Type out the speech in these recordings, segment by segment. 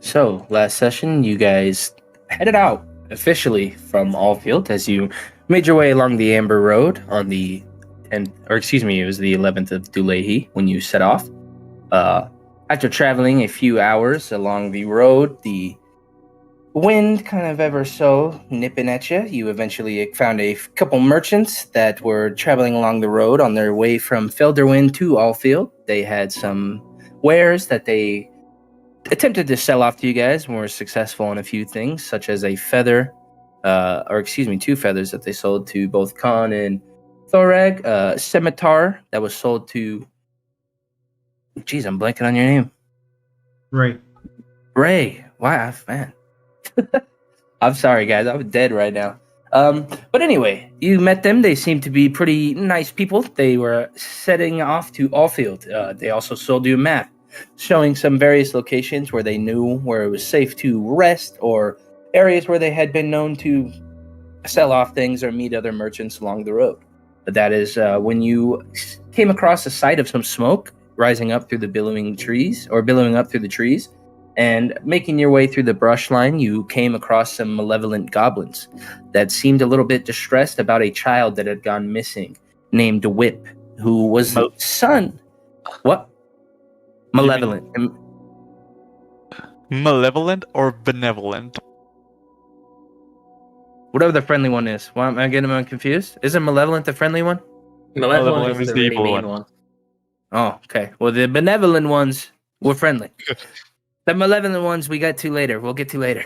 So, last session, you guys headed out officially from Allfield as you made your way along the Amber Road on the 10th, or excuse me, it was the 11th of Dulehi when you set off. After traveling a few hours along the road, the wind kind of ever so nipping at you, you eventually found a couple merchants that were traveling along the road on their way from Felderwind to Allfield. They had some wares that they attempted to sell off to you guys and were successful in a few things, such as a feather, two feathers that they sold to both Khan and Thorag, a scimitar that was sold to. Jeez, I'm blanking on your name. Ray. Wow, man. I'm sorry, guys. I'm dead right now. But anyway, you met them. They seemed to be pretty nice people. They were setting off to Allfield. They also sold you a map showing some various locations where they knew where it was safe to rest or areas where they had been known to sell off things or meet other merchants along the road. But that is when you came across the sight of some smoke rising up through the billowing up through the trees, and making your way through the brush line, you came across some malevolent goblins that seemed a little bit distressed about a child that had gone missing named Whip, who was the son. What? Malevolent. Malevolent or benevolent? Whatever the friendly one is. Why am I getting them confused? Isn't Malevolent the friendly one? Malevolent is the really mean one. Oh, okay. Well, the benevolent ones were friendly. The malevolent ones we get to later. We'll get to later.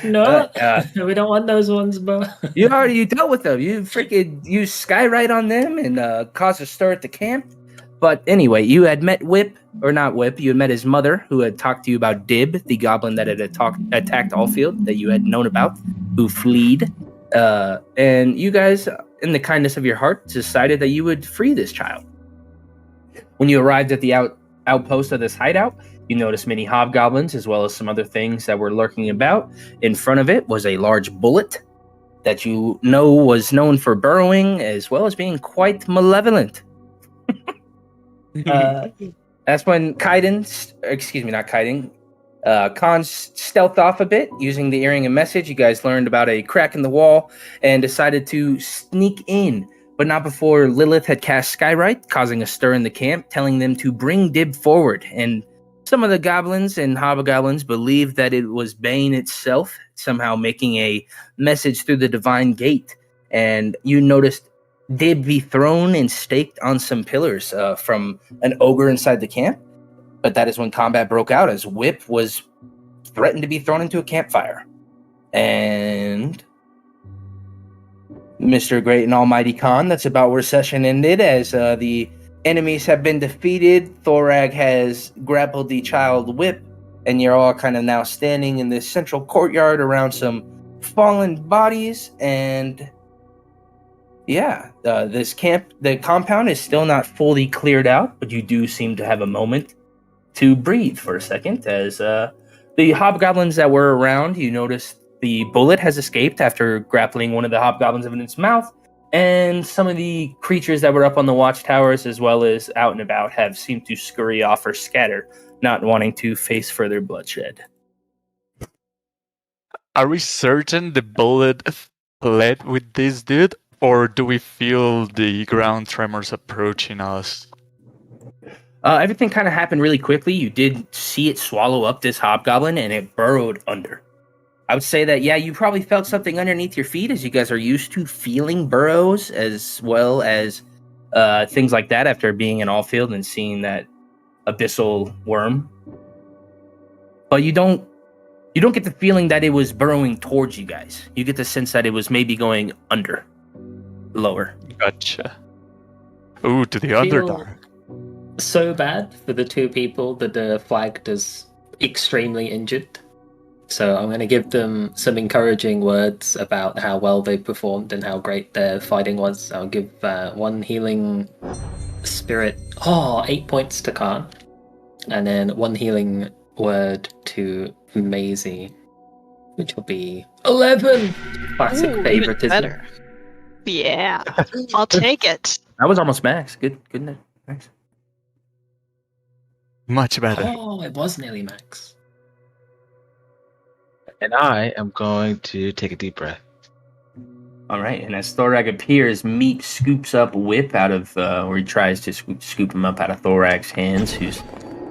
No, we don't want those ones, bro. You dealt with them. You freaking used Skyrite on them and caused a stir at the camp. But anyway, you had met Whip, or not Whip, you had met his mother, who had talked to you about Dib, the goblin that had attacked Allfield, that you had known about, who fled. And you guys, in the kindness of your heart, decided that you would free this child. When you arrived at the outpost of this hideout, you noticed many hobgoblins, as well as some other things that were lurking about. In front of it was a large bullet that you know was known for burrowing, as well as being quite malevolent. That's when Khan stealthed off a bit using the earring and message. You guys learned about a crack in the wall and decided to sneak in, but not before Lilith had cast Skyrite, causing a stir in the camp, telling them to bring Dib forward. And some of the goblins and hobgoblins believed that it was Bane itself, somehow making a message through the divine gate. And you noticed Dib be thrown and staked on some pillars from an ogre inside the camp. But that is when combat broke out, as Whip was threatened to be thrown into a campfire. And Mr. Great and Almighty Khan, that's about where session ended, as the enemies have been defeated. Thorag has grappled the child Whip, and you're all kind of now standing in this central courtyard around some fallen bodies. And yeah, the compound is still not fully cleared out, but you do seem to have a moment to breathe for a second, as the hobgoblins that were around, you notice the bullet has escaped after grappling one of the hobgoblins in its mouth, and some of the creatures that were up on the watchtowers as well as out and about have seemed to scurry off or scatter, not wanting to face further bloodshed. Are we certain the bullet fled with this dude, or do we feel the ground tremors approaching us? Everything kind of happened really quickly. You did see it swallow up this hobgoblin, and it burrowed under. I would say that, yeah, you probably felt something underneath your feet, as you guys are used to feeling burrows as well as things like that after being in Allfield and seeing that abyssal worm. But you don't get the feeling that it was burrowing towards you guys. You get the sense that it was maybe going under, lower. Gotcha. Ooh, to the Underdark. So bad for the two people that are flagged as extremely injured. So I'm going to give them some encouraging words about how well they performed and how great their fighting was. I'll give one healing spirit, 8 points to Khan, and then one healing word to Maizie, which will be 11. Classic favoritism. Better. Yeah, I'll take it. That was almost max. Good nice. Much better. Oh, it was nearly max. And I am going to take a deep breath. All right, and as Thorak appears, Meat scoops up Whip out of, or he tries to scoop him up out of Thorak's hands, who's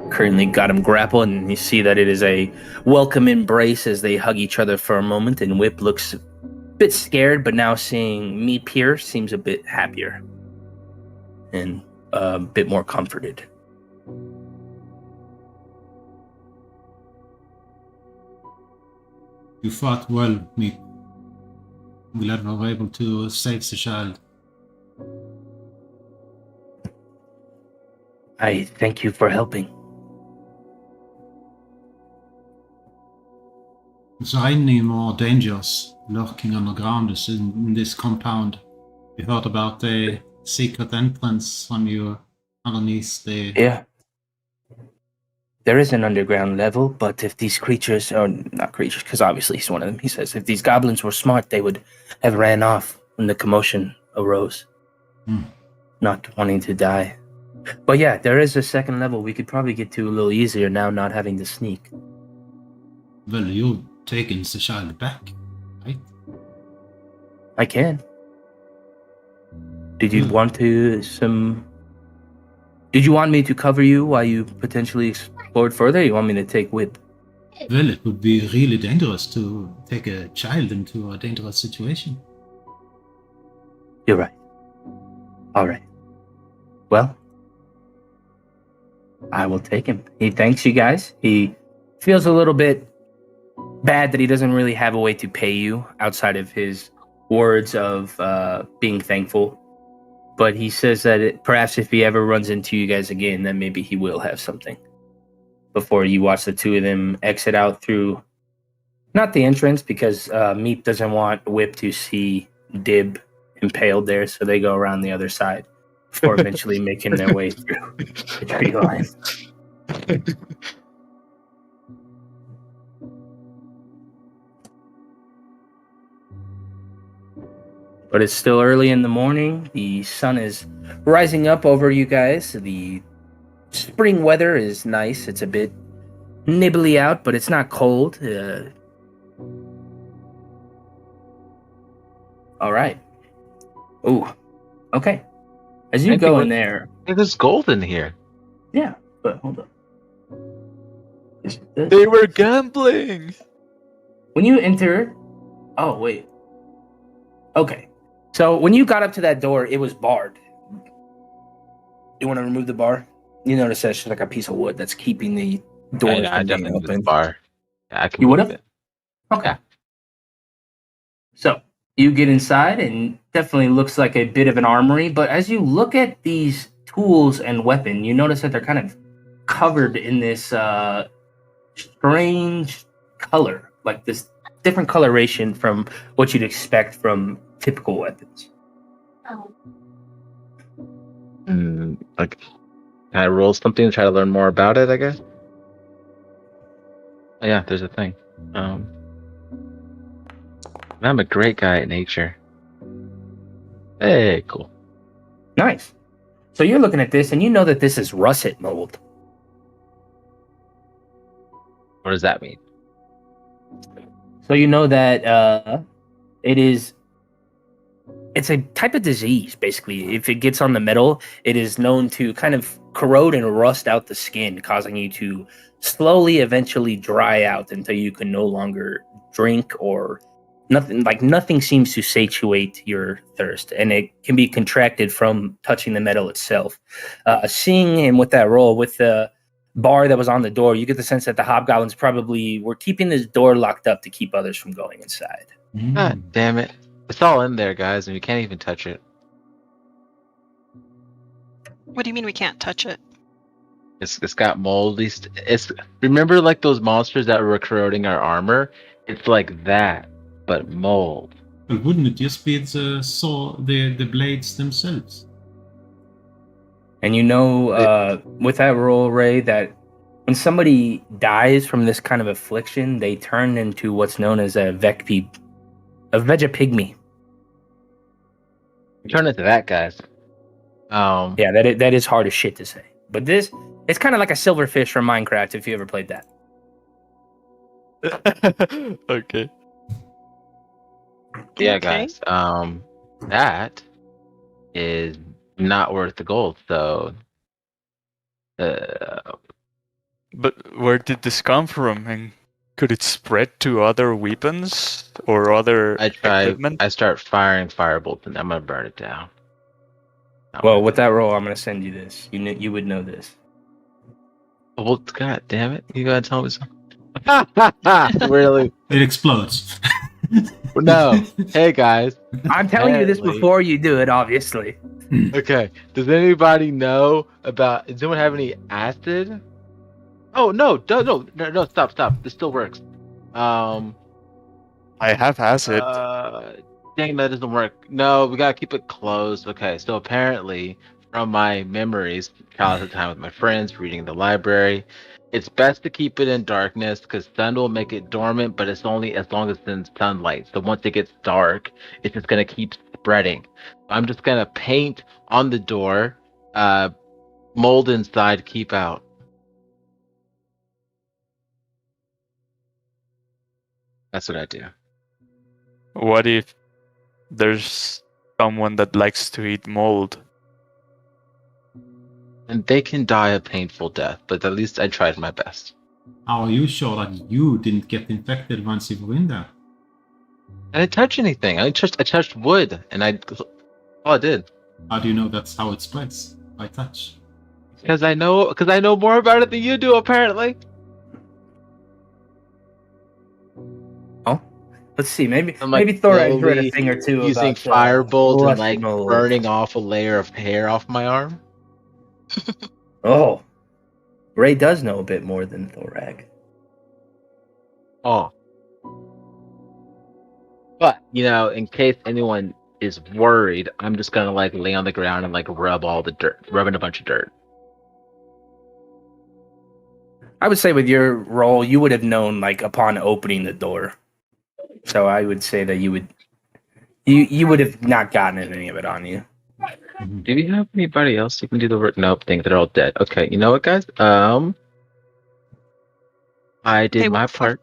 currently got him grappled, and you see that it is a welcome embrace as they hug each other for a moment, and Whip looks a bit scared, but now seeing Meat here seems a bit happier and a bit more comforted. You fought well, Meat. Glad we were able to save the child. I thank you for helping. Is there any more dangers lurking underground in this compound? We heard about a secret entrance when you underneath the... Yeah. There is an underground level, but if these creatures, or not creatures, because obviously he's one of them, he says, if these goblins were smart, they would have ran off when the commotion arose. Not wanting to die. But yeah, there is a second level we could probably get to a little easier now, not having to sneak. Well, you've taken the child back, right? I can. Did you want to Did you want me to cover you while you potentially explored further? Or you want me to take Whip? Well, it would be really dangerous to take a child into a dangerous situation. You're right. All right. Well, I will take him. He thanks you guys. He feels a little bit bad that he doesn't really have a way to pay you outside of his words of being thankful. But he says that perhaps if he ever runs into you guys again, then maybe he will have something. Before you watch the two of them exit out through, not the entrance, because Meat doesn't want Whip to see Dib impaled there, so they go around the other side before eventually making their way through the tree line. But it's still early in the morning. The sun is rising up over you guys. The spring weather is nice. It's a bit nibbly out, but it's not cold. All right. Ooh. Okay. As you go in there. Hey, there's gold in here. Yeah, but hold on. They were gambling. When you enter. Oh, wait. Okay. So when you got up to that door, it was barred. You want to remove the bar? You notice that's just like a piece of wood that's keeping the door I from being definitely moved the open. bar. Yeah, I can You move would've? it. Okay. Yeah. So you get inside, and definitely looks like a bit of an armory. But as you look at these tools and weapon, you notice that they're kind of covered in this strange color, like this different coloration from what you'd expect from typical weapons. Like, can I roll something to try to learn more about it, I guess? Oh, yeah, there's a thing. I'm a great guy at nature. Hey, cool. Nice. So you're looking at this, and you know that this is russet mold. What does that mean? So you know that it's a type of disease, basically. If it gets on the metal, it is known to kind of corrode and rust out the skin, causing you to slowly eventually dry out until you can no longer drink or nothing seems to satiate your thirst, and it can be contracted from touching the metal itself. Seeing him with that roll, with the bar that was on the door, you get the sense that the hobgoblins probably were keeping this door locked up to keep others from going inside. God damn it. It's all in there, guys, and we can't even touch it. What do you mean we can't touch it? It's got moldy. Remember, like those monsters that were corroding our armor? It's like that, but mold. Well, wouldn't it just be the blades themselves? And you know, with that roll, Ray, that when somebody dies from this kind of affliction, they turn into what's known as a vegapygmy. Turn into that, guys. Yeah, that is hard as shit to say. But it's kind of like a silverfish from Minecraft, if you ever played that. Okay. Yeah, Okay. guys. That is not worth the gold. So, But where did this come from? And could it spread to other weapons or other equipment? I start firing firebolts, and I'm gonna burn it down. Well, with that roll, I'm gonna send you this. You would know this. Well, god damn it! You gotta tell me something. Really? It explodes. No. Hey guys. I'm telling you this Apparently- before you do it, obviously. Okay. Does anybody know about? Does anyone have any acid? Oh no! No! Stop! This still works. I have acid. Dang, that doesn't work. No, we gotta keep it closed. Okay, so apparently, from my memories, childhood time with my friends, reading in the library, it's best to keep it in darkness because sun will make it dormant, but it's only as long as it's in sunlight. So once it gets dark, it's just gonna keep spreading. I'm just gonna paint on the door, mold inside, keep out. That's what I do. What if there's someone that likes to eat mold? And they can die a painful death, but at least I tried my best. How are you sure that you didn't get infected once you were in there? I didn't touch anything. I touched wood, and all I did. How do you know that's how it spreads? By touch. Because I know more about it than you do, apparently. Oh, let's see. Maybe I'm, like, maybe Thorag read a slowly thing or two using about firebolt and rust like mold. burning off a layer of hair off my arm. Oh, Ray does know a bit more than Thorag. Oh. But, in case anyone is worried, I'm just gonna like lay on the ground and like rub all the dirt, rubbing a bunch of dirt. I would say with your roll, you would have known like upon opening the door. So I would say that you would have not gotten any of it on you. Do you have anybody else who can do the work? Nope, think they're all dead. Okay, you know what, guys? I did Okay, my well, part.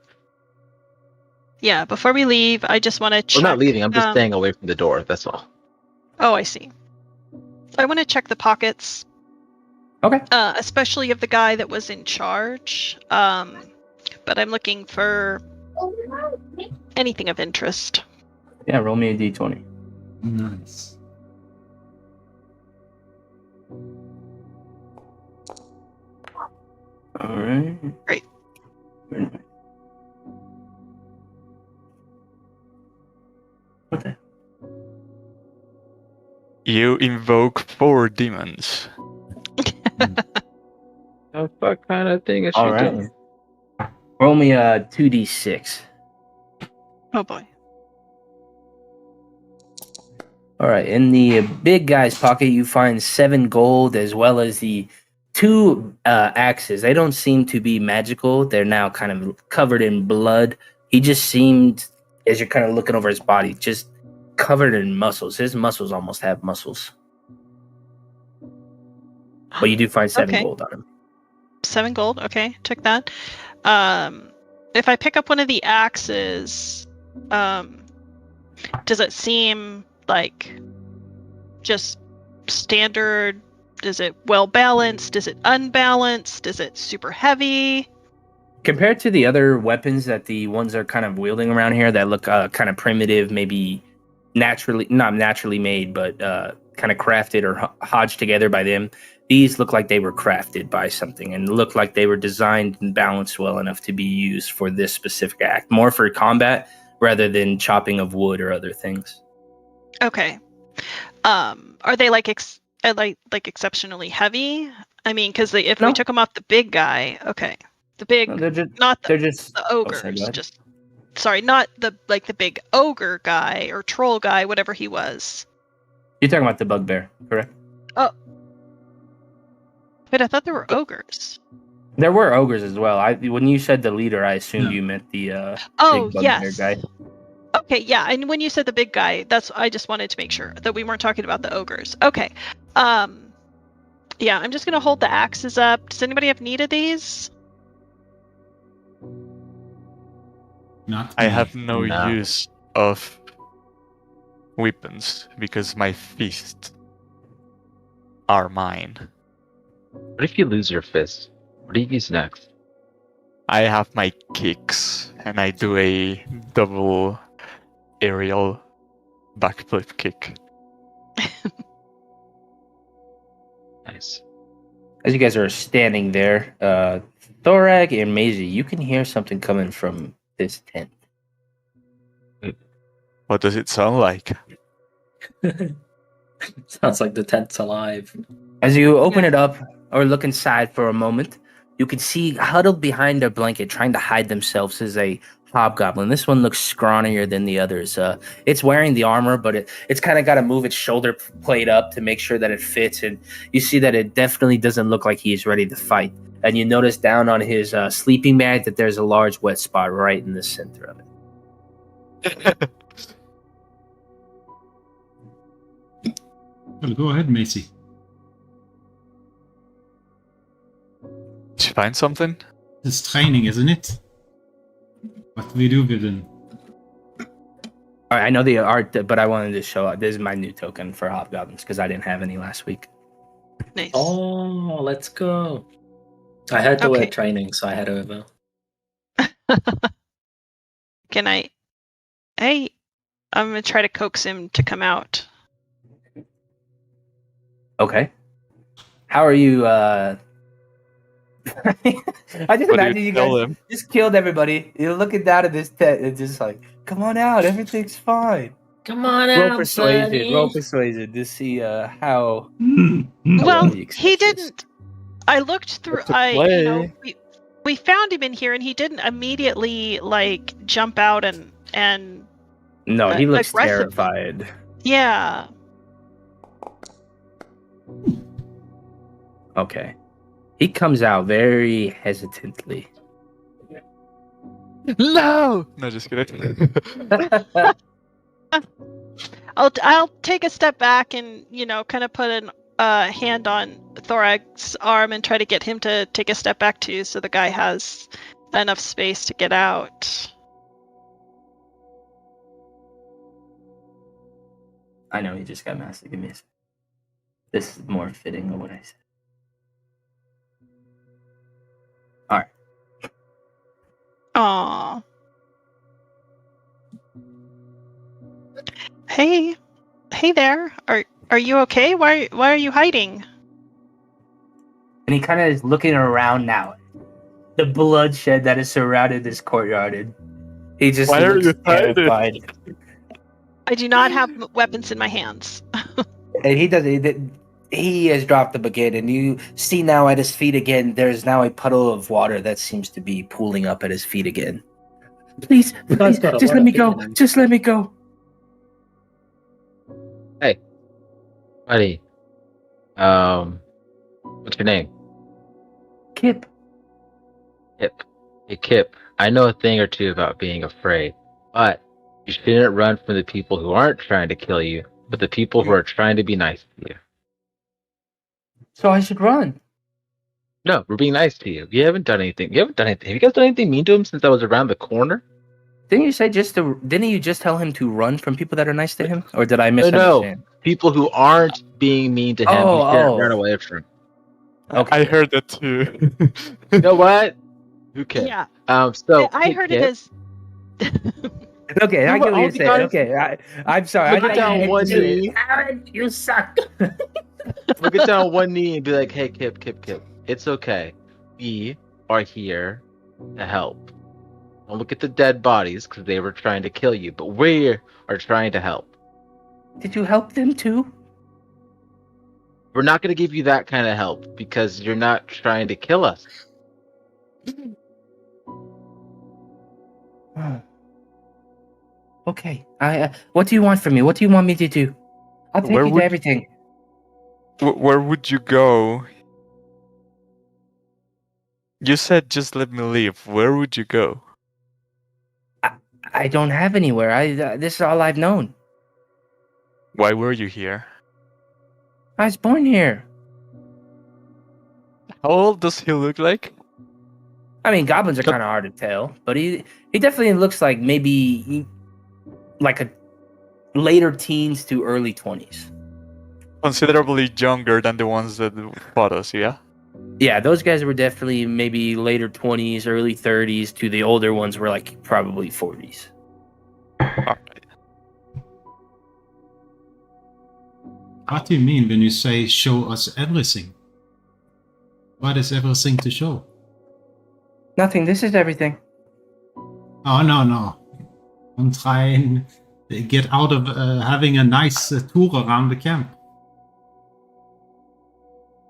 Yeah, before we leave, I just want to check. I'm not leaving. I'm just staying away from the door. That's all. Oh, I see. I want to check the pockets. Okay. Especially of the guy that was in charge. But I'm looking for anything of interest. Yeah, roll me a d20. Nice. All right. Great. Very nice. What the? You invoke 4 demons. What kind of thing is she All right. doing? Roll me a 2d6. Oh boy. All right. In the big guy's pocket, you find 7 gold as well as the 2 axes. They don't seem to be magical. They're now kind of covered in blood. He just seemed, as you're kind of looking over his body, just covered in muscles. His muscles almost have muscles. But you do find 7 Okay. gold on him. 7 gold. Okay, took that. If I pick up one of the axes, does it seem like just standard? Is it well balanced? Is it unbalanced? Is it super heavy? Compared to the other weapons that the ones are kind of wielding around here that look kind of primitive, maybe not naturally made, but kind of crafted or hodged together by them, these look like they were crafted by something and look like they were designed and balanced well enough to be used for this specific act, more for combat rather than chopping of wood or other things. Okay. Are they like exceptionally heavy? I mean, because if No. we took them off the big guy, okay, the big, No, they're just not they're just the oh, ogres, sorry, go ahead. just sorry, not the big ogre guy or troll guy, whatever he was. You're talking about the bugbear, correct? But I thought there were ogres. There were ogres as well. When you said the leader, I assumed you meant the Oh big bugbear yes. guy. Okay, yeah, and when you said the big guy, I just wanted to make sure that we weren't talking about the ogres. Okay. Yeah, I'm just gonna hold the axes up. Does anybody have need of these? Not I me. have no No. use of weapons because my fists are mine. What if you lose your fist? What do you use next? I have my kicks, and I do a double aerial backflip kick. Nice. As you guys are standing there, Thorag and Maisie, you can hear something coming from this tent. What does it sound like? Sounds like the tent's alive. As you open Yeah. it up or look inside for a moment, you can see huddled behind a blanket, trying to hide themselves, is a hobgoblin. This one looks scrawnier than the others. It's wearing the armor, but it's kind of got to move its shoulder plate up to make sure that it fits. And you see that it definitely doesn't look like he's ready to fight. And you notice down on his sleeping bag that there's a large wet spot right in the center of it. Well, go ahead, Maisie. Did you find something? It's training, isn't it? What do we do with them? All right, I know the art, but I wanted to show. This is my new token for hobgoblins because I didn't have any last week. Nice. Oh, let's go. I heard the Okay. word training, so I head over. Can I? I'm gonna try to coax him to come out. Okay. How are you? I just What do imagine you you tell guys him? just killed everybody. You're looking down at this tent and just like, come on out, everything's fine. Come on Roll out, persuasion. buddy. Roll persuasion to see how. Well, well he accepts he this. didn't. I looked through. We found him in here, and he didn't immediately like jump out and No, he looks aggressive. terrified. yeah. Okay. He comes out very hesitantly. No! No, just kidding. I'll take a step back and kind of put an hand on Thorag's arm and try to get him to take a step back too, so the guy has enough space to get out. I know he just got massive. Give me a second. This is more fitting of what I said. All right. Aww. Hey there. Are you okay? Why are you hiding? And he kind of is looking around now. The bloodshed that is surrounded this courtyard. And he just Why are looks you hiding? terrified. I do not have weapons in my hands. And he has dropped them again, and you see now at his feet again, there's now a puddle of water that seems to be pooling up at his feet again. Please, guy's please, got a just lot let of me feet go. in him. Just let me go. Buddy. What's your name? Kip. Kip. Hey, Kip. I know a thing or two about being afraid, but you shouldn't run from the people who aren't trying to kill you, but the people who are trying to be nice to you. So I should run. No, we're being nice to you. You haven't done anything. Have you guys done anything mean to him since I was around the corner? Didn't you say didn't you just tell him to run from people that are nice to him? Or did I No, misunderstand? people who aren't being mean to him, Oh, you shouldn't oh. run away from. Okay. I heard that too. You know what? Who cares? Yeah. So I hey, heard Kip, it as Okay, I You get what all you're you saying. guys- Okay, I'm sorry. Look down one knee. Aaron, you suck. Look it down on one knee and be like, "Hey, Kip, it's okay. We are here to help. Don't look at the dead bodies because they were trying to kill you, but we are trying to help. Did you help them too? We're not going to give you that kind of help because you're not trying to kill us. Okay. What do you want from me? What do you want me to do? I'll take Where you would- to everything. Where would you go? You said just let me leave. Where would you go? I don't have anywhere. This is all I've known. Why were you here? I was born here. How old does he look like? I mean, goblins are kind of hard to tell, but he definitely looks like maybe like a later teens to early 20s. Considerably younger than the ones that fought us, yeah? Yeah, those guys were definitely maybe later 20s, early 30s, to the older ones were like probably 40s. Alright. What do you mean when you say show us everything? What is everything to show? Nothing, this is everything. Oh, no. I'm trying to get out of having a nice tour around the camp.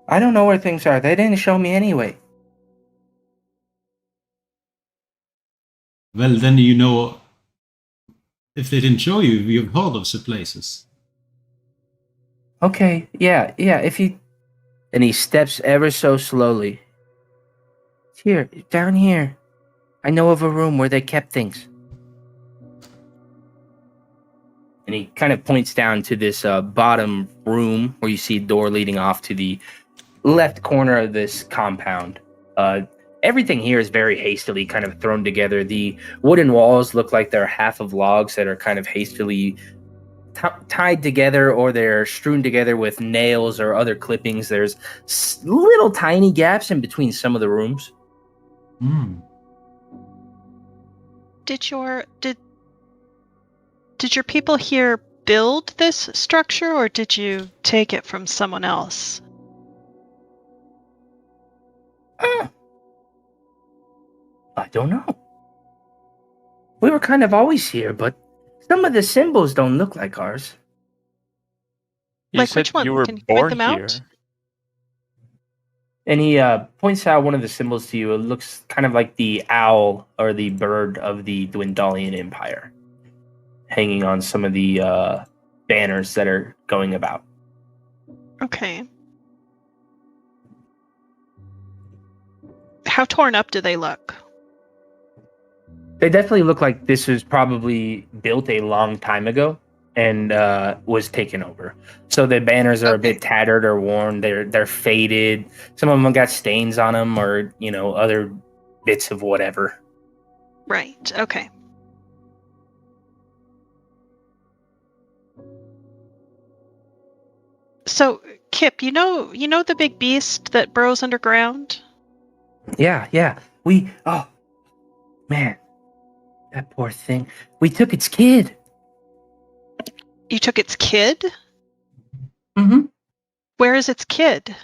I don't know where things are. They didn't show me anyway. Well, then you know, if they didn't show you, you've heard of the places. Okay, yeah, if you... And he steps ever so slowly. Here, down here. I know of a room where they kept things. And he kind of points down to this bottom room where you see a door leading off to the left corner of this compound. Everything here is very hastily kind of thrown together. The wooden walls look like they're half of logs that are kind of hastily tied together, or they're strewn together with nails or other clippings. There's little tiny gaps in between some of the rooms. Did your people here build this structure, or did you take it from someone else? I don't know. We were kind of always here, but some of the symbols don't look like ours. You Like said which one? you were Can you point born them here. out? And he points out one of the symbols to you. It looks kind of like the owl or the bird of the Dwendalian Empire, hanging on some of the banners that are going about. Okay. How torn up do they look? They definitely look like this was probably built a long time ago and was taken over. So the banners are a bit tattered or worn. They're faded. Some of them got stains on them, or other bits of whatever. Right. Okay. So, Kip, you know the big beast that burrows underground? Yeah. Oh man, that poor thing. We took its kid. You took its kid? Mm-hmm. Where is its kid?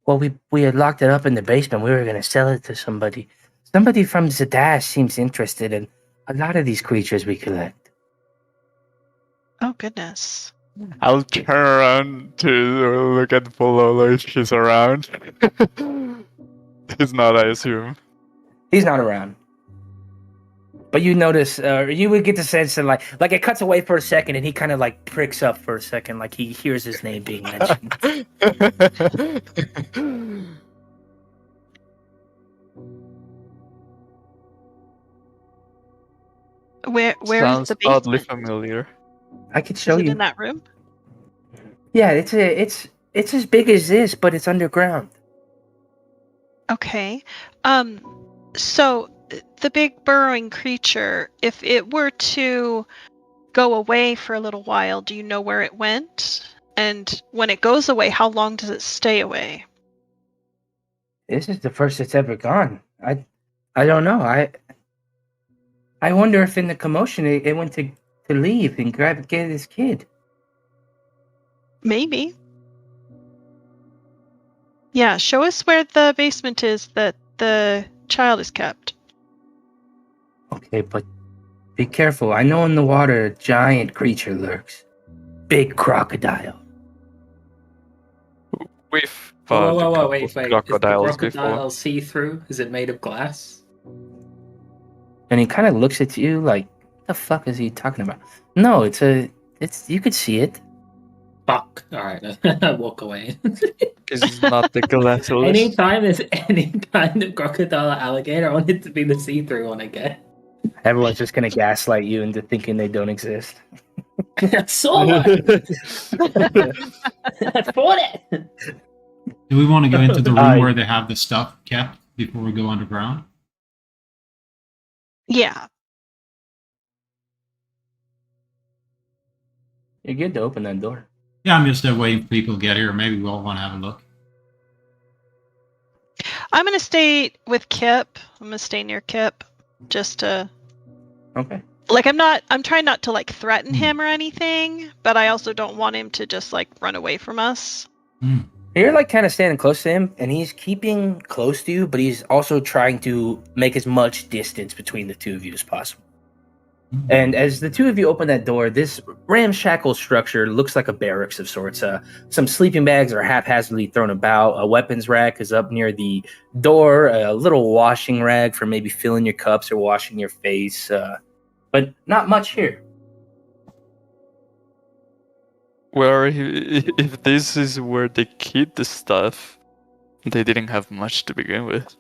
Well, we had locked it up in the basement. We were going to sell it to somebody. Somebody from Zadash seems interested in a lot of these creatures we collect. Oh, goodness. I'll turn around to look at Pololo if she's around. He's not, I assume. He's not around. But you notice, you would get the sense that like it cuts away for a second, and he kind of like pricks up for a second, like he hears his name being mentioned. Where Sounds is the oddly basement? familiar. I could show Is it you. in that room? Yeah, it's as big as this, but it's underground. Okay. So the big burrowing creature, if it were to go away for a little while, do you know where it went? And when it goes away, how long does it stay away? This is the first it's ever gone. I don't know. I wonder if in the commotion it went to leave and get his kid. Maybe. Yeah, show us where the basement is that the child is kept. Okay, but be careful. I know in the water a giant creature lurks. Big crocodile. We've Whoa, fought whoa, a whoa, couple wait. of Is the crocodiles crocodile before. see-through? Is it made of glass? And he kind of looks at you like, what the fuck is he talking about? No, it's you could see it. Fuck. Alright, I walk away. Is not the glacialist. Anytime there's any kind of crocodile or alligator, I want it to be the see-through one again. Everyone's just gonna gaslight you into thinking they don't exist. I saw one! I fought it! Do we want to go into the room where they have the stuff kept before we go underground? Yeah. You're good to open that door. Yeah, I'm just there waiting for people to get here. Maybe we all want to have a look. I'm gonna stay with Kip. I'm gonna stay near Kip. Just to Okay. like I'm trying not to like threaten him or anything, but I also don't want him to just like run away from us. Hmm. You're like kind of standing close to him, and he's keeping close to you, but he's also trying to make as much distance between the two of you as possible. And as the two of you open that door, this ramshackle structure looks like a barracks of sorts. Some sleeping bags are haphazardly thrown about. A weapons rack is up near the door. A little washing rag for maybe filling your cups or washing your face. But not much here. Well, if this is where they keep the stuff, they didn't have much to begin with.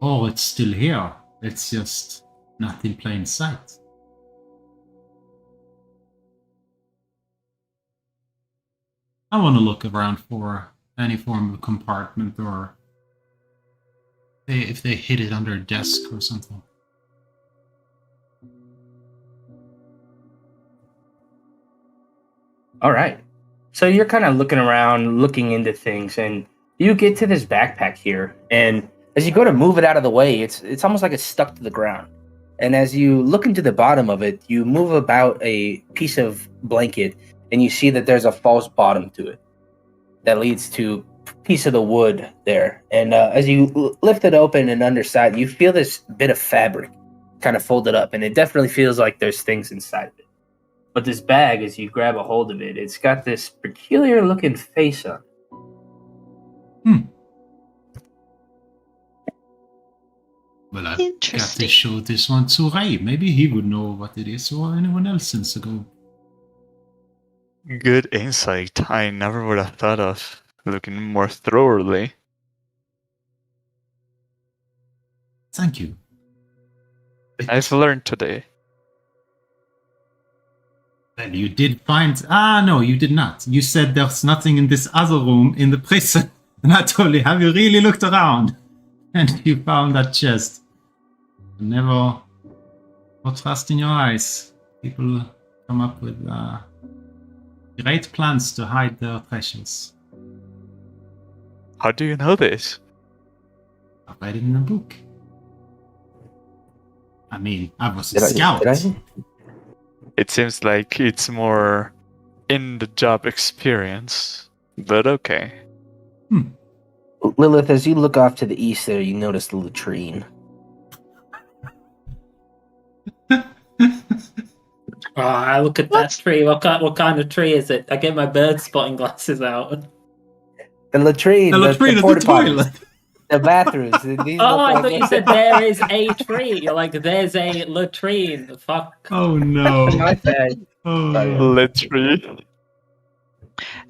Oh, it's still here. It's just not in plain sight. I want to look around for any form of compartment or if they hid it under a desk or something. All right. So you're kind of looking around, looking into things, and you get to this backpack here. And as you go to move it out of the way, it's almost like it's stuck to the ground. And as you look into the bottom of it, you move about a piece of blanket, and you see that there's a false bottom to it that leads to a piece of the wood there. And as you lift it open and underside, you feel this bit of fabric kind of folded up, and it definitely feels like there's things inside of it. But this bag, as you grab a hold of it, it's got this peculiar looking face on it. Well, I've got to Interesting. show this one to Ray. Maybe he would know what it is, or anyone else in the group. Good insight. I never would have thought of looking more thoroughly. Thank you. I've learned today. Well, you did find... no, you did not. You said there's nothing in this other room in the prison. And I told you, have you really looked around? And you found that chest. Never put trust in your eyes. People come up with great plans to hide their treasures. How do you know this? I read it in a book. I mean, I was a Did I- scout. did I? It seems like it's more in the job experience, but okay. Lilith, as you look off to the east there, you notice the latrine. Oh, I look at that tree. What kind of tree is it? I get my bird spotting glasses out. The latrine. The latrine of the porta potties, toilet. The bathrooms. These Oh, look I like thought you said there is a tree. You're like, there's a latrine. Fuck. Oh no. My bad. Oh. Literally.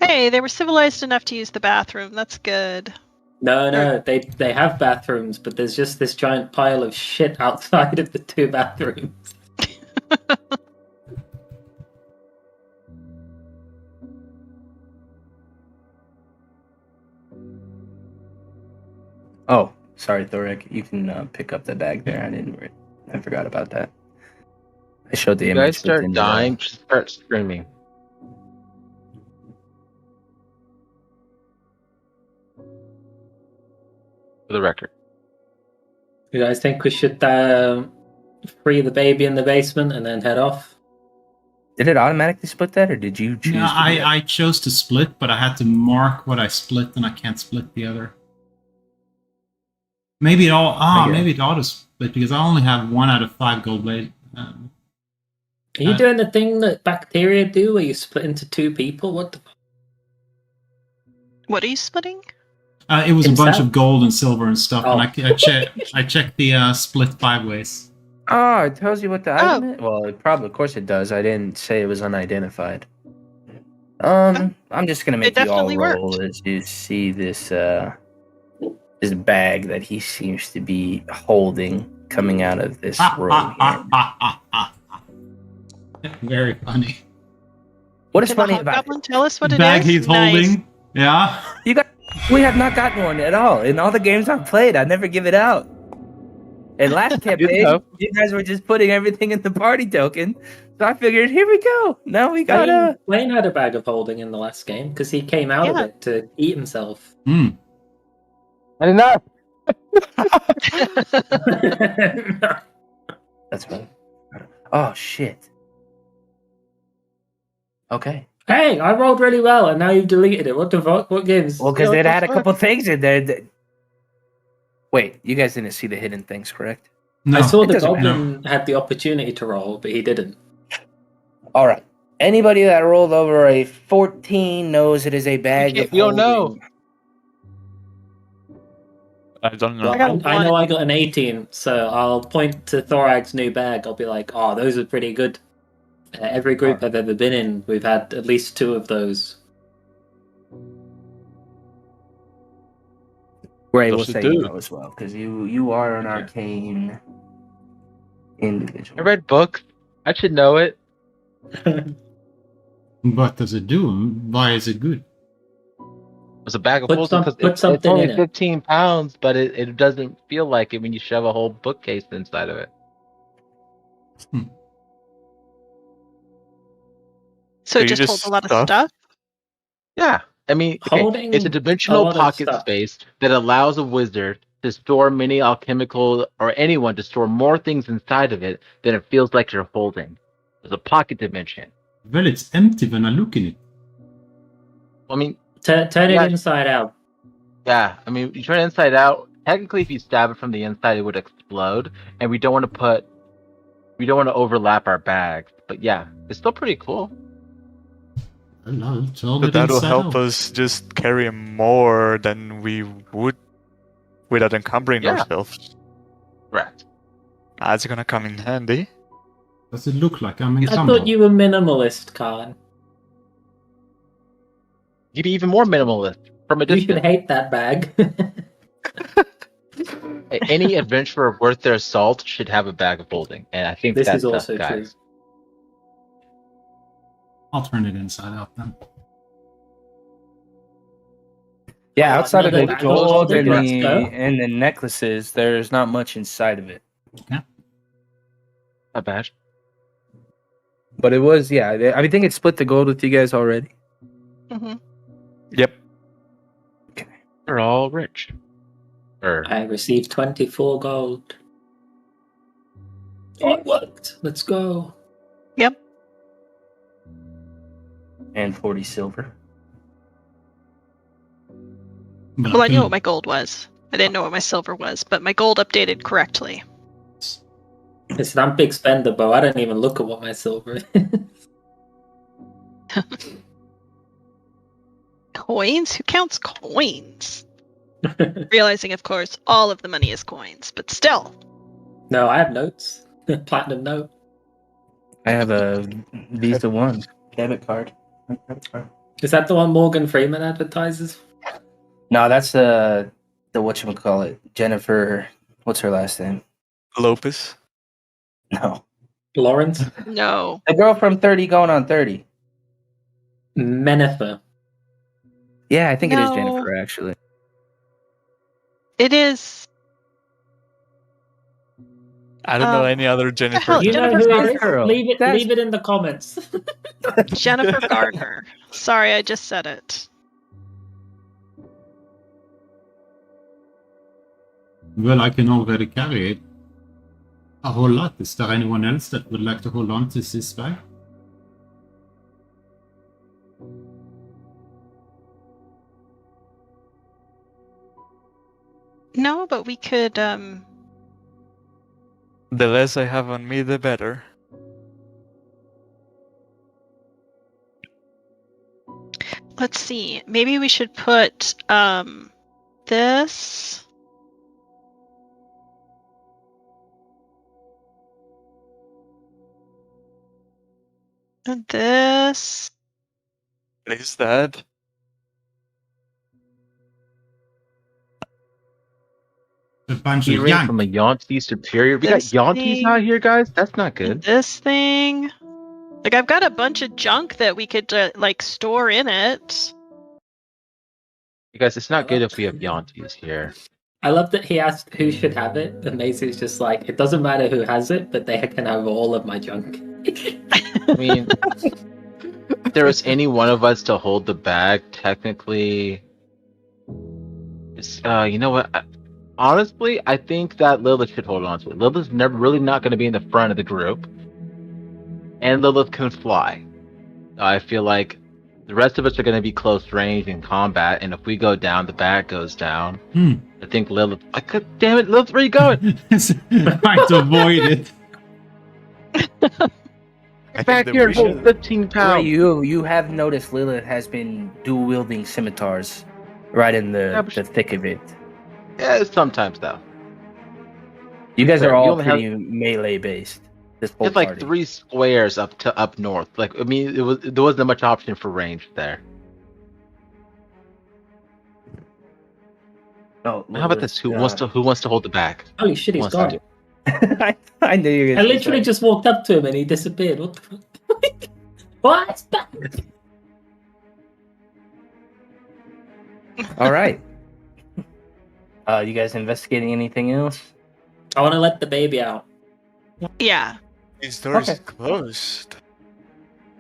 Hey, they were civilized enough to use the bathroom. That's good. No, they have bathrooms, but there's just this giant pile of shit outside of the two bathrooms. Oh, sorry, Thorek. You can pick up the bag there. I forgot about that. I showed the You image. guys start within the- dying, just start screaming. For the record. You guys think we should free the baby in the basement and then head off? Did it automatically split that, or did you choose? Yeah, to do that? I chose to split, but I had to mark what I split, and I can't split the other. Maybe it all. Maybe it auto split because I only have 1 out of 5 gold blade. Are you doing the thing that bacteria do where you split into two people? What the What are you splitting? It was a bunch Himself? of gold and silver and stuff, and Oh. I checked the split 5 ways. Oh, it tells you what the Oh. item is? Well, of course it does. I didn't say it was unidentified. I'm just gonna make It you all definitely roll worked. as you see this this bag that he seems to be holding coming out of this room here. Very funny. What is Can the funny about it? hobgoblin tell us what The it bag is? he's Nice. holding. Yeah. You got We have not gotten one at all. In all the games I've played, I never give it out. And last campaign, have. you guys were just putting everything in the party token. So I figured, here we go. Now we got Wayne had a bag of holding in the last game because he came out of Yeah. it to eat himself. Hmm. I did not. That's right. Oh, shit. Okay. Hey, I rolled really well, and now you've deleted it. What the fuck? What gives? Well, because What it the had a fuck? couple things in there. Wait, you guys didn't see the hidden things, correct? No. I saw it the doesn't goblin had the opportunity to roll, but he didn't. All right. Anybody that rolled over a 14 knows it is a bag of We don't know. holding. I don't know. Well, got a I one. know I got an 18, so I'll point to Thorag's new bag. I'll be like, oh, those are pretty good. Every group I've ever been in, we've had at least 2 of those. Ray will Those say do. you know as well, because you are an arcane individual. I read books. I should know it. What does it do? Why is it good? It's a bag of Put holding because put it's something only in it. 15 pounds, but it doesn't feel like it when you shove a whole bookcase inside of it. So So it you just just holds a lot of stuff? stuff. Yeah, I mean, okay, Holding it's a a dimensional lot of pocket stuff. space that allows a wizard to store many alchemical or anyone to store more things inside of it than it feels like you're holding. There's a pocket dimension. Well, it's empty when I look in it. I mean, Turn Yeah. it inside out. yeah, I mean, you turn it inside out. Technically, if you stab it from the inside, it would explode, and we don't want to overlap our bags. But yeah, it's still pretty cool. Well, I'll turn But it that'll inside help out. us just carry more than we would without encumbering Yeah. ourselves. Right. That's gonna come in handy. Does it look like I'm I encumbered? thought you were minimalist, Khan. You'd be even more minimalist from a You should distance. hate that bag. Any adventurer worth their salt should have a bag of holding, and I think This that's is also tough, true. guys. I'll turn it inside out then. Yeah, Oh, outside of another the bag of gold holding, and let's go. the necklaces, there's not much inside of it. Not bad. But it was, yeah. I think it split the gold with you guys already. Hmm. Yep. They're all rich. Or I received 24 gold. It worked. Let's go. Yep. And 40 silver. But Well, I knew can- what my gold was. I didn't know what my silver was, but my gold updated correctly. Listen, I'm big spender, Bo. I don't even look at what my silver is. Coins? Who counts coins? Realizing, of course, all of the money is coins, but still. No, I have notes. Platinum note. I have a Visa One debit card. Is that the one Morgan Freeman advertises? No, that's the whatchamacallit. Jennifer, what's her last name? Lopez. No. Lawrence? No. The girl from 30 going on 30. Menether. Yeah, I think it is No. Jennifer, actually. It is. I don't know any other Jennifer. hell, You know Jennifer who Garner. it is? Girl. Leave it That's- in the comments. Jennifer Gardner. Sorry, I just said it. Well, I can already carry it. A whole lot. Is there anyone else that would like to hold on to this bag? No, but we could, The less I have on me, the better. let's see. Maybe we should put, this. And this. What is that? A bunch of hearing young. from a Yonti superior. We got This Yontis thing- out here, guys. That's not And good. this thing. Like, I've got a bunch of junk that we could, like, store in it. You guys, it's not good if we have Yantis here. I love that he asked who should have it, and Maisie's just like, it doesn't matter who has it, but they can have all of my junk. I mean, if there was any one of us to hold the bag, technically, you know what? Honestly, I think that Lilith should hold on to it. Lilith's never really not going to be in the front of the group, and Lilith can fly. I feel like the rest of us are going to be close range in combat, and if we go down, the bag goes down. I think Lilith. God damn it, Lilith, where are you going? Trying to avoid it. Back here and hold 15 pounds. Right, you have noticed Lilith has been dual wielding scimitars right in the thick of it. Yeah, sometimes though. You guys are You all only pretty melee based. This whole It's like party. 3 squares up north. Like, I mean, there wasn't much option for range there. Oh, How about this? Who wants to hold the bag? Holy shit, Who he's wants to gone. I knew you were I gonna say literally that. just walked up to him and he disappeared. What the fuck? What? All right. You guys investigating anything else? I want to let the baby out. Yeah. His door is Okay. closed.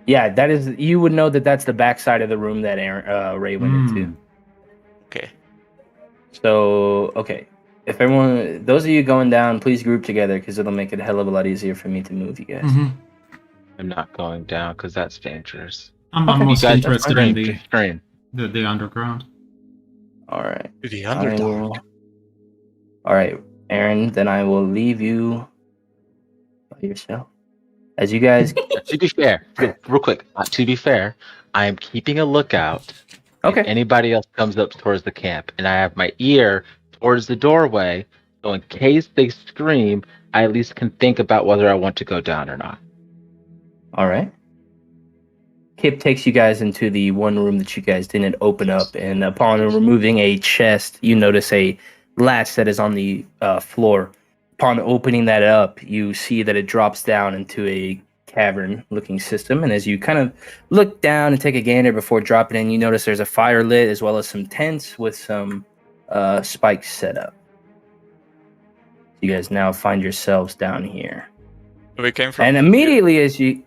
Yeah, that is. You would know that that's the backside of the room that Ray went into. Okay. So, okay. If everyone, those of you going down, please group together because it'll make it a hell of a lot easier for me to move you guys. I'm not going down because that's dangerous. I'm Okay. most You guys interested in stream. the underground. All right. The I Underdark. will- All right, Aaron. Then I will leave you by yourself. As you guys. To be fair, real quick. To be fair, I am keeping a lookout. Okay. If anybody else comes up towards the camp, and I have my ear towards the doorway, so in case they scream, I at least can think about whether I want to go down or not. All right. Kip takes you guys into the one room that you guys didn't open up, and upon removing a chest, you notice a latch that is on the floor. Upon opening that up, you see that it drops down into a cavern-looking system, and as you kind of look down and take a gander before dropping in, you notice there's a fire lit as well as some tents with some spikes set up. You guys now find yourselves down here. We came from. And immediately as you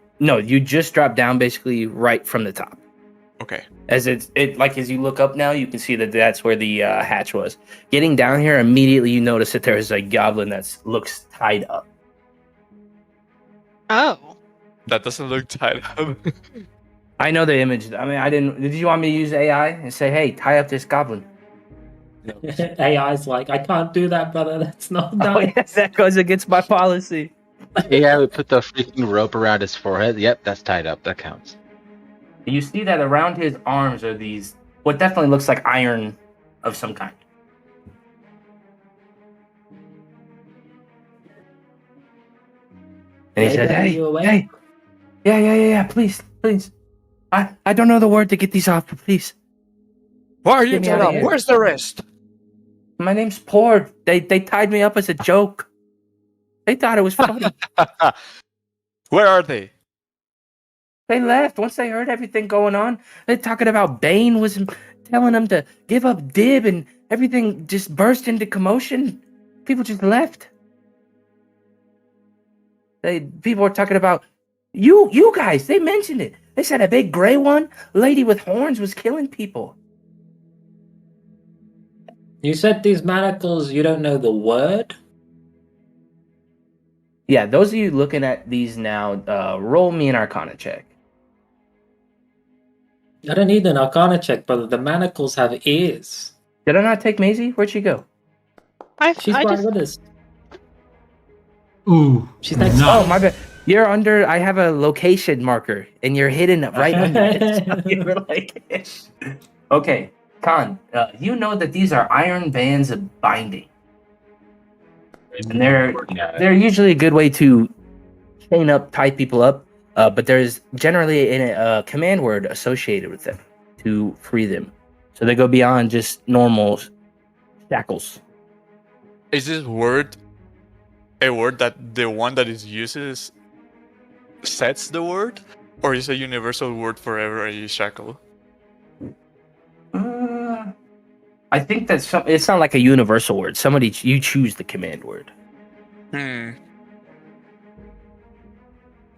just drop down basically right from the top. Okay. As as you look up now, you can see that that's where the hatch was. Getting down here, immediately you notice that there is a goblin that looks tied up. Oh. That doesn't look tied up. I know the image. I mean, I didn't. Did you want me to use AI and say, "Hey, tie up this goblin"? AI's like, I can't do that, brother. That's not Oh done. yes, that goes against my policy. Yeah, we put the freaking rope around his forehead. Yep, that's tied up. That counts. You see that around his arms are these what definitely looks like iron of some kind. And he said, Hey, "Hey, you awake? hey, yeah, please. I don't know the word to get these off, but please. Why are you Get me tied outta up? here. Where's the rest? My name's Pord. They tied me up as a joke. They thought it was funny. Where are they? They left once they heard everything going on. They're talking about Bane was telling them to give up Dib, and everything just burst into commotion. People just left. People were talking about you guys. They mentioned it. They said a big gray one, lady with horns, was killing people. You said these manacles, you don't know the word? Yeah, those of you looking at these now, roll me an Arcana check. I don't need an Arcana check, brother. The manacles have ears. Did I not take Maisie? Where'd she go? She's I right just with us. Ooh. She's next. No. Oh, my bad. You're under. I have a location marker, and you're hidden right under it. So you were like, okay, Khan. You know that these are iron bands of binding, and they're usually a good way to chain up, tie people up. But there's generally a command word associated with them to free them, so they go beyond just normal shackles. Is this word a word that the one that is uses sets the word, or is a universal word for every shackle? I think that's it's not like a universal word. You choose the command word.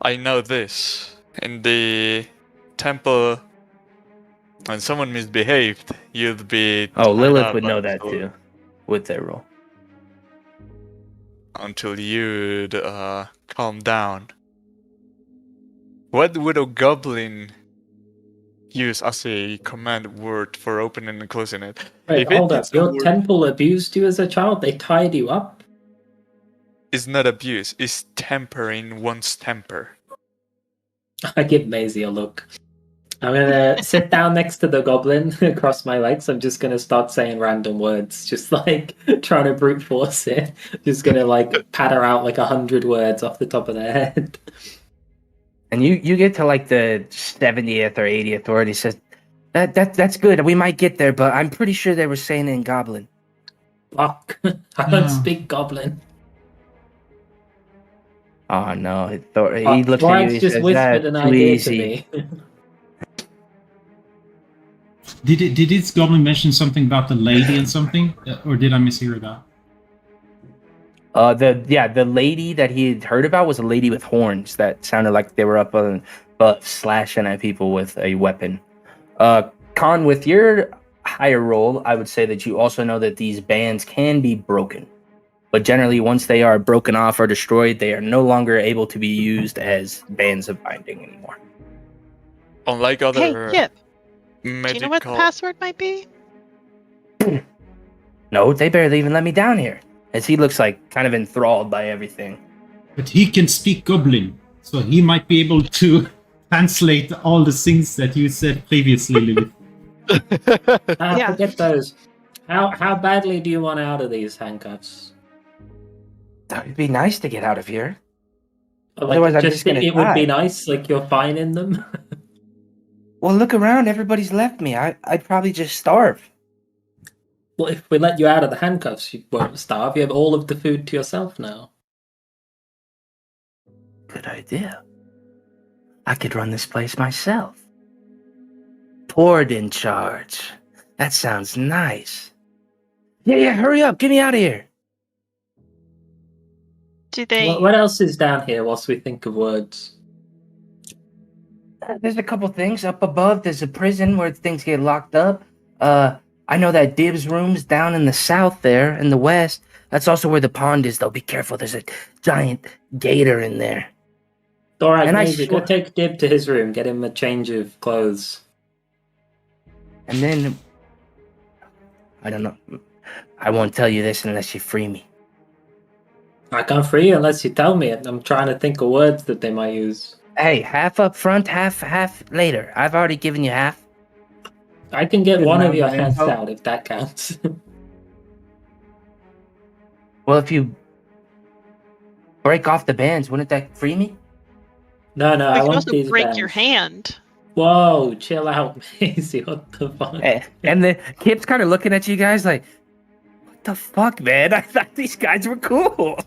I know this. In the temple, when someone misbehaved, you'd be Oh, tied Lilith up would know that until- too, with their role. Until you'd calm down. What would a goblin use as a command word for opening and closing it? Wait, If it hold up. is a Your word- temple abused you as a child? They tied you up? It's not abuse, it's tempering one's temper. I give Maisie a look. I'm gonna sit down next to the goblin, cross my legs. I'm just gonna start saying random words, just like trying to brute force it. Just gonna like patter out like 100 words off the top of their head. And you get to like the 70th or 80th word. He says, that's good. We might get there, but I'm pretty sure they were saying it in Goblin. Fuck. I don't speak goblin. Oh no! He looks at you. He just says, whispered "That's an too idea easy." to me. Did this goblin mention something about the lady and something, or did I mishear that? The lady that he had heard about was a lady with horns that sounded like they were up slashing at people with a weapon. Con, with your higher roll, I would say that you also know that these bands can be broken. But generally, once they are broken off or destroyed, they are no longer able to be used as bands of binding anymore. Unlike Hey, other Kip, do magical... you know what the password might be? No, they barely even let me down here. As he looks like kind of enthralled by everything. But he can speak goblin, so he might be able to translate all the things that you said previously, Lilith. Yeah. Forget those. How badly do you want out of these handcuffs? It'd be nice to get out of here. Like, Otherwise, I'm just gonna it would be die. nice, like you're fine in them. Well, look around. Everybody's left me. I'd probably just starve. Well, if we let you out of the handcuffs, you won't starve. You have all of the food to yourself now. Good idea. I could run this place myself. Pord in charge. That sounds nice. Yeah, hurry up. Get me out of here. Do they? What else is down here whilst we think of words? There's a couple things. Up above, there's a prison where things get locked up. I know that Dib's room's down in the south there, in the west. That's also where the pond is, though. Be careful. There's a giant gator in there. Alright, And I Maisie, go swear- take Dib to his room. Get him a change of clothes. And then... I don't know. I won't tell you this unless you free me. I can't free you unless you tell me it. I'm trying to think of words that they might use. Hey, half up front, half later. I've already given you half. I can get Good one of amount your of hands info. out if that counts. Well, if you break off the bands, wouldn't that free me? No, I I can want also these break bands. your hand. Whoa, chill out, Maisie. What the fuck? And the Kip's kind of looking at you guys like, what the fuck, man? I thought these guys were cool.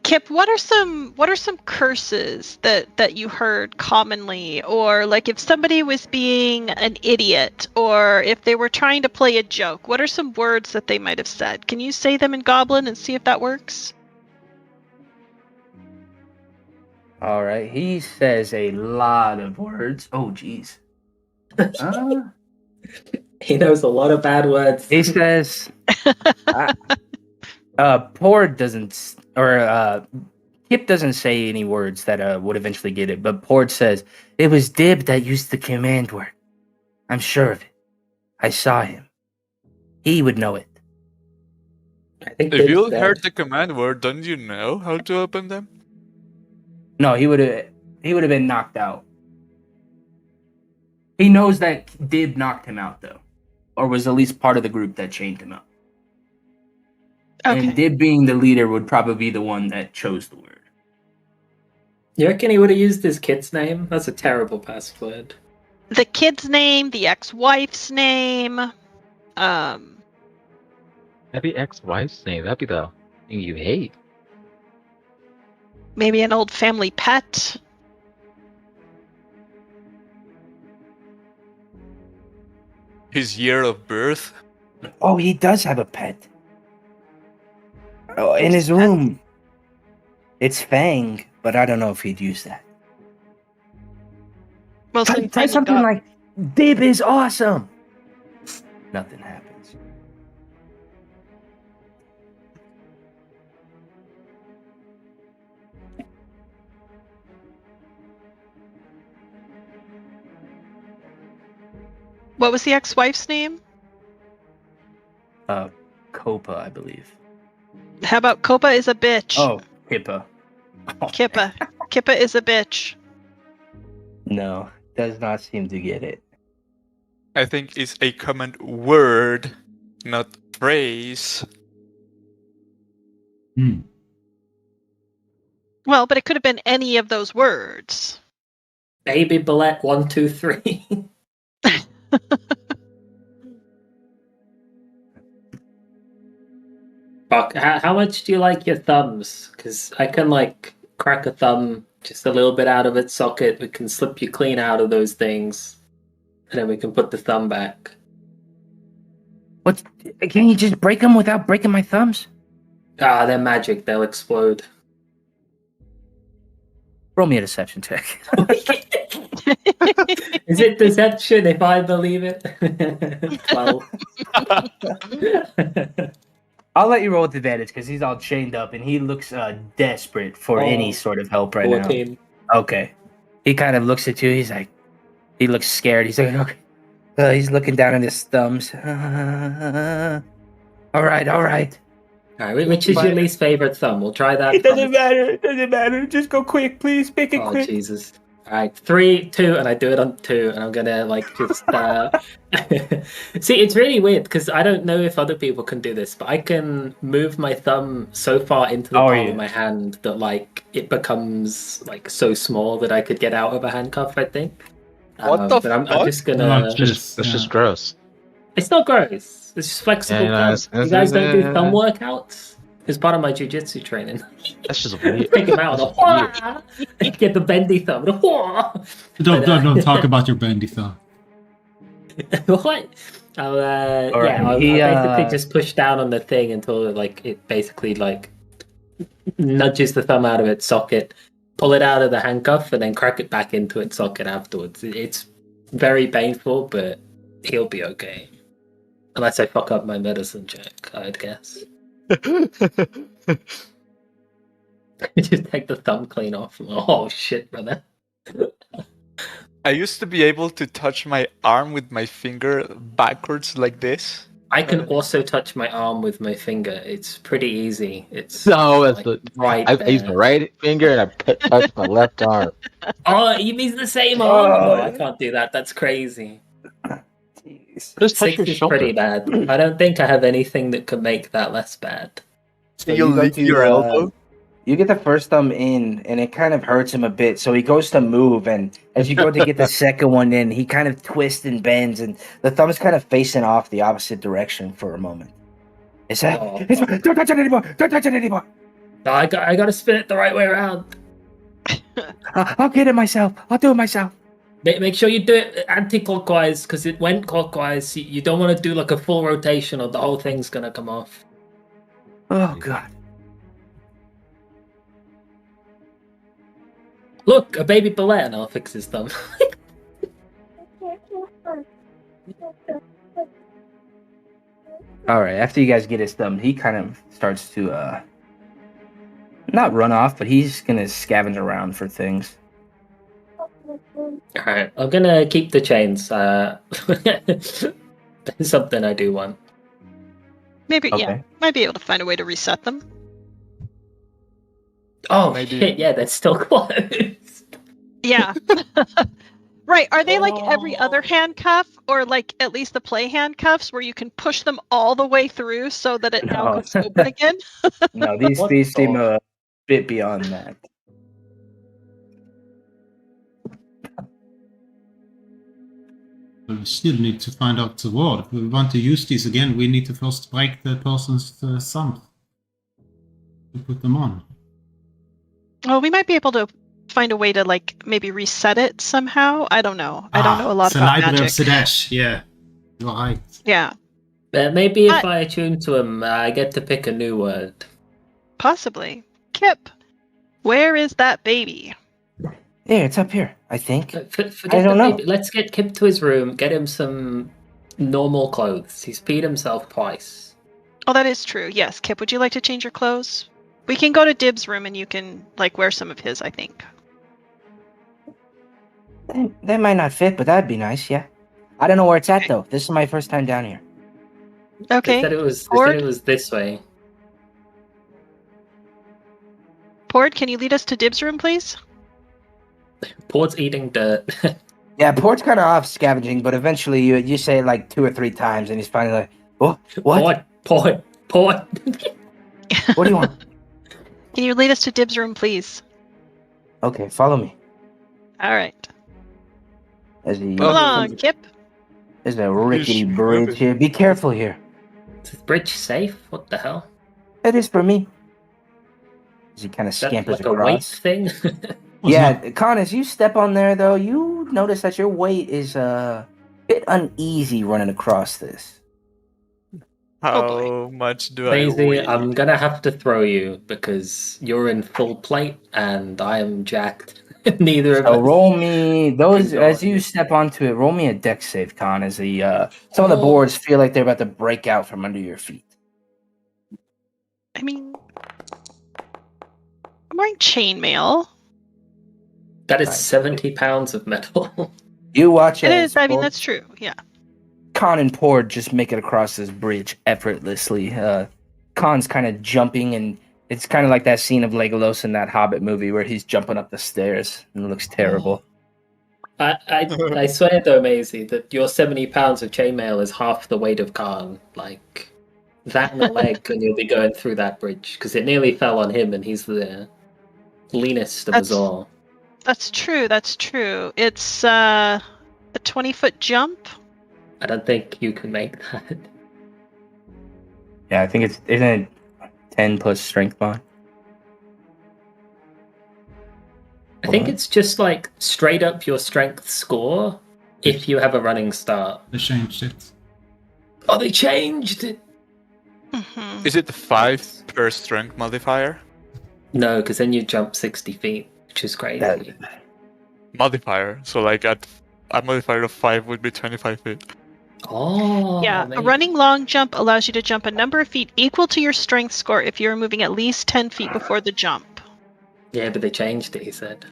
Kip, what are some curses that you heard commonly, or like if somebody was being an idiot, or if they were trying to play a joke? What are some words that they might have said? Can you say them in Goblin and see if that works? All right, he says a lot of words. Oh, jeez. He knows a lot of bad words. He says, Pord doesn't, or Kip doesn't say any words that would eventually get it, but Pord says, it was Dib that used the command word. I'm sure of it. I saw him. He would know it. I think If you Dib's dead. heard the command word, don't you know how to open them? No, he would have been knocked out. He knows that Dib knocked him out, though, or was at least part of the group that chained him out. Okay. And Dib being the leader would probably be the one that chose the word. You reckon he would have used his kid's name? That's a terrible password. The kid's name, the ex-wife's name. That'd be ex-wife's name. That'd be the thing you hate. Maybe an old family pet. his year of birth. Oh, he does have a pet. Oh, in his room. It's Fang, but I don't know if he'd use that. Well, Try, since try you something got- like, Dib is awesome. Nothing happens. What was the ex-wife's name? Copa, I believe. How about Copa is a bitch? Oh, Kippa. Kippa. Kippa is a bitch. No, does not seem to get it. I think it's a common word, not phrase. Hmm. Well, but it could have been any of those words. Baby Bullet 1, 2, 3. Fuck, how much do you like your thumbs? Because I can, like, crack a thumb just a little bit out of its socket. We can slip you clean out of those things. And then we can put the thumb back. What? Can you just break them without breaking my thumbs? Ah, they're magic. They'll explode. Roll me a deception check. Is it deception if I believe it? 12. I'll let you roll with advantage because he's all chained up and he looks desperate for any sort of help right 14. now. Okay. He kind of looks at you. He's like, he looks scared. He's like, okay. He's looking down at his thumbs. All right, all right. Alright, which is your least favorite thumb? We'll try that. It doesn't matter. It doesn't matter. Just go quick, please. Pick it Oh, quick. Jesus. Alright, 3, 2, and I do it on 2, and I'm gonna, like, just, See, it's really weird, because I don't know if other people can do this, but I can move my thumb so far into the palm of my hand that, like, it becomes, like, so small that I could get out of a handcuff, I think. What the but I'm fuck? just gonna... Not just, That's just gross. It's not gross. It's just flexible. Yeah, no, thumb. You guys don't do thumb workouts? It's part of my jiu-jitsu training. That's just weird. Take him out. Get the bendy thumb. Don't talk about your bendy thumb. What? I'll He, basically just push down on the thing until like it basically like nudges the thumb out of its socket, pull it out of the handcuff, and then crack it back into its socket afterwards. It's very painful, but he'll be okay. Unless I fuck up my medicine check, I'd guess. Just take the thumb clean off. Oh shit, brother. I used to be able to touch my arm with my finger backwards like this. I can also touch my arm with my finger. It's pretty easy. It's No, that's like, the right. I use my right finger and I touch my left arm. Oh, you mean the same arm? No, I can't do that. That's crazy. Just touch 6 your is shoulder. pretty bad. I don't think I have anything that could make that less bad. So You go lick to, your elbow? You get the first thumb in, and it kind of hurts him a bit. So he goes to move, and as you go to get the second one in, he kind of twists and bends, and the thumb's kind of facing off the opposite direction for a moment. Is that? Oh. Don't touch it anymore! Don't touch it anymore! No, I got to spin it the right way around. I'll get it myself. I'll do it myself. Make sure you do it anti-clockwise because it went clockwise. You don't want to do like a full rotation or the whole thing's gonna come off. Oh god. Look, a baby ballet, and I'll fix his thumb. All right. After you guys get his thumb, he kind of starts to not run off, but he's gonna scavenge around for things. Alright, I'm gonna keep the chains. That's something I do want. Maybe, yeah. Okay. Might be able to find a way to reset them. Oh, Maybe- shit, yeah, they're still closed. Yeah. Right. Are they like every other handcuff or like at least the play handcuffs where you can push them all the way through so that it now No. comes open again? No, these What these seem the- a bit beyond that. But we still need to find out the word. If we want to use these again, we need to first break the person's thumb to put them on. Well, we might be able to find a way to like maybe reset it somehow. I don't know. I don't know a lot the about library magic. of Sedesh, yeah. You're right. Yeah, Maybe if I attune to him, I get to pick a new word. possibly. Kip, where is that baby? Yeah, it's up here, I think. Forget I don't the know. baby. Let's get Kip to his room, get him some normal clothes. He's peed himself twice. Oh, that is true. Yes, Kip, would you like to change your clothes? We can go to Dib's room and you can wear some of his, I think. They might not fit, but that'd be nice, yeah. I don't know where it's at, though. This is my first time down here. Okay. They said it was this way. Port, can you lead us to Dib's room, please? Port's eating dirt. Yeah, Port's kind of off scavenging, but eventually you say it like 2 or 3 times, and he's finally like, "Oh, what? Port. What do you want?" Can you lead us to Dib's room, please? Okay, follow me. All right. As he, Hold on, Kip. There's a rickety should be bridge moving. here. Be careful here. Is this bridge safe? What the hell? It is for me. As he kind of Is that scampers like a weight across. thing? Yeah, Con, as you step on there, though, you notice that your weight is a bit uneasy running across this. How much do I Maizie, weigh? I'm gonna have to throw you because you're in full plate and I am jacked. Neither of So us. roll me those Go as on. you step onto it. Roll me a dex save, Con, as the some of the boards feel like they're about to break out from under your feet. I mean, I'm wearing chainmail. That is Right. 70 pounds of metal. You watch It as is. I mean, both that's true. Yeah. Con and Pord just make it across this bridge effortlessly. Con's kind of jumping, and it's kind of like that scene of Legolas in that Hobbit movie where he's jumping up the stairs, and it looks terrible. I swear though, Maisie, that your 70 pounds of chainmail is half the weight of Khan. Like, that and a leg and you'll be going through that bridge. Because it nearly fell on him and he's the leanest of us That's- all. That's true. That's true. It's a 20-foot jump. I don't think you can make that. Yeah, I think isn't it 10 plus strength bond? I think What? it's just like straight up your strength score if you have a running start. They changed it. Oh, they changed it! Mhm. Is it the 5 per strength modifier? No, because then you jump 60 feet, which is crazy. Modifier. So like at a modifier of 5 would be 25 feet. Oh, Yeah, maybe. a running long jump allows you to jump a number of feet equal to your strength score if you're moving at least 10 feet before the jump. Yeah, but they changed it, he said.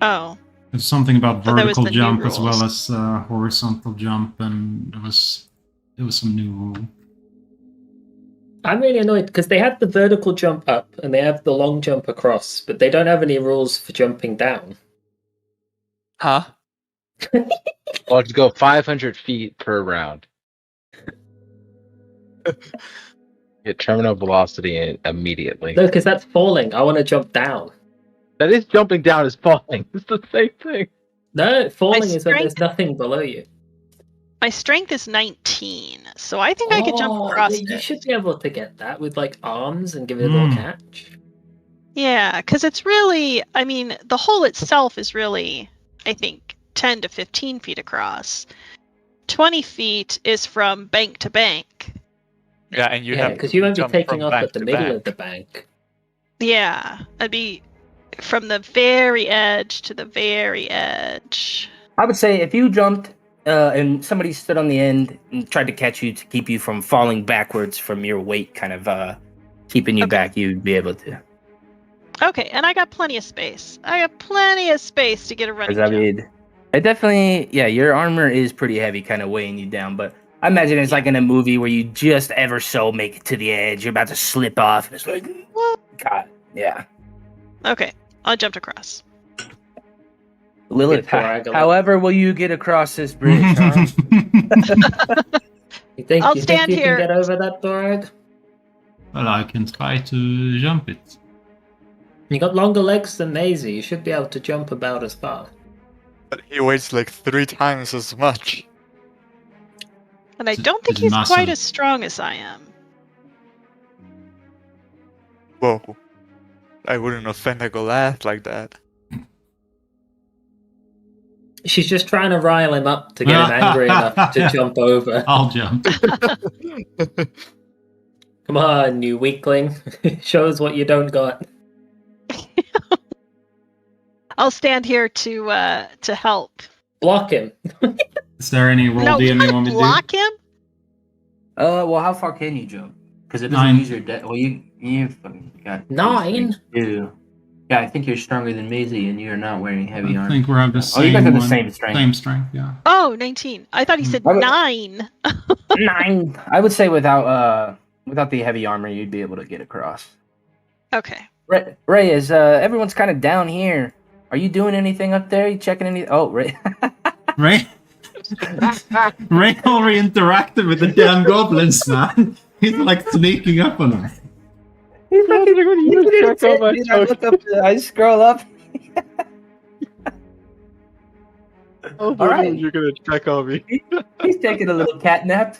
Oh, There's something about Oh, that was vertical the new jump as well rules. as horizontal jump, and there was some new rule. I'm really annoyed because they have the vertical jump up and they have the long jump across, but they don't have any rules for jumping down. Huh? Well, to go 500 feet per round. Get terminal velocity immediately. No, because that's falling. I want to jump down. That is jumping down is falling. It's the same thing. No, falling is when there's strength- nothing below you. my strength is 19, so I think I could jump Oh, across yeah, you it. should be able to get that with like arms and give it a little catch. Yeah, because it's really, I mean, the hole itself is really, I think, 10 to 15 feet across. 20 feet is from bank to bank. Yeah, and you Yeah, have because you won't be jump taking from off bank at the to middle bank. of the bank. Yeah, I'd be from the very edge to the very edge. I would say if you jumped and somebody stood on the end and tried to catch you to keep you from falling backwards from your weight kind of keeping you Okay. back, you'd be able to. Okay, and I got plenty of space. I got plenty of space to get a running Because I jump. mean, it definitely, yeah, your armor is pretty heavy, kind of weighing you down. But I imagine it's like in a movie where you just ever so make it to the edge, you're about to slip off, and it's like, God, yeah. Okay, I jumped across. Lilith, diagonal. however will you get across this bridge, huh? You think I'll you stand think you here. can get over that, Dorag? Well, I can try to jump it. You got longer legs than Maisie. You should be able to jump about as far. But he weighs like 3 times as much. And I It's- don't think it's he's massive. quite as strong as I am. Whoa. I wouldn't offend a Goliath like that. She's just trying to rile him up to get him angry enough to jump over. I'll jump. Come on, you weakling. Show us what you don't got. I'll stand here to help. Block him. Is there any roll No, we DM you gotta want me to do? block him. Well, how far can you jump? Because it doesn't 9. use your deck. Well, you fucking got 9? 2. Yeah, I think you're stronger than Maizie, and you're not wearing heavy I armor. think we're at the same you guys are the one. same strength. Same strength, yeah. Oh, 19. I thought he said I would- 9. 9. I would say without the heavy armor, you'd be able to get across. Okay. Ray, is everyone's kind of down here. Are you doing anything up there? You checking any? Oh, Ray. Ray? Ray already interacted with the damn goblins, man. He's like sneaking up on us. He's fucking, I look up, I scroll up. Oh, All right. you're gonna check on me. He's taking a little cat nap.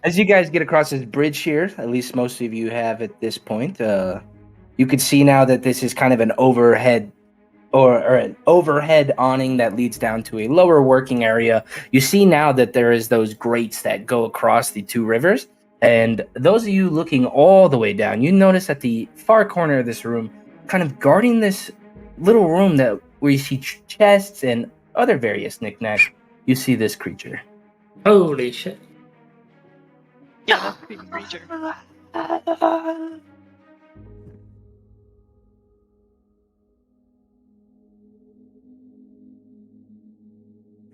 As you guys get across this bridge here, at least most of you have at this point, you can see now that this is kind of an overhead or an overhead awning that leads down to a lower working area. You see now that there is those grates that go across the two rivers. And those of you looking all the way down, you notice at the far corner of this room, kind of guarding this little room that where you see chests and other various knickknacks, you see this creature. Holy shit. Yeah. Creature.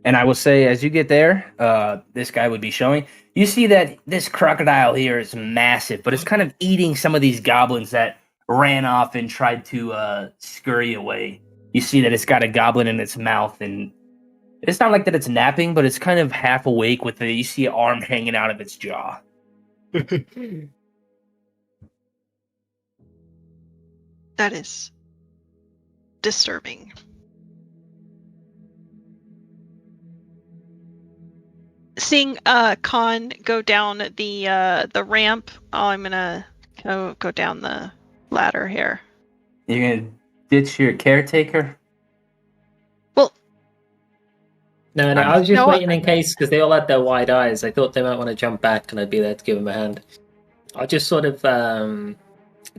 And I will say, as you get there, this guy would be showing. You see that this crocodile here is massive, but it's kind of eating some of these goblins that ran off and tried to scurry away. You see that it's got a goblin in its mouth, and it's not like that it's napping, but it's kind of half awake with you see an arm hanging out of its jaw. That is disturbing. Seeing Khan go down the ramp, I'm gonna go down the ladder here. You're gonna ditch your caretaker? Well, No, I was just No, waiting in case, because they all had their wide eyes. I thought they might want to jump back and I'd be there to give them a hand. I'll just sort of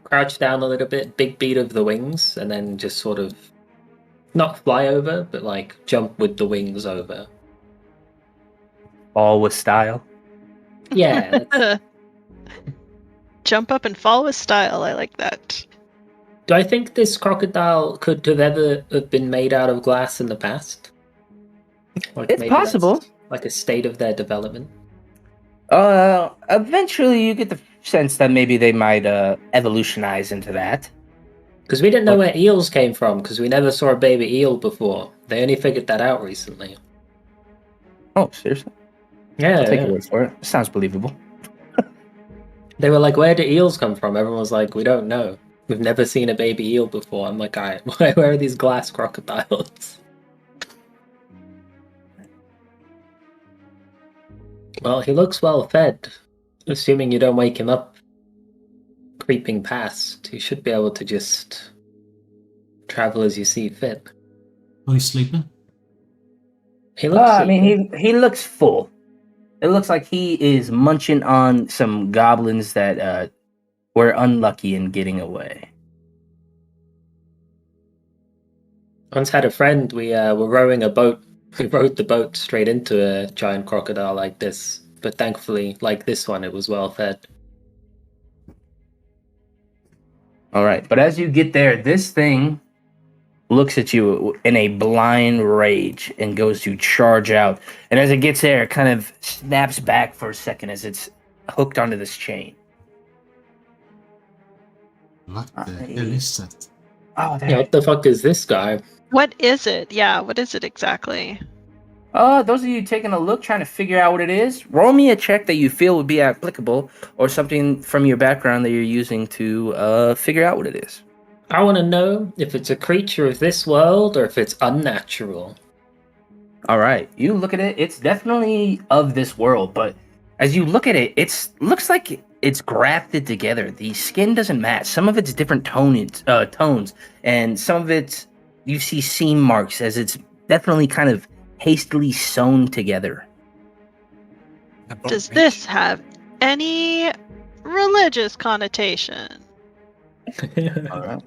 crouch down a little bit, big beat of the wings, and then just sort of not fly over, but like jump with the wings over. All with style. Yeah. jump up and fall with style. I like that. Do I think this crocodile could have ever have been made out of glass in the past? Like It's maybe possible. that's like a state of their development. Eventually you get the sense that maybe they might evolutionize into that. Because we didn't know where eels came from, because we never saw a baby eel before. They only figured that out recently. Oh, seriously? Yeah, I'll take yeah. your word for it. Sounds believable. They were like, where do eels come from? Everyone was like, we don't know. We've never seen a baby eel before. I'm like, alright, where are these glass crocodiles? Well, he looks well fed. Assuming you don't wake him up creeping past, he should be able to just travel as you see fit. Oh, he's sleeping? He looks I mean, he looks full. It looks like he is munching on some goblins that were unlucky in getting away. Once had a friend, we were rowing a boat. We rowed the boat straight into a giant crocodile like this. But thankfully, like this one, it was well fed. All right, but as you get there, this thing looks at you in a blind rage and goes to charge out. And as it gets there, it kind of snaps back for a second as it's hooked onto this chain. What the hell is that? Oh, Yeah, what the fuck is this guy? What is it? Yeah, what is it exactly? Those of you taking a look, trying to figure out what it is, roll me a check that you feel would be applicable or something from your background that you're using to figure out what it is. I want to know if it's a creature of this world or if it's unnatural. All right, you look at it, it's definitely of this world, but as you look at it, it looks like it's grafted together. The skin doesn't match. Some of it's different tones, and some of it's you see seam marks as it's definitely kind of hastily sewn together. Does this have any religious connotation? All right.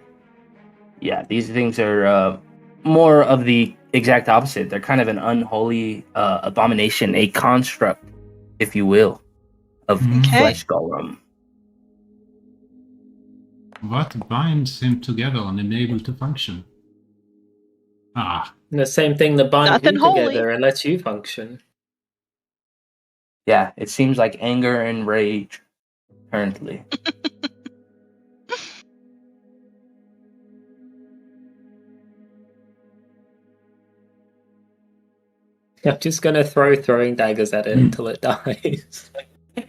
Yeah, these things are more of the exact opposite. They're kind of an unholy abomination, a construct, if you will, of Okay. flesh golem. What binds him together and enable to function? Ah, The same thing that binds Nothing you holy. together and lets you function. Yeah, it seems like anger and rage currently. I'm just gonna throw throwing daggers at it until it dies.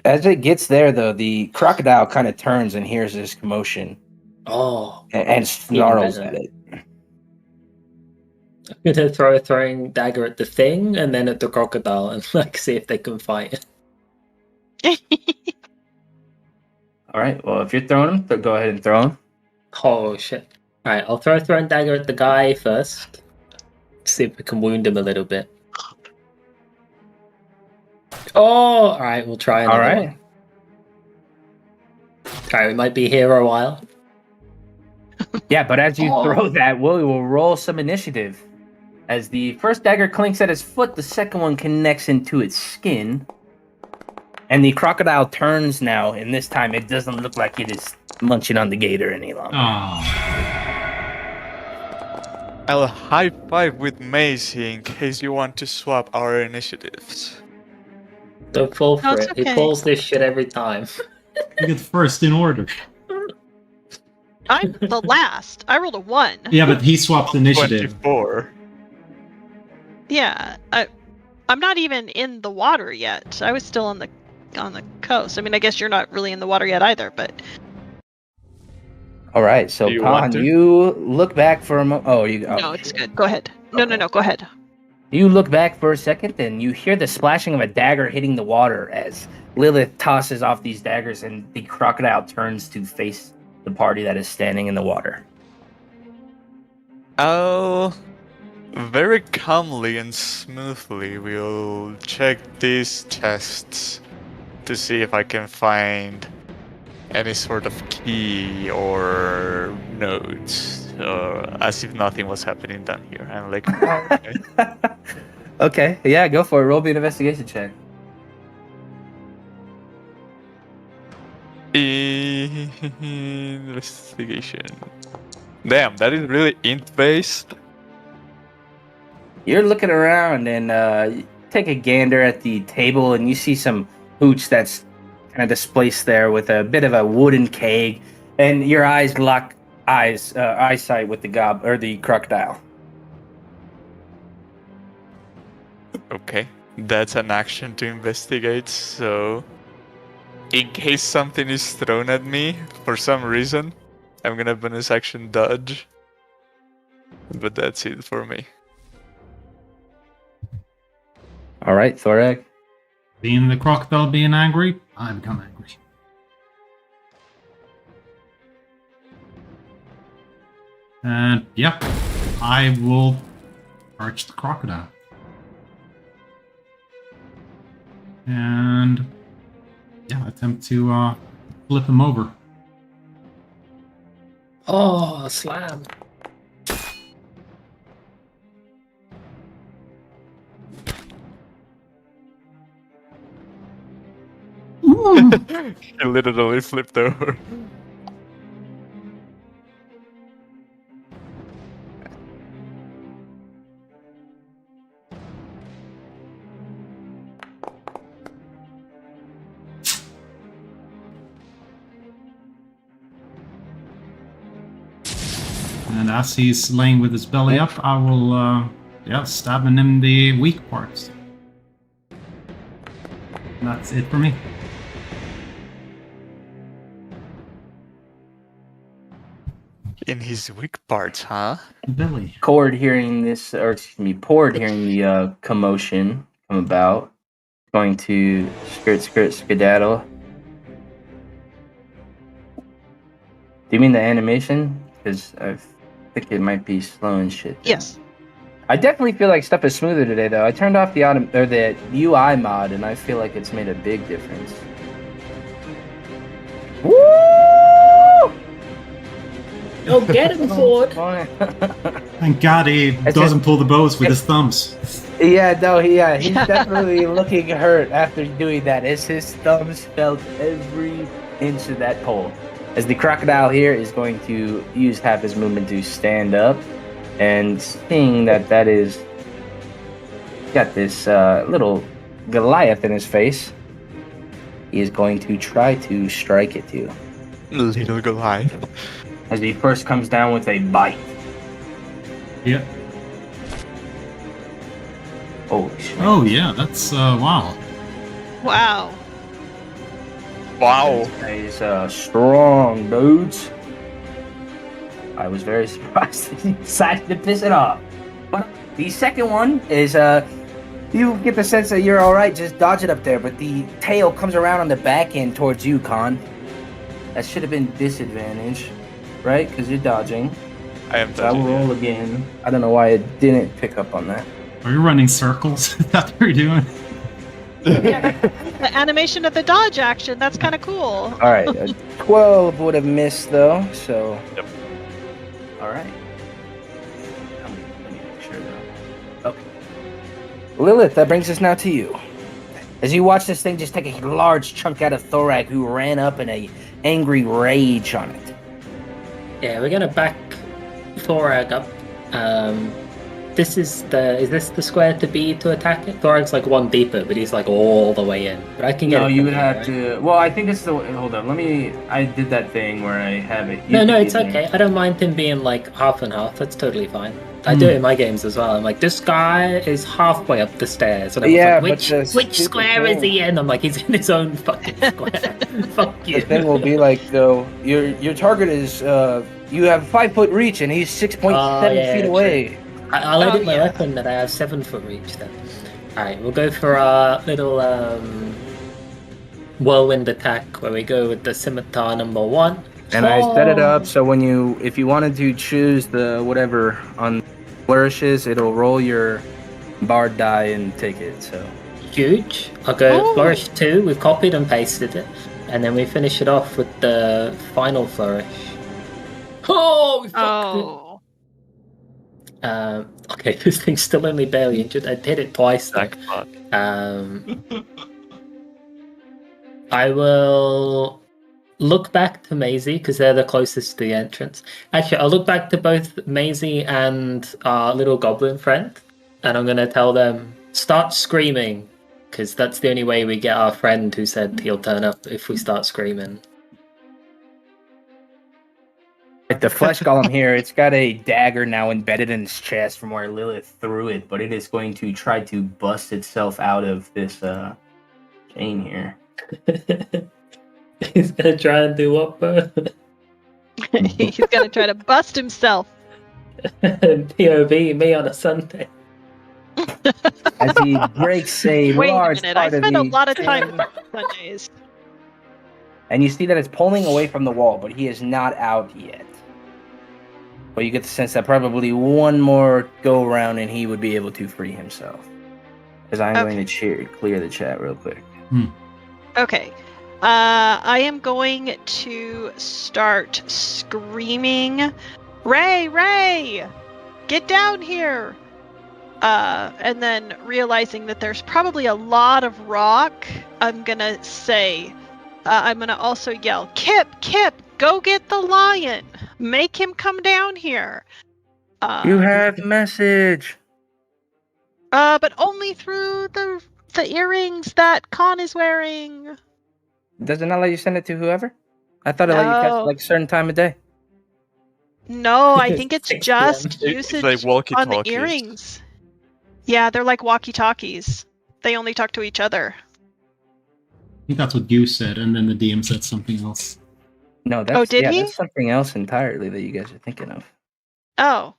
As it gets there, though, the crocodile kind of turns and hears this commotion Oh, and snarls better. at it. I'm gonna throw a throwing dagger at the thing and then at the crocodile and see if they can fight. All right, well, if you're throwing them, go ahead and throw them. Oh shit! All right, I'll throw a throwing dagger at the guy first. See if we can wound him a little bit. Oh, all right, we'll try another All right. one. Okay, we might be here a while. Yeah, but as you Oh. throw that, Willie will roll some initiative. As the first dagger clinks at his foot, the second one connects into its skin. And the crocodile turns now, and this time it doesn't look like it is munching on the gator any longer. I'll high five with Maizie in case you want to swap our initiatives. Don't fall No, for it's it. He okay. pulls this shit every time. you get first in order. I'm the last. I rolled a 1. Yeah, but he swapped initiative. 24. Yeah, I'm not even in the water yet. I was still on the coast. I mean, I guess you're not really in the water yet either, but All right, so Do you want Khan, to? you look back for a moment. Oh, no, it's good. Go ahead. No, go ahead. You look back for a second, and you hear the splashing of a dagger hitting the water as Lilith tosses off these daggers, and the crocodile turns to face the party that is standing in the water. I'll very calmly and smoothly we'll check these chests to see if I can find any sort of key or notes, as if nothing was happening down here. I'm like, oh, okay. Okay, yeah, go for it. Roll me an investigation check. Investigation. Damn, that is really int-based. You're looking around and you take a gander at the table, and you see some hooch that's kind of displaced there with a bit of a wooden keg, and your eyes lock eyesight with the crocodile. Okay, that's an action to investigate, so in case something is thrown at me for some reason, I'm gonna bonus action dodge. But that's it for me. All right, Thorek. Being the crocodile being angry, I become angry. And yep, I will arch the crocodile. And yeah, attempt to flip him over. Oh, slam. He literally flipped over. And as he's laying with his belly up, I will, stab him in the weak parts. That's it for me. In his weak parts, huh? Belly. Pord hearing the commotion come about, going to skedaddle. Do you mean the animation? Because think it might be slowing shit down. Yes. I definitely feel like stuff is smoother today, though. I turned off the UI mod, and I feel like it's made a big difference. Woo! Oh, get him, Ford! Thank God he doesn't pull the bows with his thumbs. Yeah, no, he's definitely looking hurt after doing that, as his thumbs felt every inch of that pole. As the crocodile here is going to use half his movement to stand up, and seeing that is got this little Goliath in his face, he is going to try to strike at you. Little Goliath. As he first comes down with a bite. Yeah. Holy shit. Oh yeah, that's wow. Wow. Wow. He's strong, dudes. I was very surprised that he decided to piss it off. But the second one is, you get the sense that you're alright, just dodge it up there, but the tail comes around on the back end towards you, Con. That should have been disadvantage, right? Because you're dodging. I am So I will touching roll again. I don't know why it didn't pick up on that. Are you running circles? Is that what you're doing? The animation of the dodge action, that's kind of cool. Alright, 12 would have missed though, so. Yep. Alright. Let me make sure though. Okay. Lilith, that brings us now to you. As you watch this thing just take a large chunk out of Thorag, who ran up in a angry rage on it. Yeah, we're gonna back Thorag up. Is this the square to be to attack it? Thorag's like one deeper, but he's like all the way in. But I can get. No, it you from would here, have right? to. Well, I think it's the. Hold on, I did that thing where I have it. No, it's okay. I don't mind him being like half and half. That's totally fine. I do it in my games as well. I'm like, this guy is halfway up the stairs, and I'm like, which square is he in? I'm like, he's in his own fucking square. Fuck you. The thing will be like, though, your target is you have 5 foot reach, and he's 6.7 feet away. I'll edit my weapon that I have 7 foot reach then. Alright, we'll go for our little whirlwind attack where we go with the scimitar number 1. And I set it up so if you wanted to choose the whatever on flourishes, it'll roll your bard die and take it. So huge. I'll go flourish 2. We've copied and pasted it, and then we finish it off with the final flourish. Oh, we fucked it. Okay, this thing's still only barely injured. I did it twice. I will look back to Maizie because they're the closest to the entrance. Actually, I'll look back to both Maizie and our little goblin friend, and I'm going to tell them, start screaming, because that's the only way we get our friend who said he'll turn up if we start screaming. Like the flesh golem here, it's got a dagger now embedded in its chest from where Lilith threw it, but it is going to try to bust itself out of this chain here. He's gonna try and do what, bro? He's gonna try to bust himself. POV, me on a Sunday. As he breaks a Wait large a minute, part I of spend a the lot of time chain. on Sundays. And you see that it's pulling away from the wall, but he is not out yet. But you get the sense that probably one more go around and he would be able to free himself. Because I'm going to clear the chat real quick. Okay. I am going to start screaming, Ray! Get down here! And then realizing that there's probably a lot of rock, I'm gonna say, I'm gonna also yell, Kip, go get the lion! Make him come down here! You have message! But only through the earrings that Khan is wearing. Does it not let you send it to whoever? I thought it let you cast like a certain time of day. No, I think it's 6 just PM. usage It's like on the walkie-talkies. earrings. Yeah, they're like walkie-talkies. They only talk to each other. I think that's what you said, and then the DM said something else. No, that's, did he? That's something else entirely that you guys are thinking of. Oh,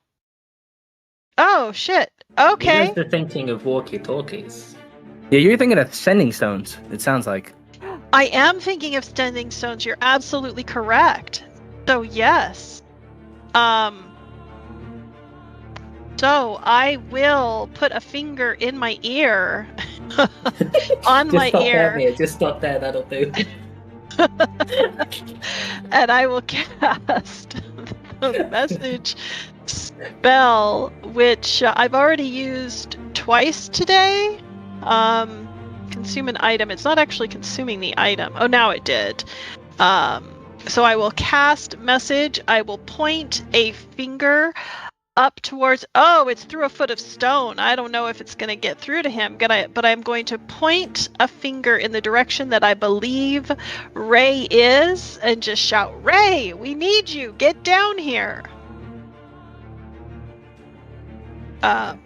shit. Okay. You guys are thinking of walkie-talkies. Yeah, you're thinking of sending stones, it sounds like. I am thinking of sending stones. You're absolutely correct. So yes. So I will put a finger in my ear, on my ear, Just stop there. That'll do. and I will cast the message spell, which I've already used twice today. Consume an item. It's not actually consuming the item. Oh, now it did. So I will cast message. I will point a finger up towards. Oh, it's through a foot of stone. I don't know if it's going to get through to him. But I'm going to point a finger in the direction that I believe Ray is, and just shout, "Ray, we need you. Get down here." I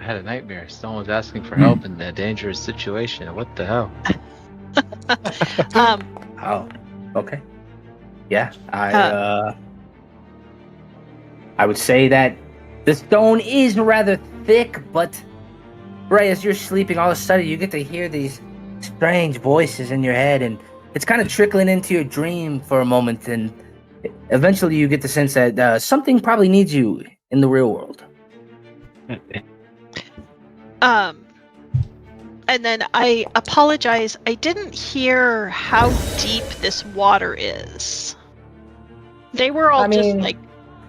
had a nightmare. Someone was asking for help in a dangerous situation. What the hell? Oh, okay. Yeah, I would say that the stone is rather thick, but right as you're sleeping, all of a sudden you get to hear these strange voices in your head, and it's kind of trickling into your dream for a moment, and eventually you get the sense that something probably needs you in the real world. And then I apologize. I didn't hear how deep this water is. They were all just like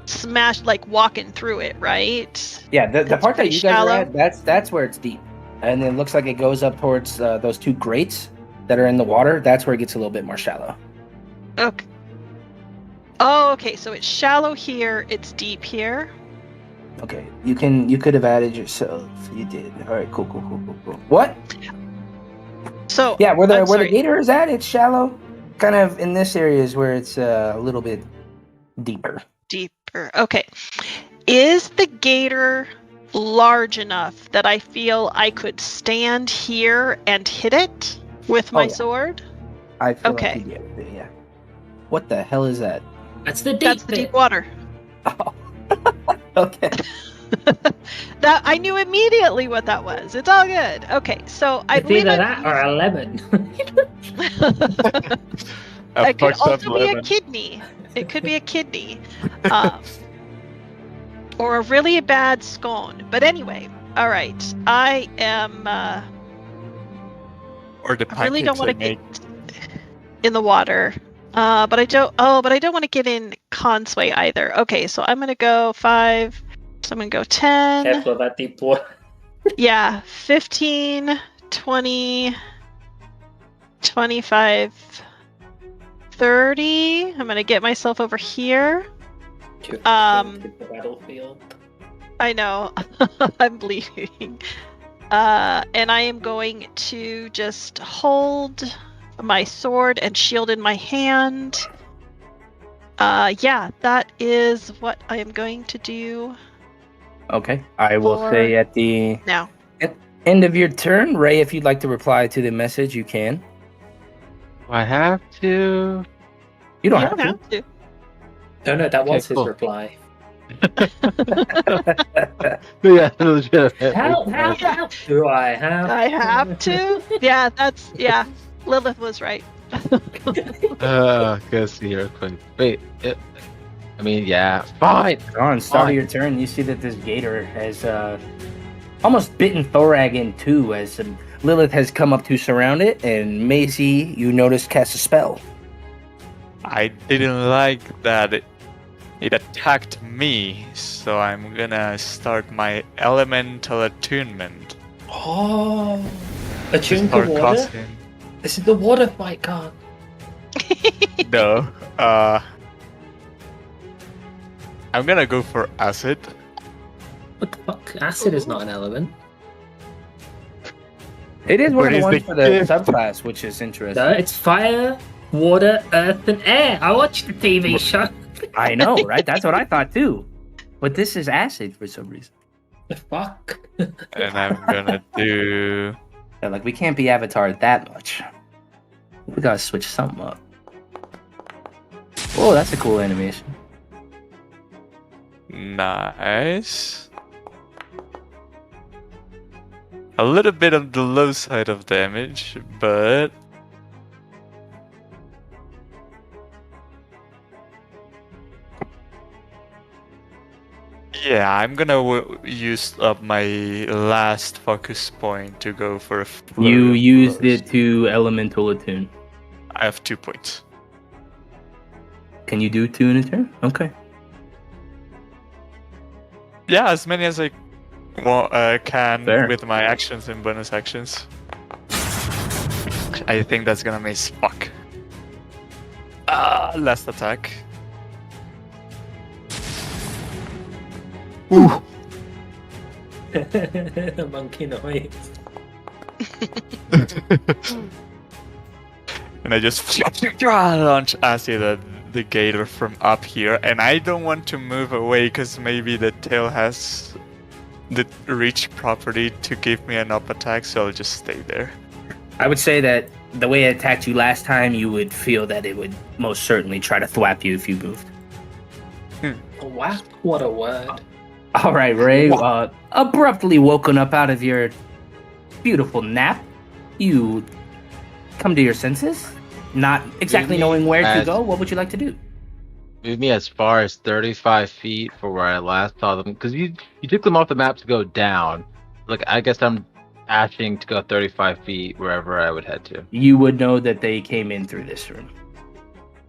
smashed, like walking through it, right? Yeah, the That's part that pretty you guys are shallow. at, that's where it's deep, and it looks like it goes up towards those two grates that are in the water. That's where it gets a little bit more shallow. Okay. Oh, okay. So it's shallow here. It's deep here. Okay, you could have added yourself. You did. All right, cool. What? So Yeah, where I'm the sorry. gator is at, it's shallow. Kind of in this area is where it's a little bit deeper. Deeper. Okay. Is the gator large enough that I feel I could stand here and hit it with my yeah. sword? I feel Okay. like you'd be able to, yeah. What the hell is that? That's the deep That's the bit. deep water. Oh. Okay. That I knew immediately what that was. It's all good. Okay, so I It's believe either I'm that or a lemon. A It could fucked up also be a lemon. kidney. It could be a kidney. Or a really bad scone. But anyway, all right. I am. Or the I really don't pancakes I want to make. get in the water. But I don't. Oh, but I don't want to get in Consway either. Okay, so I'm gonna go 5. So I'm gonna go 10. Careful of that deep water. Yeah, 15, 20, 25, 30. I'm gonna get myself over here. The battlefield. I know. I'm bleeding. And I am going to just hold my sword and shield in my hand. Yeah, that is what I am going to do Okay. I will say at the now. end of your turn, Ray, if you'd like to reply to the message, you can. Do I have to? You don't You have don't have to. No, that Okay, was his cool. reply. Yeah, legit. How do I have? I have to? Yeah, Lilith was right. Guess you're quick. Wait, I mean, yeah, fine. On start of Fine. your turn, you see that this gator has almost bitten Thorag in two as Lilith has come up to surround it, and Maizie, you notice, casts a spell. I didn't like that it attacked me, so I'm gonna start my elemental attunement. Oh, to attune to start water. causing- This is the water fight card. No, I'm gonna go for acid. What the fuck? Acid is not an element. It is one What of the is ones the for the gift? subclass, which is interesting. No, it's fire, water, earth, and air. I watched the TV show. I know, right? That's what I thought too. But this is acid for some reason. The fuck? And I'm gonna do. Yeah, like we can't be Avatar that much. We gotta switch something up. Oh, that's a cool animation. Nice. A little bit on the low side of damage, but Yeah, I'm gonna use up my last focus point to go for a flurry You of used blows. it to elemental attune. I have 2 points. Can you do 2 in a turn? Okay. Yeah, as many as I can Fair. with my actions and bonus actions. I think that's gonna miss. Fuck. Last attack. Ooh. Monkey noise. And I just launch acid at the gator from up here, and I don't want to move away because maybe the tail has the reach property to give me an up attack, so I'll just stay there. I would say that the way it attacked you last time, you would feel that it would most certainly try to thwap you if you moved. Wow, what a word. All right, Ray. Abruptly woken up out of your beautiful nap, you come to your senses, not exactly knowing where to go. What would you like to do? Move me as far as 35 feet for where I last saw them, because you took them off the map to go down. Like, I guess I'm dashing to go 35 feet wherever I would head to. You would know that they came in through this room.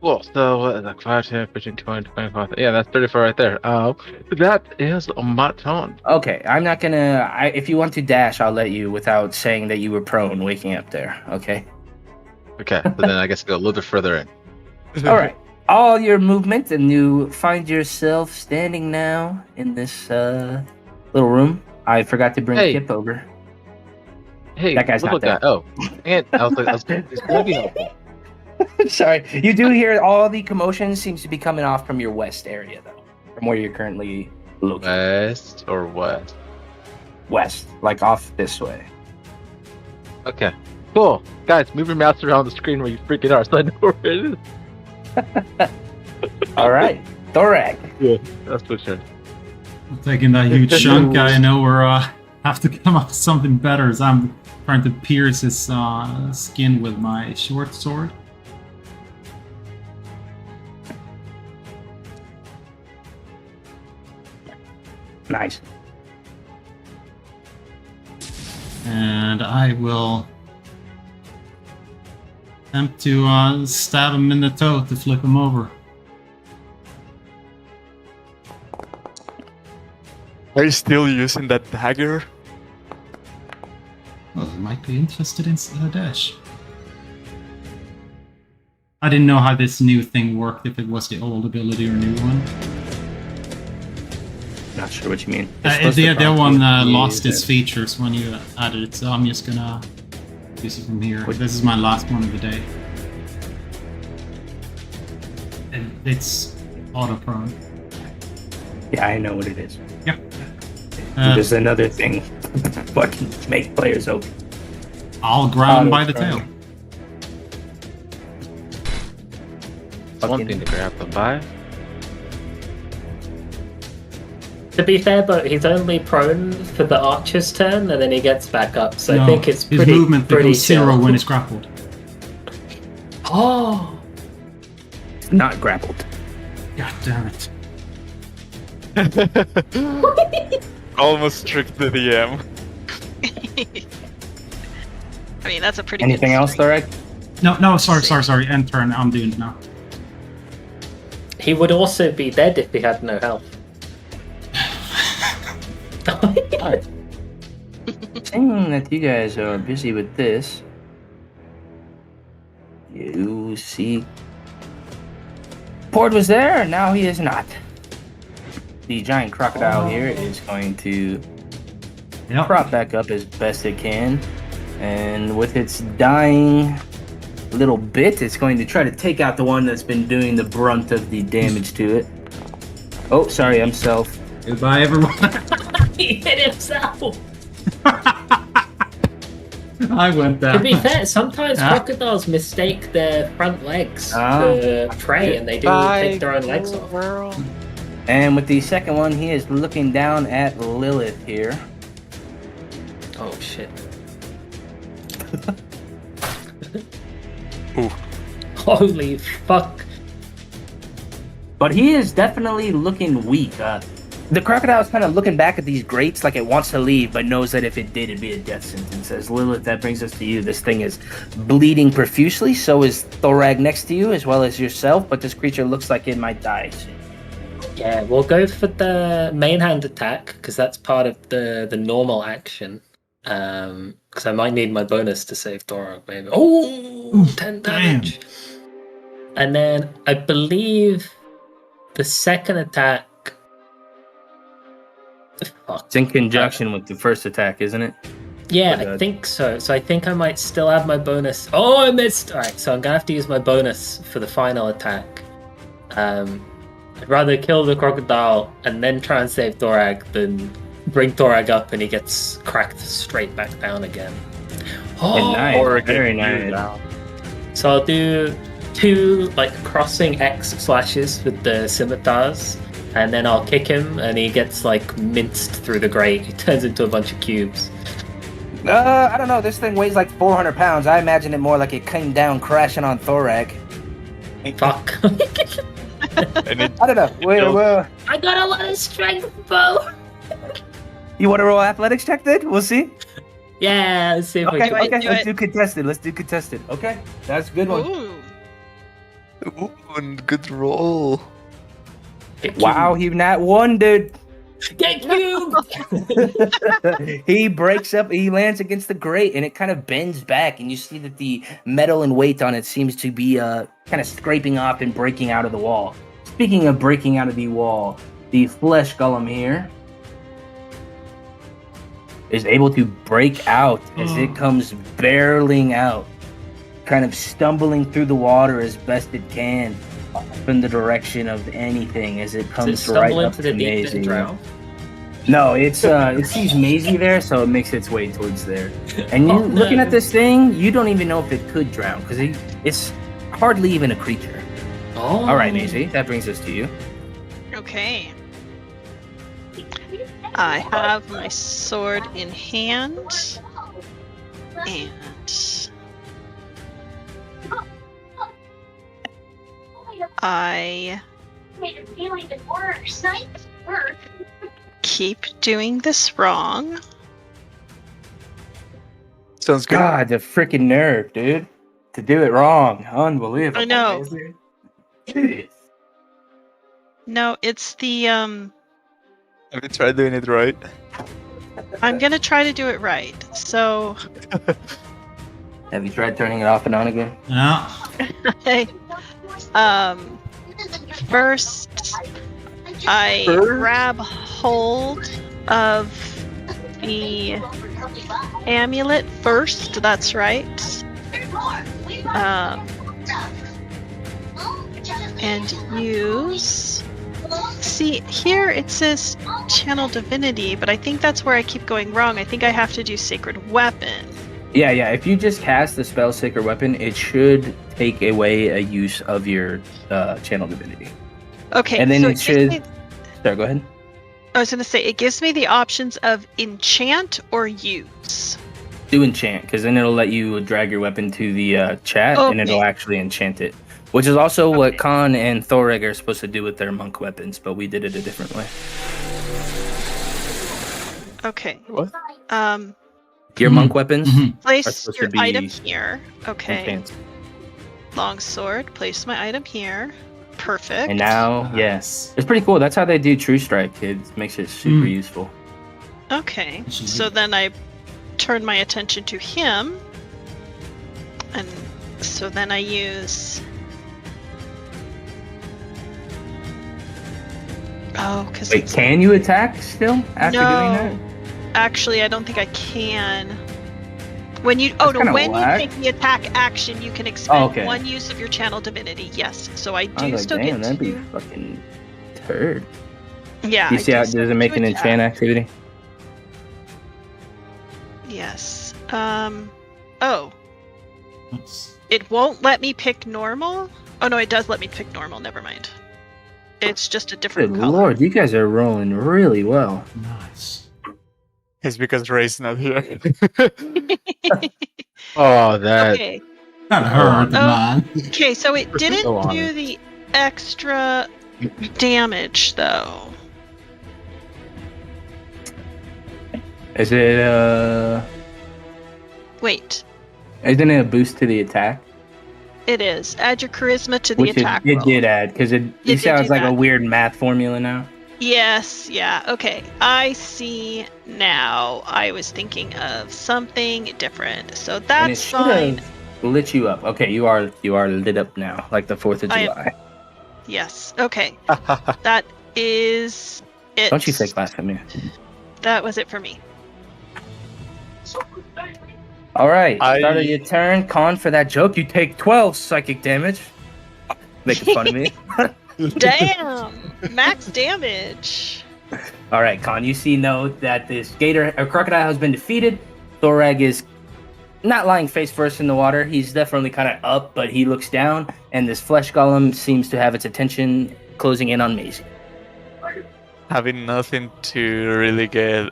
Well, so like 5, 10, 15, 20, 25. Yeah, that's 34 right there. That is my turn. Okay, I'm not gonna. If you want to dash, I'll let you without saying that you were prone waking up there. Okay. Okay, so then I guess go a little bit further in. All right. All your movement, and you find yourself standing now in this little room. I forgot to bring Hey. Kip over. Hey, That guy's little not guy. Oh, and I was it's gonna be helpful. Sorry. You do hear all the commotion seems to be coming off from your west area, though, from where you're currently located. West or west? West, like off this way. Okay, cool. Guys, move your mouse around the screen where you freaking are, so I know where it is. All right. Thorak. Yeah, that's for sure. I'm taking that huge chunk. I know we're have to come up with something better. So I'm trying to pierce his skin with my short sword. Nice. And I will attempt to stab him in the toe to flip him over. Are you still using that dagger? Well, I might be interested in a dash. I didn't know how this new thing worked, if it was the old ability or new one. Not sure what you mean. The one lost its features when you added it, so I'm just gonna use it from here. This is my last one of the day. And it's auto-prone. Yeah, I know what it is. Yep. There's another thing. Fucking make players open. I'll grab him by the tail. One thing to grab them by. To be fair, but he's only prone for the archer's turn, and then he gets back up. So No, I think it's his pretty. movement pretty becomes 0 chill. when it's grappled. Oh, Not grappled. God damn it. Almost tricked the DM. I mean, that's a pretty Anything good else, string. Thorak? No, sorry. End turn. I'm doing it now. he would also be dead if he had no health. Seeing that you guys are busy with this, you see Port was there, now he is not. The giant crocodile here is going to prop back up as best it can, and with its dying little bit, it's going to try to take out the one that's been doing the brunt of the damage to it. Oh, sorry, I'm self. Goodbye, everyone. He hit himself. I went down. To be fair, sometimes crocodiles mistake their front legs for prey, and they do take their own legs off. And with the second one, he is looking down at Lilith here. Oh shit! Ooh. Holy fuck! But he is definitely looking weak. The crocodile's kind of looking back at these grates like it wants to leave, but knows that if it did, it'd be a death sentence. As Lilith, that brings us to you. This thing is bleeding profusely. So is Thorag next to you, as well as yourself. But this creature looks like it might die soon. Yeah, we'll go for the main hand attack because that's part of the normal action. Because I might need my bonus to save Thorag, maybe. Oh, 10 damage. And then I believe the second attack. It's in conjunction with the first attack, isn't it? Yeah, I think so. So I think I might still have my bonus. Oh, I missed! Alright, so I'm gonna have to use my bonus for the final attack. I'd rather kill the crocodile and then try and save Thorag than bring Thorag up and he gets cracked straight back down again. Oh, nice. Very nice. nice. So I'll do 2 crossing X slashes with the scimitars. And then I'll kick him, and he gets minced through the grate. He turns into a bunch of cubes. I don't know. This thing weighs like 400 pounds. I imagine it more like it came down crashing on Thorag. Fuck. I don't know. Well, I got a lot of strength, Bo. you want to roll athletics check then? We'll see. Yeah, let's see if we Okay, can. okay. Let's do contested. Let's do contested. Okay, that's a good one. Ooh. Ooh, good roll. Wow, he not one, dude. Get cubed! He breaks up, he lands against the grate, and it kind of bends back, and you see that the metal and weight on it seems to be kind of scraping off and breaking out of the wall. Speaking of breaking out of the wall, the flesh golem here is able to break out as it comes barreling out, kind of stumbling through the water as best it can. In the direction of anything as it comes right up to Maizie. No, it sees Maizie there, so it makes its way towards there. And you looking at this thing, you don't even know if it could drown because it's hardly even a creature. Oh. All right, Maizie, that brings us to you. Okay. I have my sword in hand, and I keep doing this wrong. Sounds good. God, the freaking nerve, dude. To do it wrong. Unbelievable. I know. Maizie. Jeez. No, it's the Have you tried doing it right? I'm gonna try to do it right. So Have you tried turning it off and on again? Yeah. First I grab hold of the amulet first, that's right. And use... See, here it says channel divinity, but I think that's where I keep going wrong. I think I have to do sacred weapon. Yeah. If you just cast the spell Sacred Weapon, it should take away a use of your channel divinity. Okay, And then so it should... Sorry, go ahead. I was going to say, it gives me the options of enchant or use. Do enchant, because then it'll let you drag your weapon to the chat, and it'll actually enchant it. Which is also what Khan and Thoreg are supposed to do with their monk weapons, but we did it a different way. Okay. What? Your monk weapons are Place supposed your to be item here. Okay. enchanted. Long sword. Place my item here. Perfect. And now, yes. It's pretty cool. That's how they do True Strike. It makes it super useful. Okay. So then I turn my attention to him. And so then I use... Oh, because Wait, can you attack still after doing that? Actually, I don't think I can. When you That's you take the attack action, you can expend one use of your channel divinity. Yes, so I do I was still like, damn, get that'd to. be fucking turd. Yeah. You see how does it make an enchant activity? Yes. Oh. It won't let me pick normal. Oh no, it does let me pick normal. Never mind. It's just a different Good color. lord, you guys are rolling really well. Nice. It's because Ray's not here. Oh, that. Okay. That hurt, man. Okay, so it didn't Go on. do the extra damage though. Is it Wait, isn't it a boost to the attack? it is. Add your charisma to the Which attack it roll. did add, because it did sounds do like a that. weird math formula now. Yes, yeah, okay. I see now. I was thinking of something different. So And it that's should fine. have lit you up. Okay, you are lit up now, like the 4th of I am- July. Yes, okay. That is it. Don't you fake laugh at me. That was it for me. All right, I- start of your turn. Con, for that joke, you take 12 psychic damage. Making fun of me. Damn! Max damage. All right, Con, you know that this crocodile has been defeated. Thorag is not lying face first in the water. He's definitely kind of up, but he looks down, and this flesh golem seems to have its attention closing in on Maizie. Having nothing to really get.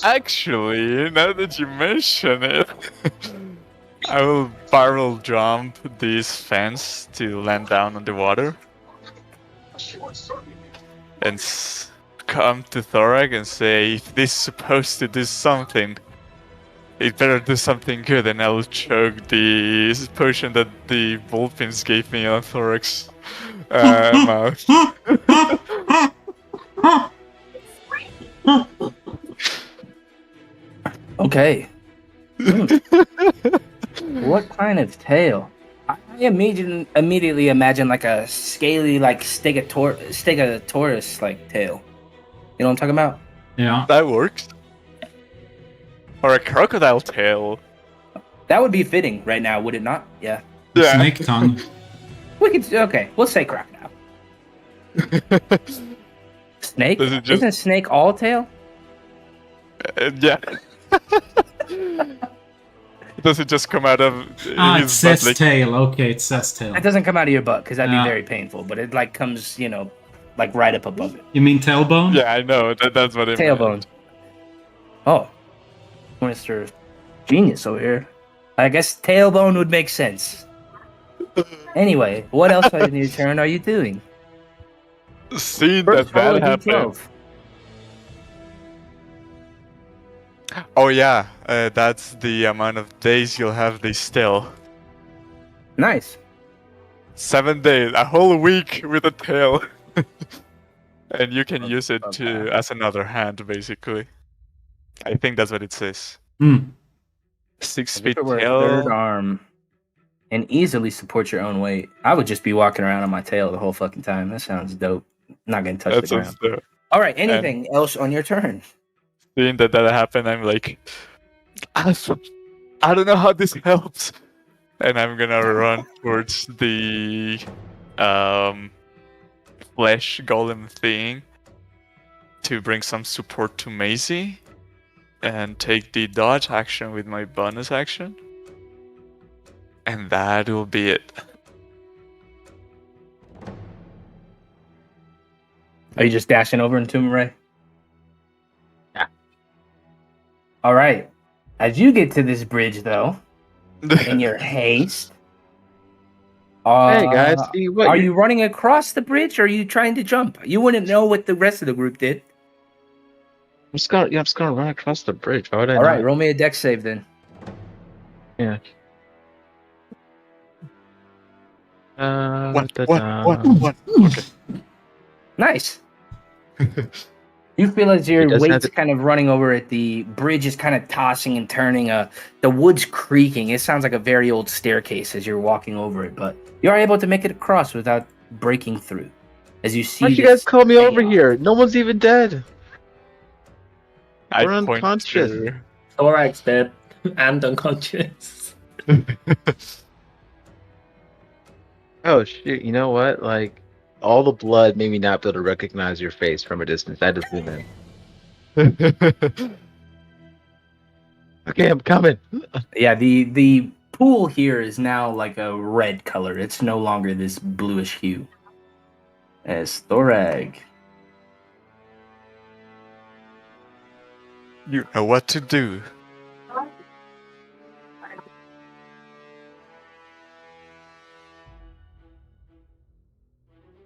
Actually, now that you mention it, I will barrel jump this fence to land down on the water. And come to Thorag and say, if this is supposed to do something, it better do something good, and I'll choke the potion that the Volpins gave me on Thorag's mouth. Okay. What kind of tail? I immediately imagine like a scaly, like stegosaurus like tail. You know what I'm talking about? Yeah. That works. Or a crocodile tail. That would be fitting right now, would it not? Yeah. Yeah. Snake tongue. We could. Okay, we'll say crocodile. Snake? Does it just- Isn't snake all tail? Yeah. Does it just come out of It his says butt, like- tail. Okay, it says tail. It doesn't come out of your butt because that'd be Yeah. very painful. But it like comes, like right up above it. You mean tailbone? Yeah, I know. That's what it Tailbone. Oh, Mr. Genius over here. I guess tailbone would make sense. Anyway, what else on your turn are you doing? Seeing First, roll that a happened. d12. Oh yeah, that's the amount of days you'll have this still. Nice. 7 days, a whole week with a tail. And you can use it Okay. as another hand, basically. I think that's what it says. Hmm. 6 If feet it were a third tail. arm and easily support your own weight, I would just be walking around on my tail the whole fucking time. That sounds dope. Not gonna touch That the sounds ground. dope. All right. Anything else on your turn? Seeing that happened, I'm like, I don't know how this helps. And I'm gonna run towards the flesh golem thing to bring some support to Maizie and take the dodge action with my bonus action. And that will be it. Are you just dashing over into him, Ray? Yeah. All right. As you get to this bridge, though, in your haste, Hey guys, see what? are you running across the bridge or are you trying to jump? You wouldn't know what the rest of the group did. I'm just gonna run across the bridge. Why would I? All right, not? roll me a dex save then. Yeah. What? Da-da. What? Okay. Nice. You feel as your It does have weight's to- kind of running over it. The bridge is kind of tossing and turning. The wood's creaking. It sounds like a very old staircase as you're walking over it, but you are able to make it across without breaking through. As you see, Why'd you this guys call me over chaos. here? No one's even dead. I We're point unconscious. to- Thorag's dead and unconscious. Oh shoot! You know what? Like, all the blood made me not be able to recognize your face from a distance. I just zoom in. Okay, I'm coming. Yeah, the pool here is now like a red color. It's no longer this bluish hue. As Thorag. You know what to do.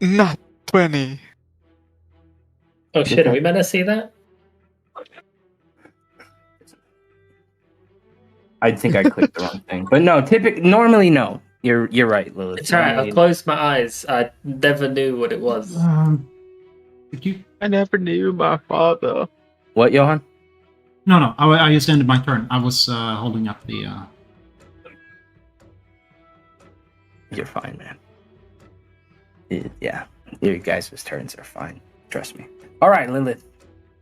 Not 20. Oh shit, are we meant to see that? I think I clicked the wrong thing, but no. Normally, no. You're right, Lilith. It's alright, I Normally- closed my eyes. I never knew what it was. Could you? I never knew my father. What, Johan? No. I just ended my turn. I was holding up the. You're fine, man. Yeah, your guys' turns are fine. Trust me. All right, Lilith.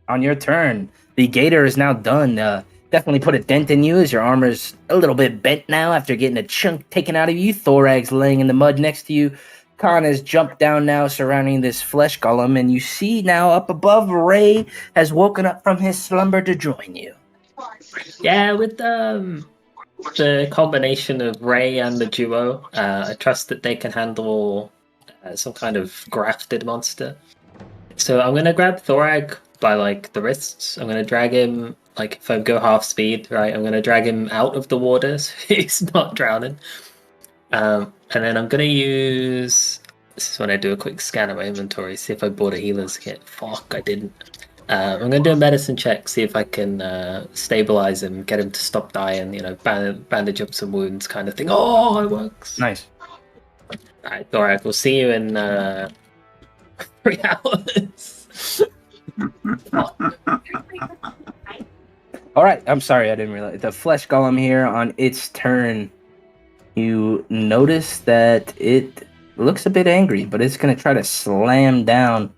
On your turn, the gator is now done. Definitely put a dent in you as your armor's a little bit bent now after getting a chunk taken out of you. Thorag's laying in the mud next to you. Khan has jumped down now surrounding this flesh golem, and you see now up above, Ray has woken up from his slumber to join you. Yeah, with the combination of Ray and the duo, I trust that they can handle some kind of grafted monster. So I'm gonna grab Thorag by like the wrists. I'm gonna drag him, like if I go half speed, right? I'm gonna drag him out of the water so he's not drowning. And then I'm gonna use. This is when I do a quick scan of my inventory, see if I bought a healer's kit. Fuck, I didn't. I'm gonna do a medicine check, see if I can stabilize him, get him to stop dying. You know, bandage up some wounds, kind of thing. Oh, it works. Nice. All right. We'll see you in 3 hours. All right. I'm sorry, I didn't realize the flesh golem here on its turn. You notice that it looks a bit angry, but it's gonna try to slam down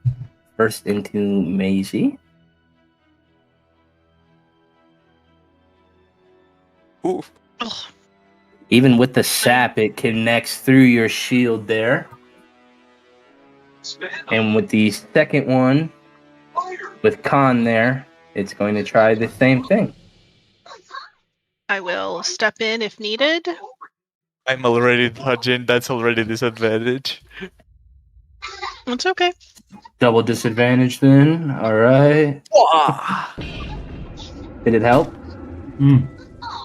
first into Maizie. Ooh. Even with the sap, it connects through your shield there. And with the second one, with Khan there, it's going to try the same thing. I will step in if needed. I'm already dodging. That's already disadvantage. It's okay. Double disadvantage then. All right. Did it help?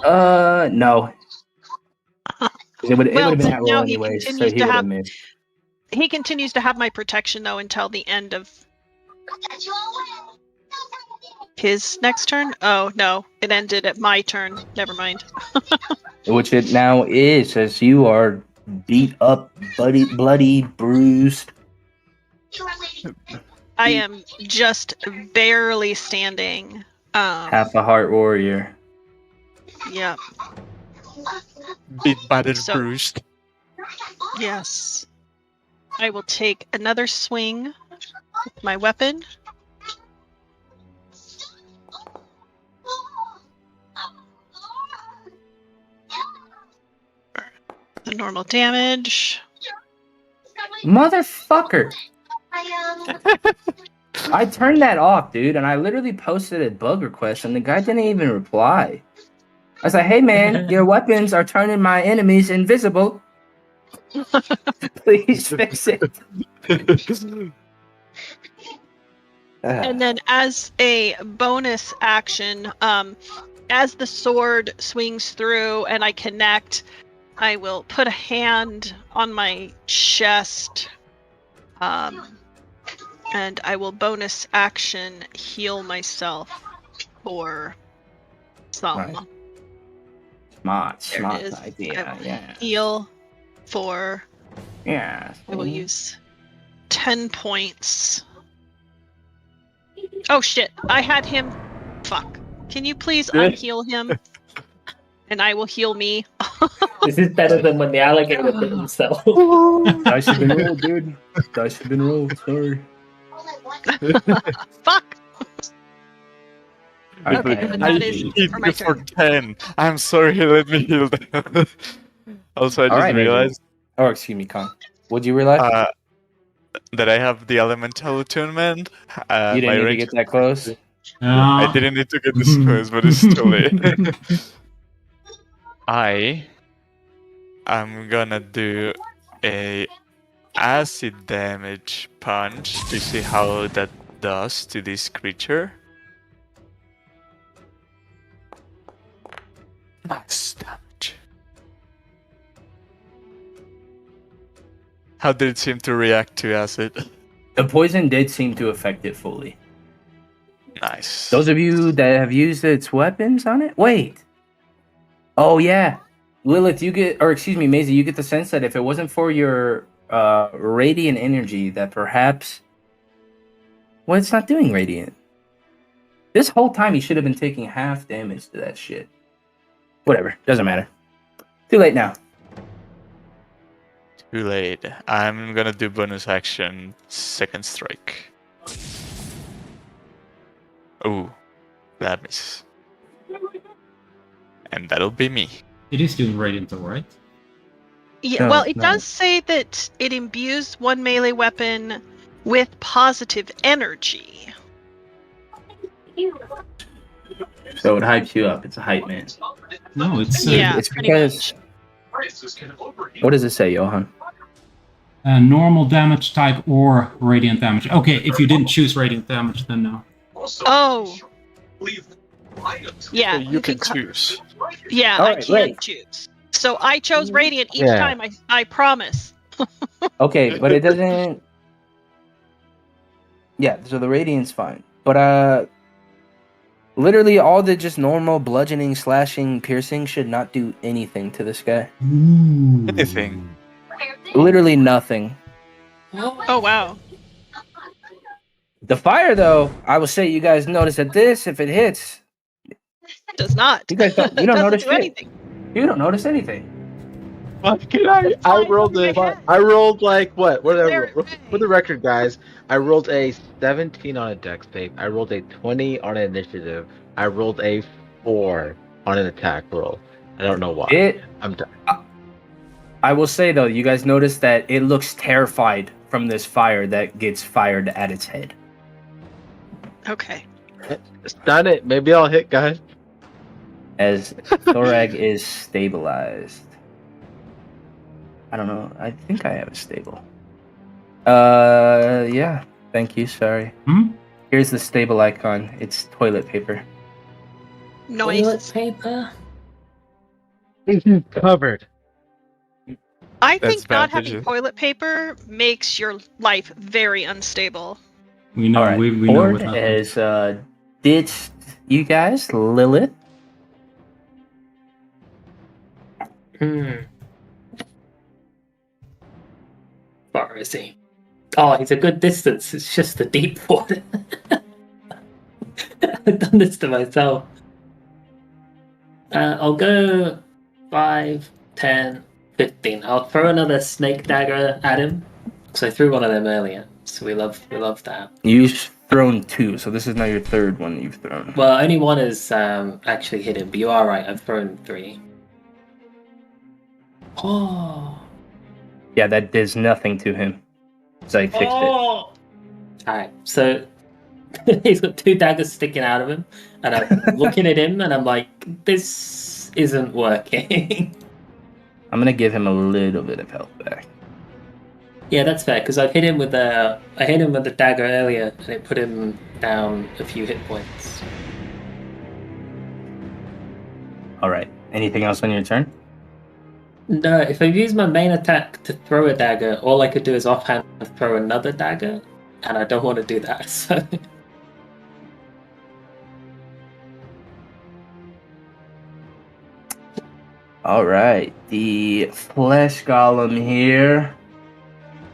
No. It would have been that now roll he anyway, so continues he to would have have- missed. He continues to have my protection though until the end of his next turn. Oh no, it ended at my turn. Never mind. Which it now is, as you are beat up, bloody, bruised. I am just barely standing. Half a heart warrior. Yeah. Bit battered, So- bruised. Yes. I will take another swing with my weapon. The normal damage. Motherfucker! I turned that off, dude, and I literally posted a bug request, and the guy didn't even reply. I was like, hey man, your weapons are turning my enemies invisible. Please fix it. And then as a bonus action, as the sword swings through and I connect, I will put a hand on my chest, and I will bonus action heal myself for some. Right. There Smart it is. idea, I will yeah. heal for. Yeah. I will use 10 points. Oh shit! I had him. Fuck. Can you please unheal him? And I will heal me. This is better than when the alligator bit himself. Dice have been rolled, dude. Dice have been rolled, sorry. Fuck! Okay, but I that is hit for my you for turn. 10. I'm sorry, let me heal them. Also, I All just right, maybe. realized Oh, excuse me, Con. What'd you realize? that I have the elemental attunement. You didn't need to get that close? I didn't need to get this close, but it's too late. I am gonna do a acid damage punch to see how that does to this creature. Max damage. How did it seem to react to acid? The poison did seem to affect it fully. Nice. Those of you that have used its weapons on it? Wait. Oh, yeah. Lilith, Maisie, you get the sense that if it wasn't for your radiant energy, that perhaps... Well, it's not doing radiant. This whole time, he should have been taking half damage to that shit. Whatever. Doesn't matter. Too late now. Too late. I'm gonna do bonus action, second strike. Ooh, that misses. And that'll be me. It is doing radiant though, right? Yeah, No, well, it no. does say that it imbues one melee weapon with positive energy. So it hypes you up. It's a hype man. No, it's Yeah, It's pretty because... What does it say, Johan? normal damage type or radiant damage. Okay, if you didn't choose radiant damage, then no. Oh. Yeah, So you can choose. Yeah, All I right, can right. choose. So I chose radiant each Yeah. time. I promise. Okay, but it doesn't... Yeah, so the radiant's fine. But, literally all the just normal bludgeoning, slashing, piercing should not do anything to this guy. Ooh. Anything. Literally nothing. Oh wow. The fire, though, I will say you guys notice that this, if it hits, Does not. you guys don't, you don't Doesn't notice do shit. anything. You don't notice anything. Fucking I rolled over my head. I rolled like what? What did I There roll? it For the may. record, guys, I rolled a 17 on a dex save. I rolled a 20 on an initiative. I rolled a 4 on an attack roll. I don't know why. I'm done. I will say, though, you guys notice that it looks terrified from this fire that gets fired at its head. Okay. Stun it. Maybe I'll hit, guys. As Thorag is stabilized. I don't know. I think I have a stable. Yeah. Thank you. Sorry. Hmm? Here's the stable icon. It's toilet paper. Toilet Nice. paper. It's covered. I That's think not having vantage. toilet paper makes your life very unstable. We know, All right. we know Ford what happened. has ditched you guys. Lilith. Where is he? Oh, he's a good distance. It's just the deep water. I've done this to myself. I'll go 5, 10, 15. I'll throw another snake dagger at him. Because I threw one of them earlier. So we love that. You've thrown 2, so this is now your 3rd one you've thrown. Well, only one is actually hit him, but you are right. I've thrown 3. Oh. Yeah, that does nothing to him. So I fixed it. Alright, so he's got 2 daggers sticking out of him, and I'm looking at him, and I'm like, this isn't working. I'm gonna give him a little bit of health back. Yeah, that's fair, because I hit him with the dagger earlier, and it put him down a few hit points. Alright. Anything else on your turn? No, if I use my main attack to throw a dagger, all I could do is offhand throw another dagger, and I don't want to do that, so... Alright. The flesh golem here.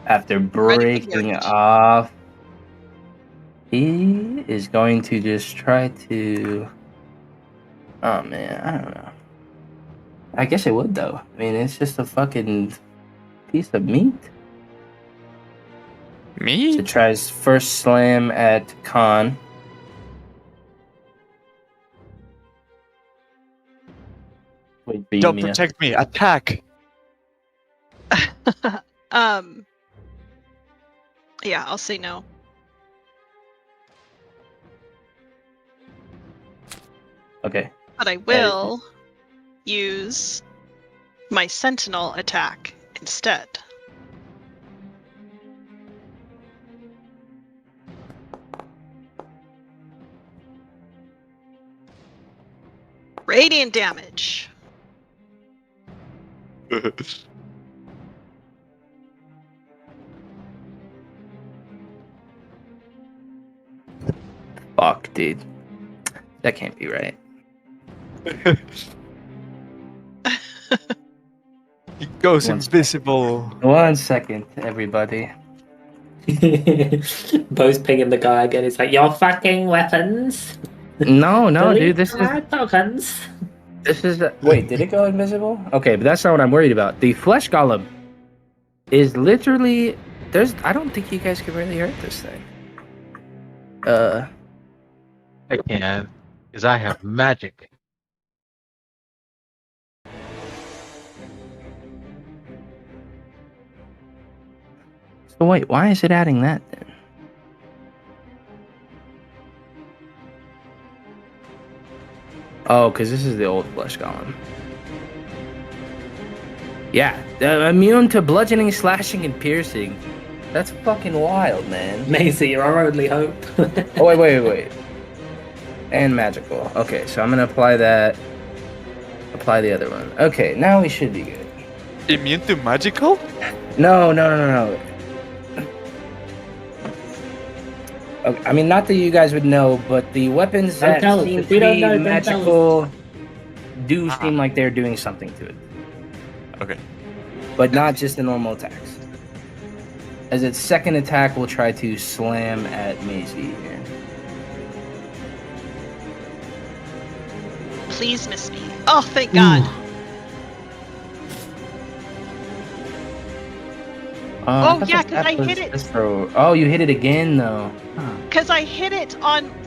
After breaking off, he is going to just try to... Oh man, I don't know. I guess it would though. I mean, it's just a fucking piece of meat. Me? It tries first slam at Khan. Wait for you, Don't Mia. protect me. Attack. Yeah, I'll say no. Okay. But I will use my sentinel attack instead. Radiant damage. Fuck, dude. That can't be right. He goes One invisible. 1 second, everybody. Bo's pinging the guy again. He's like, "Your fucking weapons." No, dude. Delete This is my tokens. Wait, did it go invisible? Okay, but that's not what I'm worried about. The flesh golem is literally I don't think you guys can really hurt this thing. I can, because I have magic. So wait, why is it adding that then? Oh, because this is the old flesh golem. Yeah, immune to bludgeoning, slashing, and piercing. That's fucking wild, man. Maisie, you're our only hope. Oh, wait. And magical. Okay, so I'm gonna apply that. Apply the other one. Okay, now we should be good. Immune to magical? No. Okay, I mean, not that you guys would know, but the weapons Don't that tell us. seem If to we don't be know, don't tell magical do seem like they're doing something to it. Okay. But not just the normal attacks. As its second attack will try to slam at Maizie here. Please miss me. Oh, thank God. I thought yeah, the 'cause I attack hit was it. this throw. Oh, you hit it again though. Huh. Because I hit it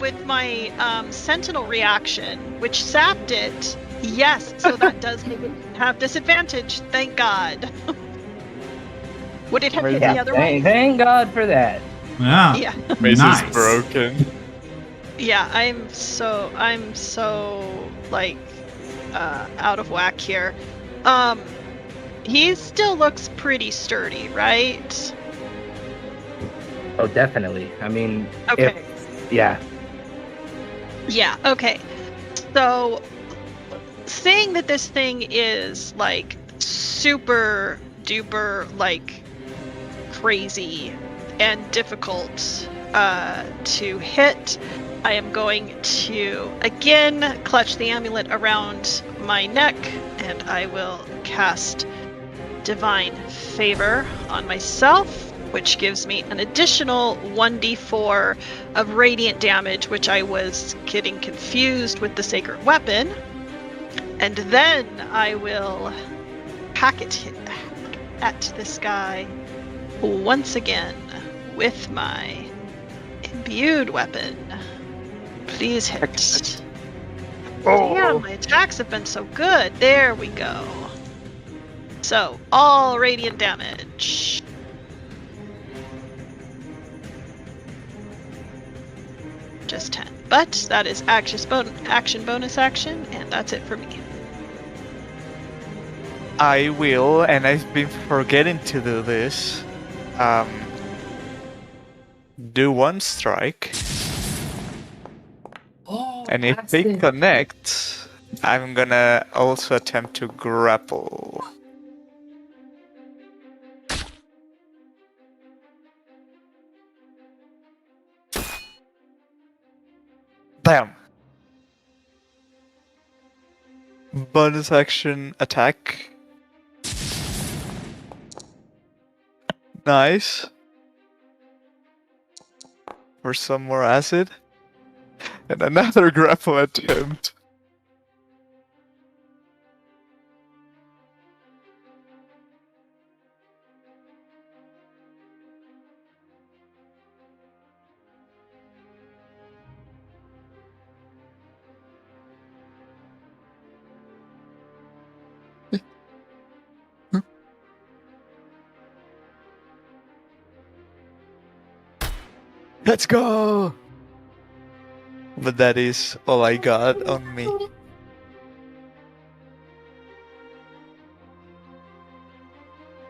with my sentinel reaction, which sapped it. Yes, so that does make it have disadvantage. Thank God. Would it have hit the other way? Thank God for that. Yeah. Yeah. Maze Nice. is broken. Yeah, I'm so like out of whack here. He still looks pretty sturdy, right? Oh, definitely. I mean, Okay. yeah. Yeah, okay. So saying that this thing is like super duper like crazy and difficult to hit, I am going to again clutch the amulet around my neck, and I will cast Divine Favor on myself, which gives me an additional 1d4 of radiant damage, which I was getting confused with the sacred weapon. And then I will hack it at this guy once again with my imbued weapon. Please hit. Damn, my attacks have been so good. There we go. So, all radiant damage. Just 10. But that is action bonus action, and that's it for me. I will, and I've been forgetting to do this. Do one strike. And if they connect, I'm gonna also attempt to grapple. Bam! Bonus action attack. Nice. For some more acid. And another grapple attempt. Let's go! But that is all I got on me.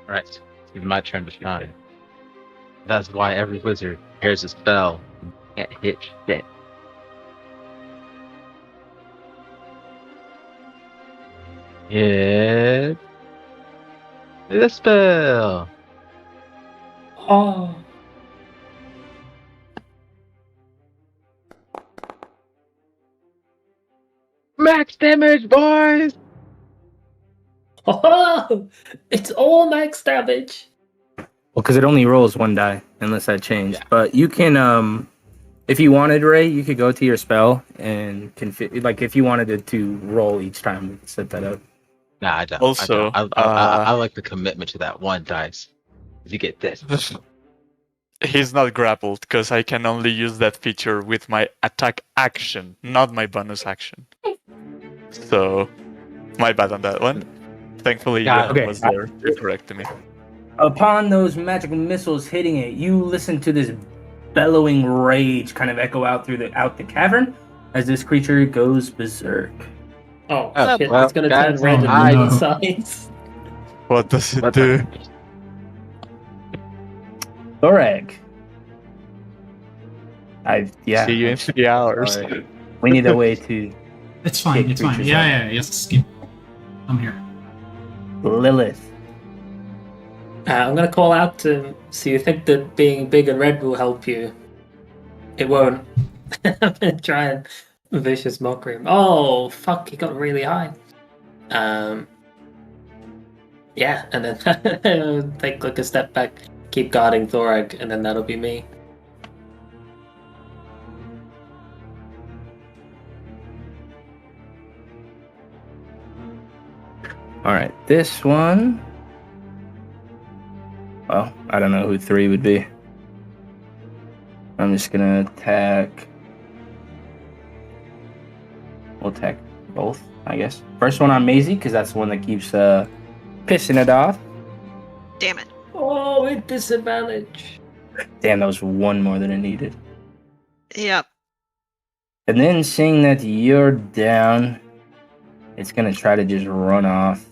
Right. It's my turn to shine. That's why every wizard hears a spell and can't hit shit. Hit the spell. Oh. Max damage, boys! Oh, it's all max damage. Well, because it only rolls one die, unless that changed. But you can, if you wanted, Ray, you could go to your spell and like if you wanted it to roll each time, we could set that up. Nah, I don't. Also, I like the commitment to that one dice. You get this. He's not grappled because I can only use that feature with my attack action, not my bonus action. So, my bad on that one. Thankfully, Yeah, Johan okay. was there to correct me. Upon those magical missiles hitting it, you listen to this bellowing rage kind of echo out the cavern as this creature goes berserk. Oh, Oh, shit, well, it's gonna guys, turn red and I- on sides. What does it What do? Thorag. Yeah. See you in 3 hours. Sorry. We need a way to It's fine. Kick It's fine. creatures Yeah. Yes. Skip. I'm here. Lilith. I'm gonna call out to him. So you think that being big and red will help you? It won't. I'm gonna try and vicious mockery him. Oh fuck! He got really high. Yeah, and then take like a step back, keep guarding Thorag, and then that'll be me. All right, this one. Well, I don't know who 3 would be. I'm just gonna attack. We'll attack both, I guess. First one on Maizie, because that's the one that keeps pissing it off. Damn it. Oh, with disadvantage. Damn, that was one more than it needed. Yep. And then seeing that you're down, it's gonna try to just run off.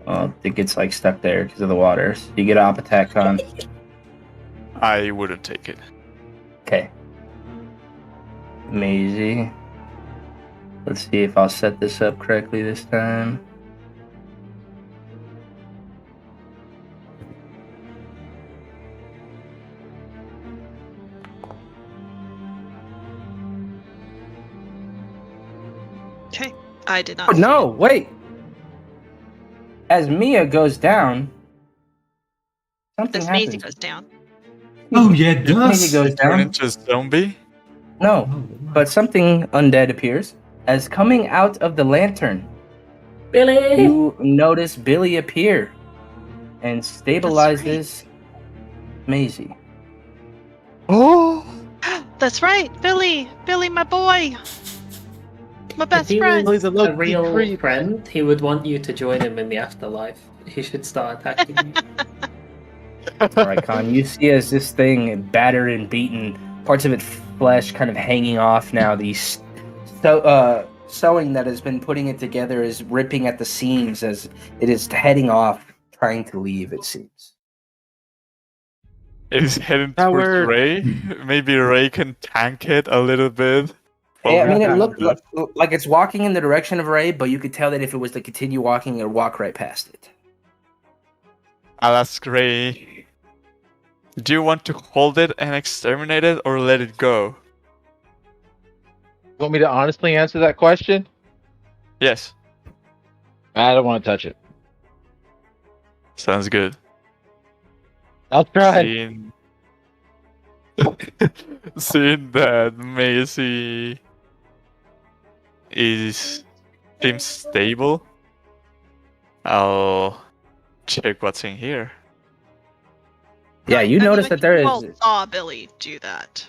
Well, it gets like stuck there because of the water. So you get op attack on. I wouldn't take it. Okay. Maizie. Let's see if I'll set this up correctly this time. Okay. I did Oh, not. see no, it. wait. As Mia goes down, something This happens. Maisie goes down. Oh yeah, it As Maisie does. goes Turn down. into a zombie? No, Oh, but something undead appears. As coming out of the lantern, Billy! you notice Billy appear and stabilizes Maisie. Oh! That's right, Billy. Billy, my boy. My best if he friend. was He's a a low-key real creep. friend, he would want you to join him in the afterlife. He should start attacking you. All right, Con, you see as this thing battered and beaten, parts of its flesh kind of hanging off now. The sewing that has been putting it together is ripping at the seams as it is heading off, trying to leave, it seems. It is heading That towards worked. Ray. Maybe Ray can tank it a little bit. Yeah, I mean, it Well, looked like it's walking in the direction of Ray, but you could tell that if it was to continue walking, it would walk right past it. I'll ask Ray. Do you want to hold it and exterminate it or let it go? Want me to honestly answer that question? Yes. I don't want to touch it. Sounds good. I'll try. Seeing, seeing that Maisie seems stable, I'll check what's in here. Yeah, you I mean, notice like, that there you is... all saw Billy do that.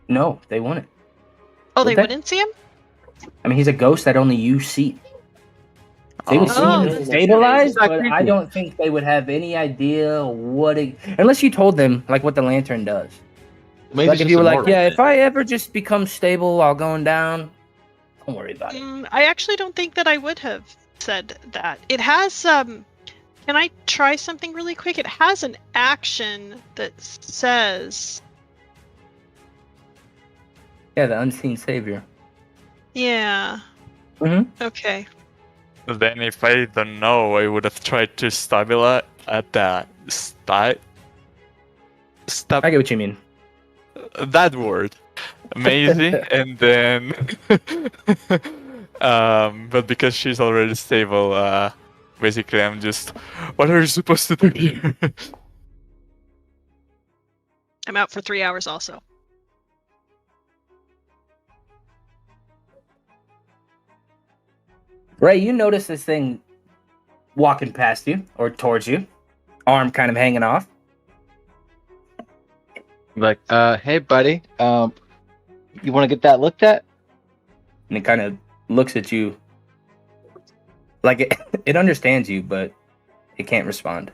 No, they wouldn't. Oh, Would they they? wouldn't see him? I mean, he's a ghost that only you see. They would see Oh, him that's stabilized, not but creepy. I don't think they would have any idea what it... Unless you told them, like, what the lantern does. Maybe Like, it's if just you were a like, mortal yeah, thing. if I ever just become stable while going down, don't worry about it. I actually don't think that I would have said that. It has can I try something really quick? It has an action that says, Yeah, the unseen savior. yeah. Mm-hmm. Okay. Then if I don't know, I would have tried to stabilize at that I get what you mean. that word, Maisie, and then, but because she's already stable, basically I'm just, what are you supposed to do here? I'm out for 3 hours also. Ray, you notice this thing walking past you or towards you, arm kind of hanging off. Like, hey, buddy, you want to get that looked at? And it kind of looks at you like it understands you, but it can't respond.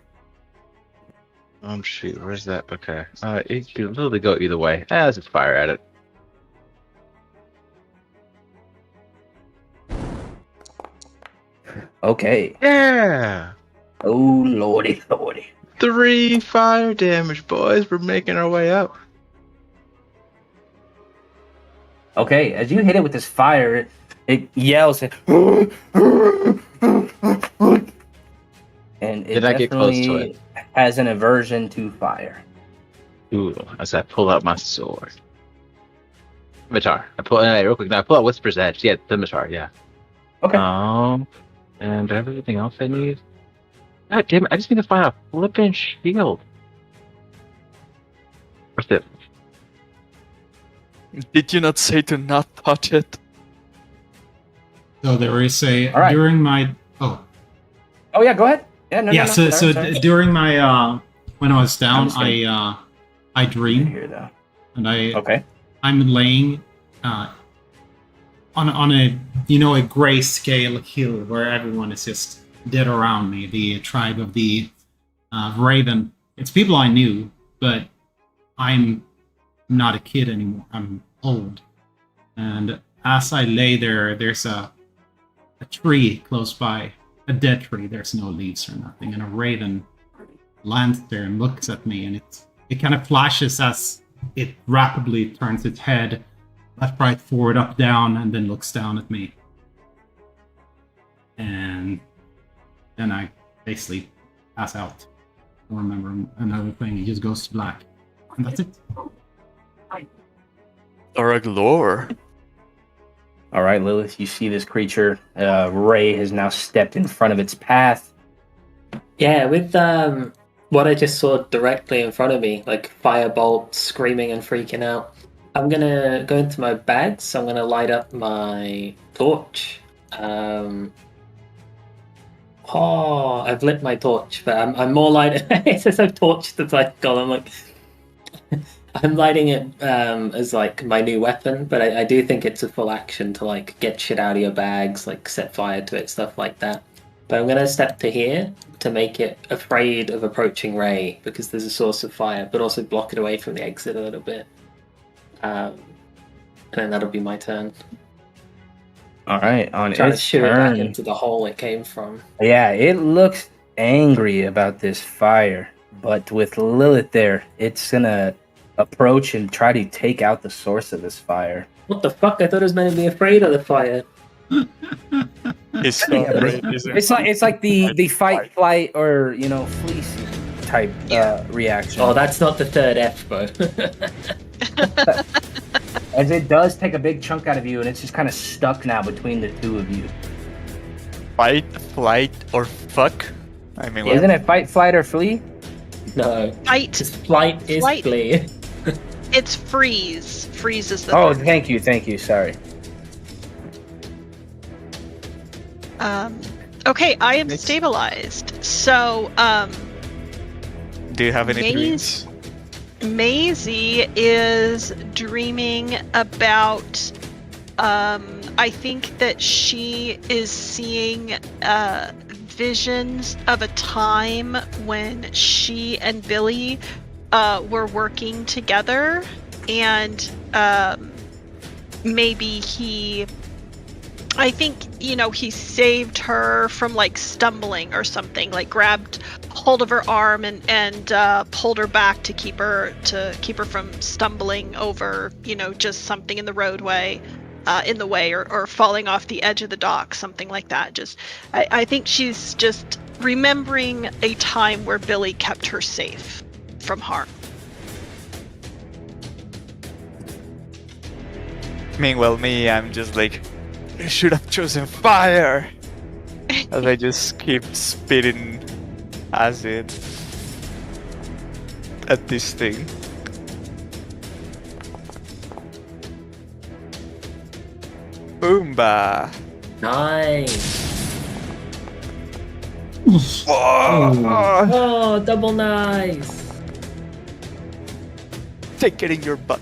Shoot, where's that? Okay. It could literally go either way. Let's just fire at it. Okay. Yeah! Oh, lordy. 3 fire damage, boys. We're making our way up. Okay, as you hit it with this fire, it yells and it Did I get close to definitely it? has an aversion to fire. Ooh, as I pull out my sword. Scimitar. I pull real quick. Now I pull out Whisper's Edge. Yeah, scimitar. Yeah. Okay. And do I have everything else I need? God damn it! I just need to find a flippin' shield. What's it? Did you not say to not touch it? So there is a All right. during my Oh yeah, go ahead. Yeah, no. Sorry. during my when I was down, I'm I dreamed Here though. and Okay. I'm laying on a a grayscale hill where everyone is just dead around me. The tribe of the Raven. It's people I knew, but I'm not a kid anymore. I'm old, and as I lay there, there's a tree close by, a dead tree. There's no leaves or nothing, and a raven lands there and looks at me, and it kind of flashes as it rapidly turns its head left, right, forward, up, down, and then looks down at me. And then I basically pass out. I don't remember another thing. It just goes to black. And that's it. Or a lore? All right, Lilith, you see this creature. Ray has now stepped in front of its path. Yeah, with what I just saw directly in front of me, like firebolt, screaming and freaking out, I'm gonna go into my bags. So I'm gonna light up my torch. I've lit my torch, but I'm more light. It says I've torched the like Golem. Like I'm lighting it as like my new weapon, but I do think it's a full action to like get shit out of your bags, like set fire to it, stuff like that. But I'm gonna step to here to make it afraid of approaching Ray because there's a source of fire, but also block it away from the exit a little bit. And then that'll be my turn. All right, on Trying to its shoot it back turn. into the hole it came from. Yeah, it looks angry about this fire, but with Lilith there, it's gonna approach and try to take out the source of this fire. What the fuck? I thought it was meant to be afraid of the fire. It's so Yeah, but great. it's like the fight, flight, or fleece type reaction. Oh, that's not the third F, bro. As it does take a big chunk out of you, and it's just kind of stuck now between the two of you. Fight, flight, or fuck? I mean, Isn't it fight, flight, or flee? No. Fight. Just flight is Flight. flee. It's freeze. Freeze is the Oh, third. thank you. Sorry. Okay, I am Next. stabilized. So, do you have any dreams? Maisie is dreaming about. I think that she is seeing visions of a time when she and Billy were working together, and maybe I think he saved her from like stumbling or something, like grabbed hold of her arm and pulled her back to keep her from stumbling over just something in the roadway in the way, or falling off the edge of the dock, something like that. I think she's just remembering a time where Billy kept her safe from harm. Meanwhile, me, I'm just like, I should have chosen fire. As I just keep spitting acid at this thing. Boomba! Nice. Whoa! Oh, double nice. Take it in your butt.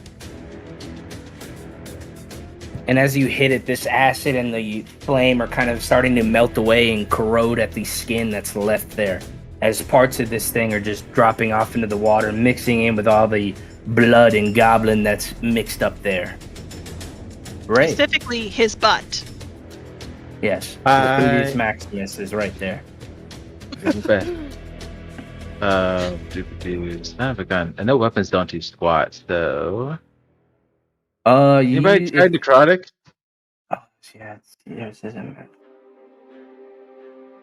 And as you hit it, this acid and the flame are kind of starting to melt away and corrode at the skin that's left there. As parts of this thing are just dropping off into the water, mixing in with all the blood and goblin that's mixed up there. Right. Specifically, his butt. Yes. Lucudius Maximus is right there. Okay. Son of a gun. I know weapons don't do squat, so. Anybody tried necrotic? Oh, yeah, it says it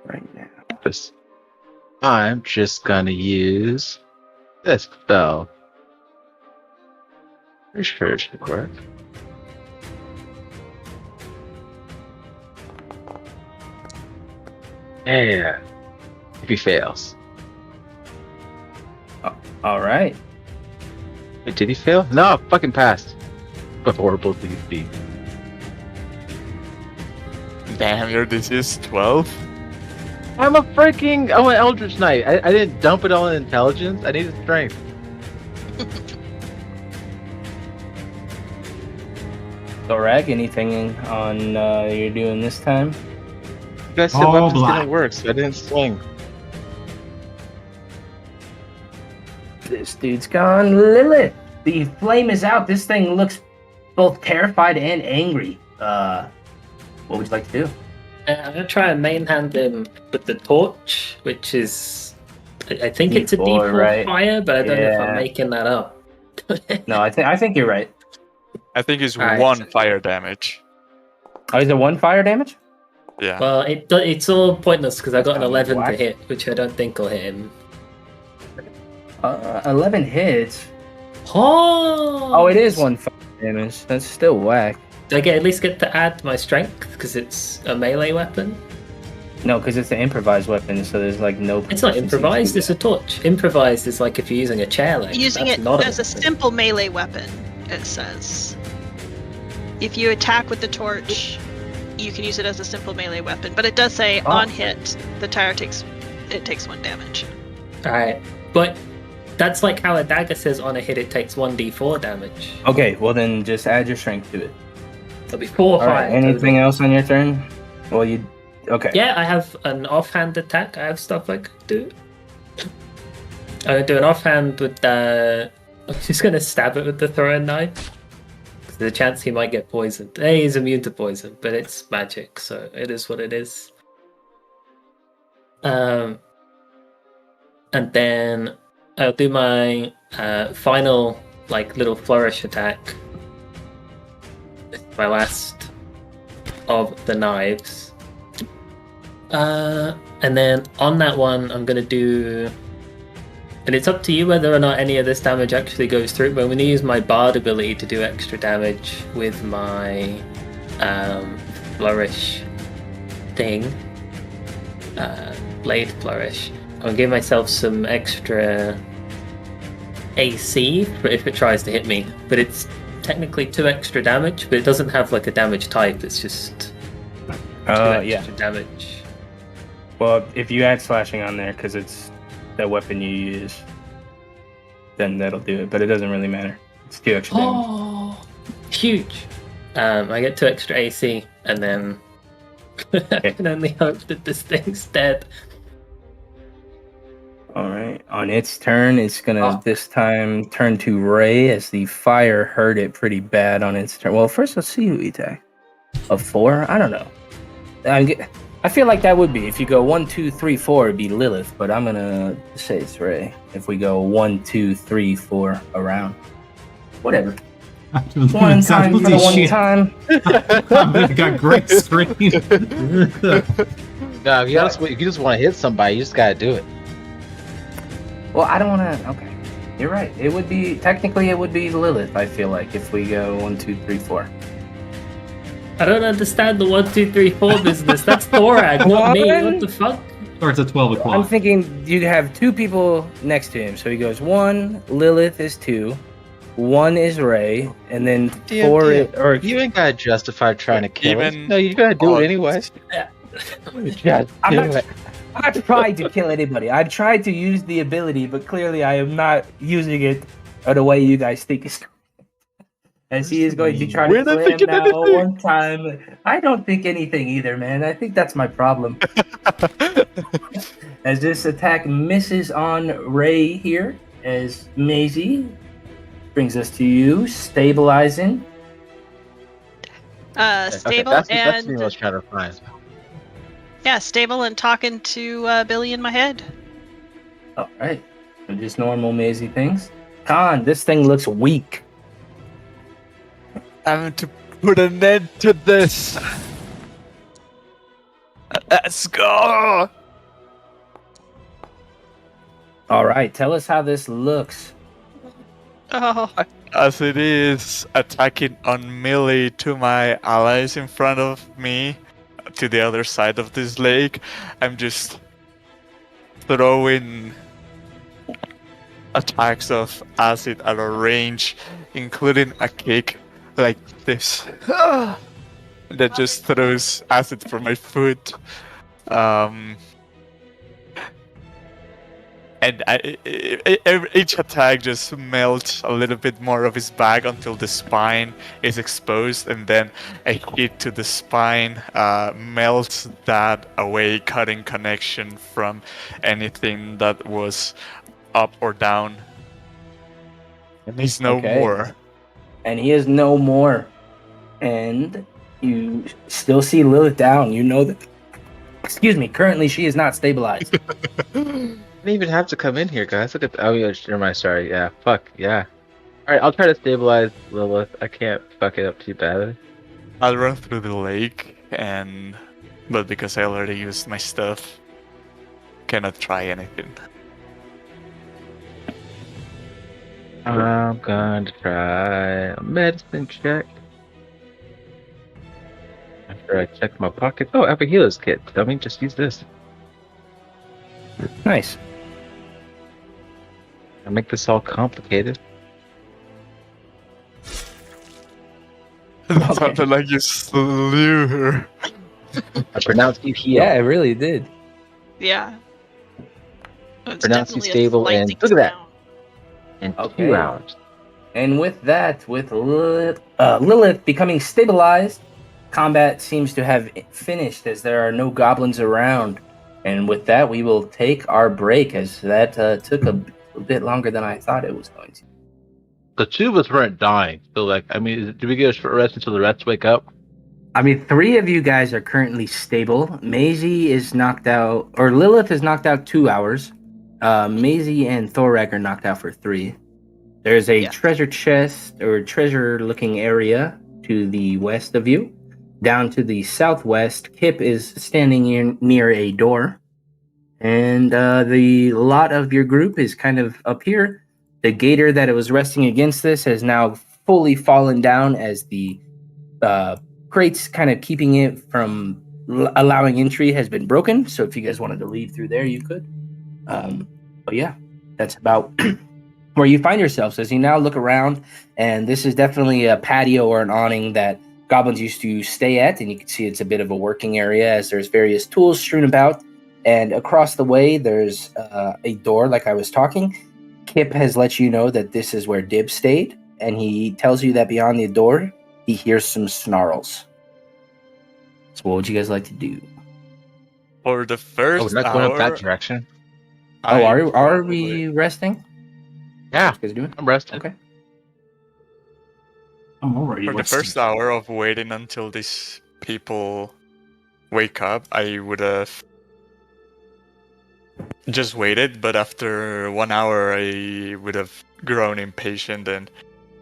right now. I'm just gonna use this spell. Pretty sure it should work. Yeah. If he fails. Oh, all right. Wait, did he fail? No, fucking passed. But horrible thing to be. Damn, your DC is 12? I'm an Eldritch Knight. I didn't dump it all in intelligence. I needed strength. Thorag, anything on you're doing this time? You guys said All weapons black. didn't work, so I didn't swing. This dude's gone. Lilith, the flame is out. This thing looks both terrified and angry. What would you like to do? I'm gonna try and main hand him with the torch, which is, I think it's a D4, D4 right? fire, but I don't know if Yeah. I'm making that up. No, I think you're right. I think it's Alright. 1 fire damage. Oh, is it 1 fire damage? Yeah. Well, it's all pointless because I got an 11 to Whack. hit, which I don't think will hit him. 11 hits. Oh! Oh, it is 1 fire damage. That's still whack. Do I at least get to add my strength because it's a melee weapon? No, because it's an improvised weapon, so there's like no. It's not proficiency improvised, to it's a torch. Improvised is like if you're using a chair leg. Using That's it not as a weapon. simple melee weapon, it says. If you attack with the torch, you can use it as a simple melee weapon. But it does say Oh. on hit, the tire takes 1 damage. Alright, but that's like how a dagger says on a hit it takes 1d4 damage. Okay, well then just add your strength to it. It'll be 4 or All 5. right. Anything else on your turn? Well, you. Okay. Yeah, I have an offhand attack. I have stuff I could do. I'm gonna do an offhand with the. I'm just gonna stab it with the throwing knife. There's a chance he might get poisoned. Hey, he's immune to poison, but it's magic, so it is what it is. And then I'll do my final like little flourish attack. My last of the knives. And then on that one, I'm gonna do. And it's up to you whether or not any of this damage actually goes through, but I'm gonna use my bard ability to do extra damage with my flourish thing. Blade flourish. I'm gonna give myself some extra AC for if it tries to hit me, but it's technically 2 extra damage, but it doesn't have like a damage type, it's just 2 Yeah. extra damage. Well, if you add slashing on there, because it's the weapon you use, then that'll do it. But it doesn't really matter. It's 2 extra damage. Oh, huge! I get 2 extra AC, and then I can only hope that this thing's dead. All right. On its turn, it's gonna Oh. this time turn to Ray as the fire hurt it pretty bad on its turn. Well, first let's see who we attack. A 4? I don't know. I feel like that would be if you go 1, 2, 3, 4, it'd be Lilith, but I'm gonna say it's Ray. If we go 1, 2, 3, 4 around, whatever. I don't know One time for exactly the one shit. time. I've got great screen. No, if you just want to hit somebody, you just gotta do it. Well, I don't want to. Okay, you're right. It would be technically it would be Lilith. I feel like if we go 1, 2, 3, 4. I don't understand the 1, 2, 3, 4 business. That's Thorag, not me. What the fuck? Starts at 12 o'clock. I'm thinking you have 2 people next to him. So he goes 1, Lilith is 2, 1 is Ray, and then 4 or You ain't gotta justify trying to kill us. Even No, you gotta do it odds. anyway. Just I'm do not, it. I'm not trying to kill anybody. I've tried to use the ability, but clearly I am not using it the way you guys think is. As he is going to try We're to not slam thinking now anything. one time. I don't think anything either, man. I think that's my problem. As this attack misses on Ray here, as Maizie brings us to you, stabilizing. Stable that's and what I was trying to find. yeah, stable and talking to Billy in my head. All right, so just normal Maizie things. Khan, this thing looks weak. I'm to put an end to this. Let's go. All right, tell us how this looks. Oh, As it is attacking on melee to my allies in front of me, to the other side of this lake, I'm just throwing attacks of acid at a range, including a kick like this. That just throws acid from my foot. And each attack just melts a little bit more of his back until the spine is exposed, and then a hit to the spine melts that away, cutting connection from anything that was up or down. And he's no Okay. more. And he is no more. And you still see Lilith down. You know that. Excuse me. Currently, she is not stabilized. Didn't even have to come in here, guys. Look at oh yeah, never mind. Sorry. Yeah. Fuck. Yeah. All right. I'll try to stabilize Lilith. I can't fuck it up too badly. I'll run through the lake, but because I already used my stuff, cannot try anything. I'm going to try a medicine check. After I check my pockets. Oh, I have a healer's kit. I mean, just use this. Nice. I make this all complicated. It sounded like you slew her. I pronounce you heal. Yeah, it really did. yeah. It's Pronounce you definitely a stable and slicing look at that. sound. In Okay. 2 hours. And with that, with Lilith becoming stabilized, combat seems to have finished as there are no goblins around. And with that, we will take our break as that took a bit longer than I thought it was going to. The 2 of us weren't dying. So, like, I mean, do we get a short rest until the rest wake up? I mean, 3 of you guys are currently stable. Maizie is knocked out, or Lilith is knocked out 2 hours. Maizie and Thorag are knocked out for 3. There's a treasure chest or treasure-looking area to the west of you. Down to the southwest, Kip is standing near a door. And the lot of your group is kind of up here. The gator that it was resting against this has now fully fallen down as the crates kind of keeping it from allowing entry has been broken. So if you guys wanted to leave through there, you could. But yeah, that's about where you find yourselves as you now look around. And this is definitely a patio or an awning that goblins used to stay at. And you can see it's a bit of a working area as there's various tools strewn about. And across the way, there's a door like I was talking. Kip has let you know that this is where Dib stayed. And he tells you that beyond the door, he hears some snarls. So what would you guys like to do? For the first Oh, we're not going up that direction. Oh, are we resting? Yeah, What you guys doing? I'm resting. Okay. I'm already For the resting. first hour of waiting until these people wake up, I would have just waited, but after 1 hour, I would have grown impatient and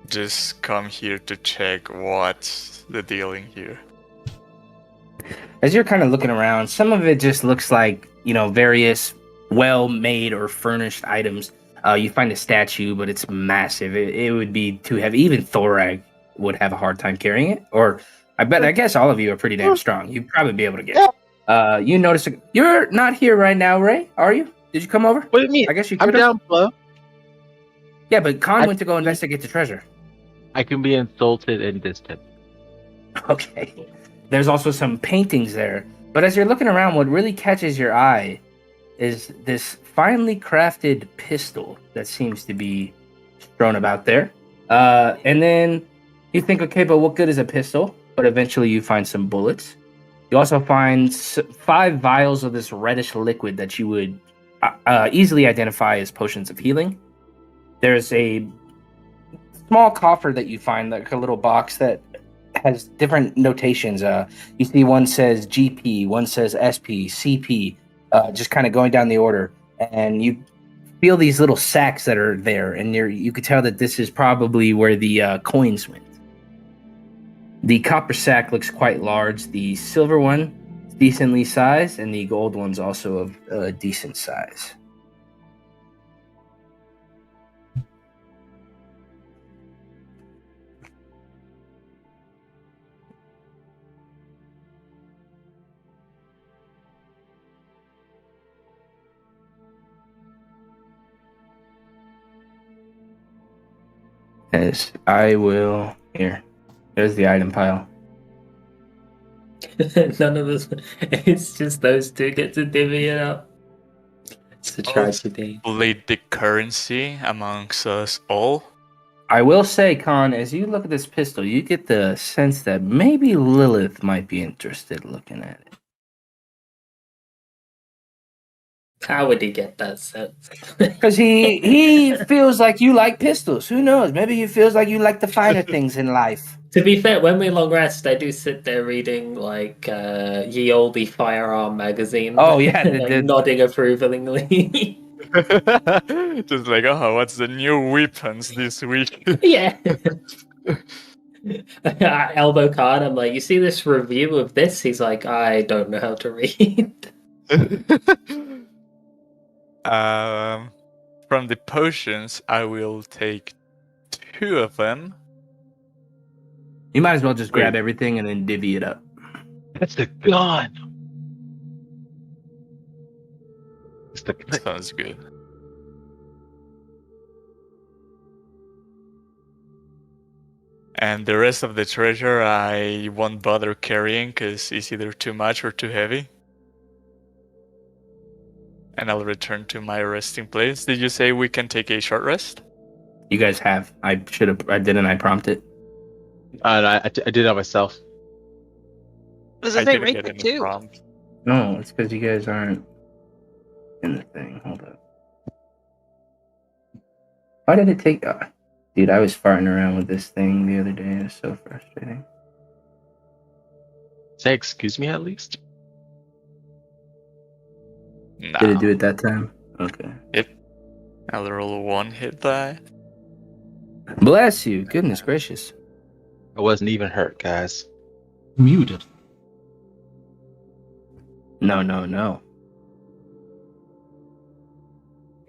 just come here to check what's the deal in here. As you're kind of looking around, some of it just looks like, various well-made or furnished items. You find a statue, but it's massive. It would be too heavy. Even Thorag would have a hard time carrying it. Or I guess all of you are pretty damn strong. You'd probably be able to get. You notice you're not here right now, Ray. Are you? Did you come over? What do you mean? I guess you I'm could. down below. Yeah, but Khan went to go investigate the treasure. I can be insulted and distant. Okay. There's also some paintings there. But as you're looking around, what really catches your eye is this finely crafted pistol that seems to be thrown about there. And then you think, okay, but what good is a pistol? But eventually you find some bullets. You also find 5 vials of this reddish liquid that you would easily identify as potions of healing. There's a small coffer that you find, like a little box that has different notations. You see one says GP, one says SP, CP, just kind of going down the order. And you feel these little sacks that are there, and you could tell that this is probably where the coins went. The copper sack looks quite large. The silver one is decently sized, and the gold one's also of a decent size. Yes, I will. Here. There's the item pile. None of us. It's just those two get to divvy it up. It's a tragedy. Split the currency amongst us all. I will say, Khan, as you look at this pistol, you get the sense that maybe Lilith might be interested looking at it. How would he get that sense? Because he feels like you like pistols. Who knows? Maybe he feels like you like the finer things in life. To be fair, when we long rest, I do sit there reading like Ye Olde Firearm magazine. Oh yeah, like, nodding approvingly. Just like, oh, what's the new weapons this week? Yeah. Elbow card. I'm like, you see this review of this? He's like, I don't know how to read. From the potions, I will take 2 of them. You might as well just grab everything and then divvy it up. That's the gun. It's the Sounds good. And the rest of the treasure I won't bother carrying because it's either too much or too heavy. And I'll return to my resting place. Did you say we can take a short rest? You guys have. I didn't I prompt it? I did it myself. Does I it say didn't right get there any too? prompt. No, it's because you guys aren't in the thing. Hold up. Why did it take... dude, I was farting around with this thing the other day. It was so frustrating. Say excuse me at least. No. Did it do it that time? Okay. A little one-hit die. Bless you. Goodness gracious. I wasn't even hurt, guys. Muted. No.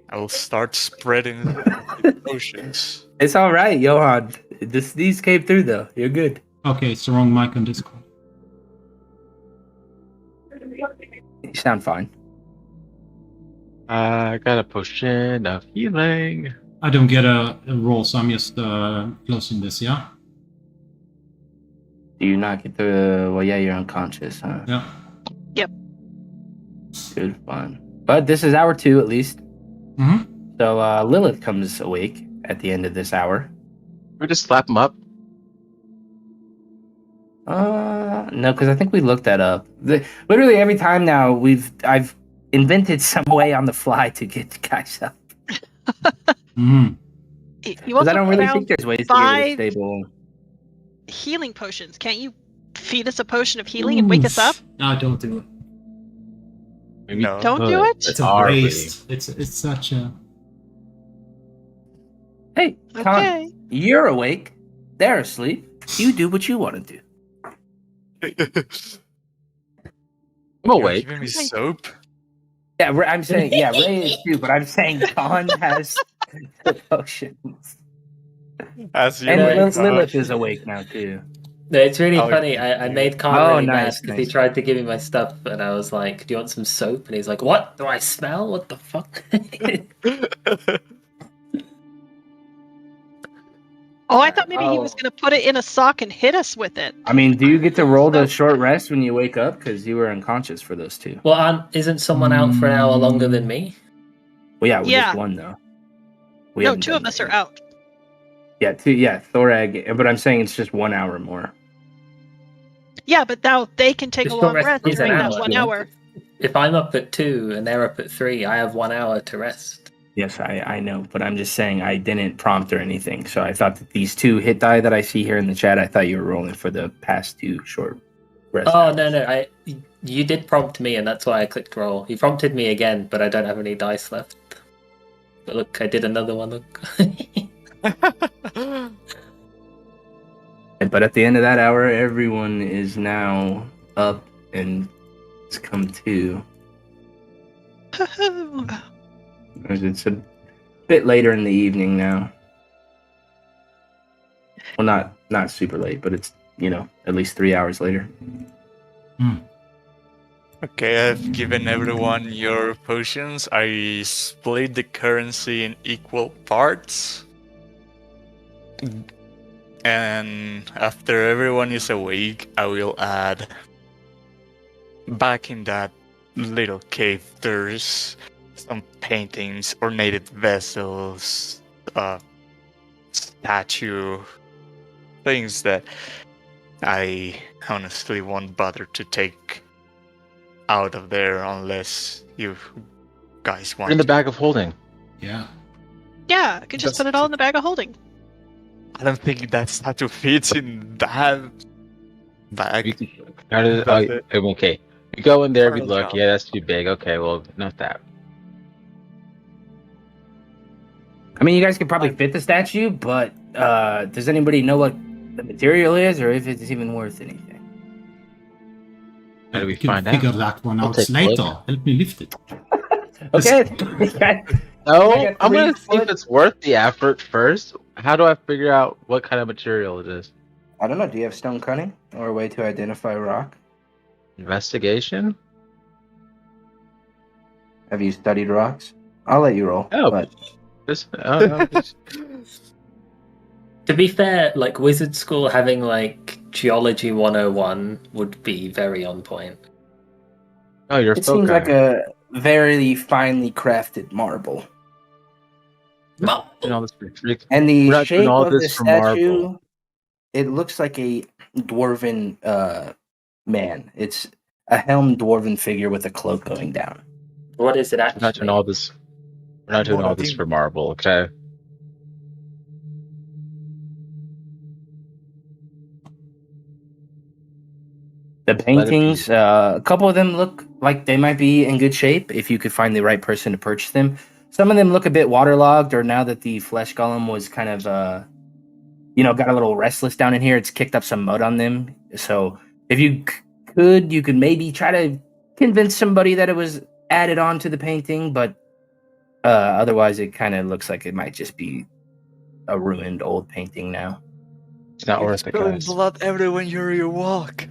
I will start spreading potions. It's all right, Johan. These came through, though. You're good. Okay, it's the wrong mic on Discord. You sound fine. I got a potion of healing. I don't get a roll, so I'm just closing this, yeah? Do you not get the... Well, yeah, you're unconscious, huh? Yeah. Yep. Good fun. But this is hour 2, at least. Mm-hmm. So Lilith comes awake at the end of this hour. We just slap him up. No, because I think we looked that up. Literally every time now I've invented some way on the fly to get guys up. Mm-hmm. You Because also I don't really found think there's ways to get 5 it stable. healing potions. Can't you feed us a potion of healing and wake us up? No, don't do it. Maybe No. Don't do it? It's a Sorry. waste. It's such a... Hey, Con, Okay. you're awake. They're asleep. You do what you want to do. I'm awake. Giving me soap. Yeah, I'm saying, yeah, Ray is too, but I'm saying Con has the potions. As you And wake up. Lilith is awake now, too. No, it's really Oh, funny. I made Khan really mad nice, because he nice. tried to give me my stuff, and I was like, "Do you want some soap?" And he's like, "What? Do I smell? What the fuck?" Oh, I thought maybe he was Oh. going to put it in a sock and hit us with it. I mean, do you get to roll the short rest when you wake up? Because you were unconscious for those two. Well, isn't someone out for an hour longer than me? Well, yeah, Yeah. just one though. We No, haven't two done of that us are yet. out. Yeah, two. Yeah, Thorag. But I'm saying it's just 1 hour more. Yeah, but now they can take The a short long rest rest is an during that hour. 1 hour. If I'm up at 2 and they're up at 3, I have 1 hour to rest. Yes, I know, but I'm just saying I didn't prompt or anything. So I thought that these two hit die that I see here in the chat, I thought you were rolling for the past two short rest. Oh hours. no, you did prompt me, and that's why I clicked roll. You prompted me again, but I don't have any dice left. But look, I did another one. Look. But at the end of that hour, everyone is now up and it's come to. It's a bit later in the evening now. Well, not super late, but it's, at least 3 hours later. Okay, I've given everyone your potions. I split the currency in equal parts. And after everyone is awake, I will add back in that little cave, there's some paintings, ornated vessels, statue, things that I honestly won't bother to take out of there unless you guys want In the to. bag of holding. Yeah. Yeah, I could just put it all in the bag of holding. I don't think that statue fits in that bag. How did Does it? okay. You go in there, we Turtle look. shell. Yeah, that's too big. Okay, well, not that. I mean, you guys could probably fit the statue, but does anybody know what the material is or if it's even worth anything? How do we can find figure out? that one I'll out take a later. look. Help me lift it. Okay. No, Like a I'm gonna see 3 if it's worth the effort first. How do I figure out what kind of material it is? I don't know. Do you have stone cutting or a way to identify rock? Investigation? Have you studied rocks? I'll let you roll. Oh. But To be fair, like wizard school having like geology 101 would be very on point. oh, you're it so seems guy. like a very finely crafted marble. Doing all this for free. And the We're not doing shape all of this the for statue, marble. it looks like a dwarven man. It's a helmed dwarven figure with a cloak going down. What is it We're not doing actually? all this. We're not doing all this for marble. Okay. The paintings, a couple of them look like they might be in good shape if you could find the right person to purchase them. Some of them look a bit waterlogged, or now that the flesh golem was kind of, got a little restless down in here, it's kicked up some mud on them. So if you could maybe try to convince somebody that it was added on to the painting, but otherwise it kind of looks like it might just be a ruined old painting now. It's not You're worth it, spilling guys. blood everywhere you walk.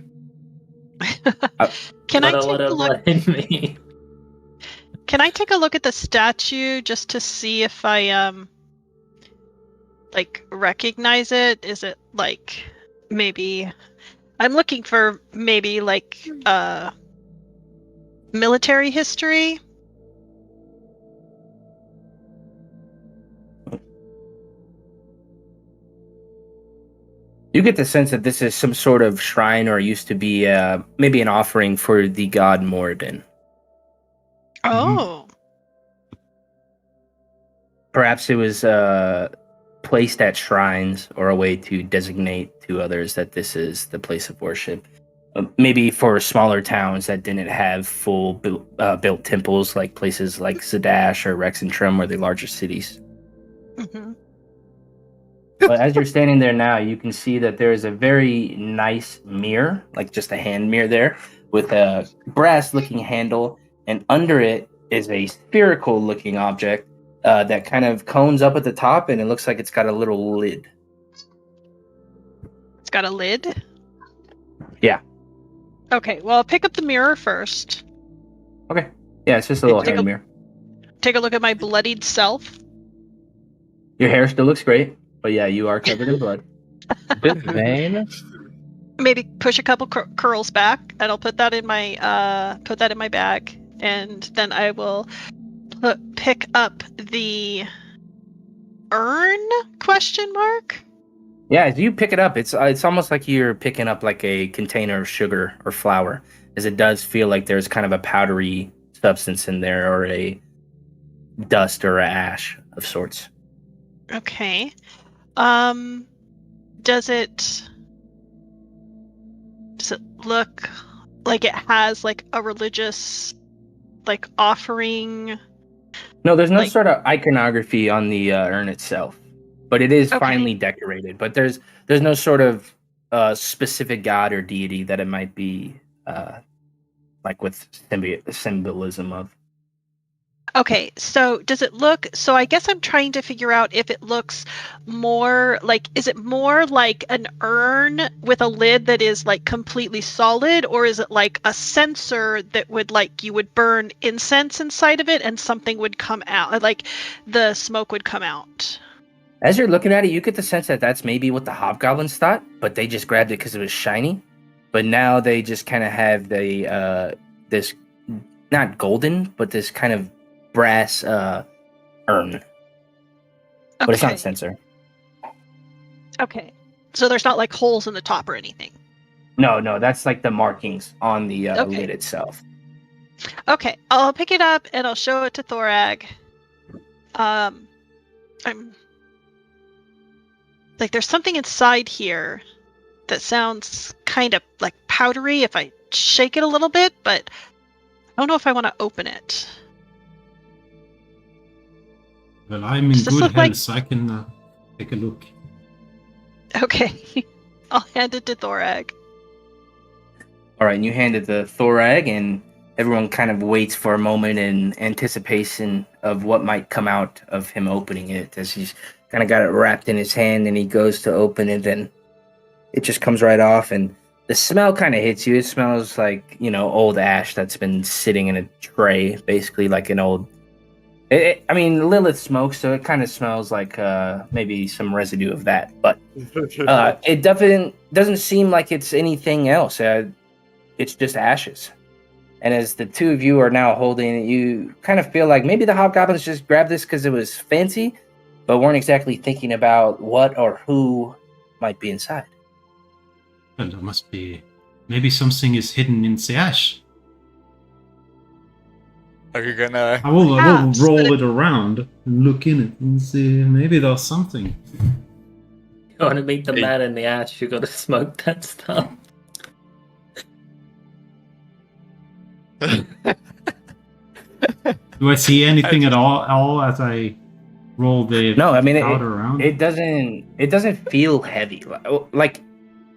Can I What take a look? blame me? Can I take a look at the statue just to see if I recognize it? Is it like maybe I'm looking for maybe like military history? You get the sense that this is some sort of shrine or used to be maybe an offering for the god Moradin. Oh. Perhaps it was placed at shrines or a way to designate to others that this is the place of worship. Maybe for smaller towns that didn't have full built temples, like places like Zadash or Rexentrum or the larger cities. Mm-hmm. But as you're standing there now, you can see that there is a very nice mirror, like just a hand mirror there, with a brass-looking handle, and under it is a spherical-looking object that kind of cones up at the top, and it looks like it's got a little lid. It's got a lid? Yeah. Okay, well, I'll pick up the mirror first. Okay. Yeah, it's just a little Take hand a- mirror. Take a look at my bloodied self. Your hair still looks great, but yeah, you are covered in blood. This vein. Maybe push a couple curls back, and I'll put that in my bag, and then I will pick up the urn? Question mark. Yeah, as you pick it up, it's almost like you're picking up like a container of sugar or flour, as it does feel like there's kind of a powdery substance in there, or a dust or a ash of sorts. Okay. Does it look like it has like a religious like offering? No, there's no Like- sort of iconography on the urn itself, but it is Okay. finely decorated. But there's no sort of specific god or deity that it might be like with symbolism of. Okay, so does it look, so I guess I'm trying to figure out if it looks more like, is it more like an urn with a lid that is like completely solid, or is it like a censer that would like, you would burn incense inside of it and something would come out, like the smoke would come out? As you're looking at it, you get the sense that that's maybe what the hobgoblins thought, but they just grabbed it because it was shiny. But now they just kind of have the this not golden, but this kind of brass urn. But it's not a censer. Okay. So there's not like holes in the top or anything. No, that's like the markings on the Okay. lid itself. Okay, I'll pick it up and I'll show it to Thorag. I'm like, there's something inside here that sounds kind of like powdery if I shake it a little bit, but I don't know if I want to open it. Well, I'm in Does this good look health, like- so I can take a look. Okay, I'll hand it to Thorag. All right, and you hand it to Thorag, and everyone kind of waits for a moment in anticipation of what might come out of him opening it, as he's kind of got it wrapped in his hand, and he goes to open it, and it just comes right off, and the smell kind of hits you. It smells like, old ash that's been sitting in a tray, basically like an old... I mean, Lilith smokes, so it kind of smells like maybe some residue of that, but it doesn't seem like it's anything else. It's just ashes. And as the two of you are now holding it, you kind of feel like maybe the hobgoblins just grabbed this because it was fancy, but weren't exactly thinking about what or who might be inside. Well, there must be... Maybe something is hidden in the ash. Are you gonna? I will Perhaps, roll but it around and look in it and see. Maybe there's something. You want to meet the Hey. man in the ash? You got to smoke that stuff. Do I see anything at all as I roll the No, I mean, powder around? it doesn't feel heavy. Like,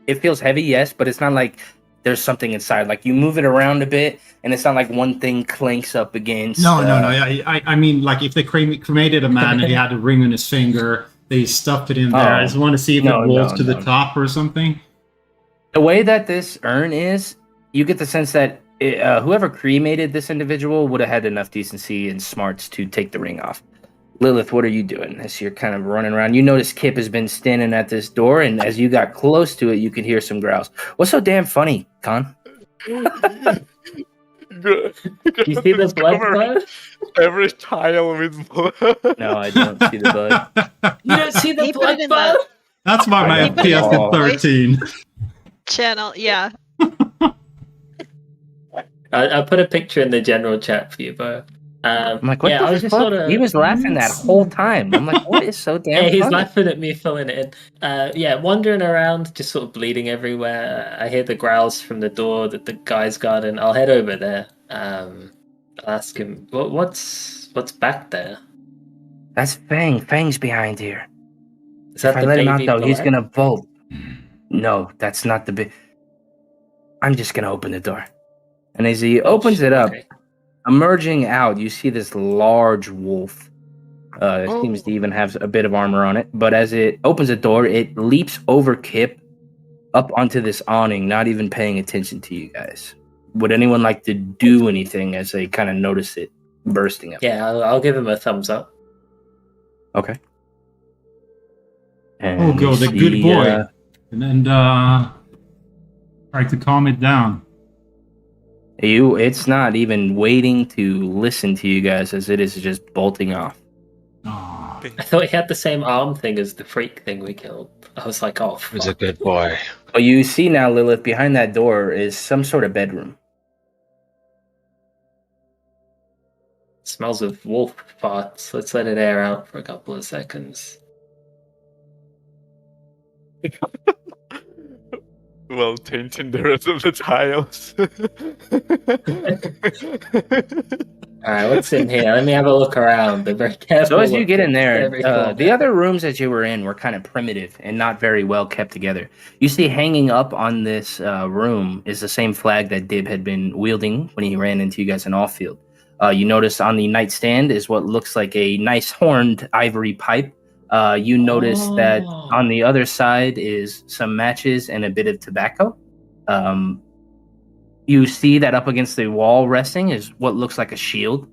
it feels heavy, yes, but it's not like there's something inside. Like, you move it around a bit, and it's not like one thing clinks up against... No. I mean, like if they cremated a man and he had a ring on his finger, they stuffed it in there. I just want to see if it rolls to the top or something. The way that this urn is, you get the sense that whoever cremated this individual would have had enough decency and smarts to take the ring off. Lilith, what are you doing as you're kind of running around? You notice Kip has been standing at this door, and as you got close to it, you could hear some growls. What's so damn funny, Con? You see the blood flow? Every tile with blood. No, I don't see the blood. You don't see the He put blood it in flow? That's why my I FPS know. is 13. Channel, yeah. I put a picture in the general chat for you, Bo. I'm like, what yeah, I the was just fuck? sort of. He was laughing that whole time. I'm like, what is so damn Yeah, he's funny? laughing at me filling it in. Yeah, wandering around, just sort of bleeding everywhere. I hear the growls from the door that the guy's got, and I'll head over there. I'll ask him, what's back there? That's Fang. Fang's behind here. Is that If I the let him out, baby though, he's black? gonna bolt. No, that's not the big... I'm just gonna open the door. And as he opens it up, Okay. emerging out, you see this large wolf. It seems to even have a bit of armor on it. But as it opens the door, it leaps over Kip up onto this awning, not even paying attention to you guys. Would anyone like to do anything as they kind of notice it bursting up? Yeah, I'll give him a thumbs up. Okay. And Oh, go, you the see, good boy. And try to calm it down. it's not even waiting to listen to you guys as it is just bolting off. Aw. I thought he had the same arm thing as the freak thing we killed. I was like, oh, He's a fuck. good boy. But you see now, Lilith, behind that door is some sort of bedroom. Smells of wolf farts. Let's let it air out for a couple of seconds. Well, tainting the rest of the tiles. Alright, what's in here? Let me have a look around. Be very careful. So as you get in there, every corner. the other rooms that you were in were kind of primitive and not very well kept together. You see hanging up on this room is the same flag that Dib had been wielding when he ran into you guys in Offfield. You notice on the nightstand is what looks like a nice horned ivory pipe. You notice that on the other side is some matches and a bit of tobacco. You see that up against the wall resting is what looks like a shield.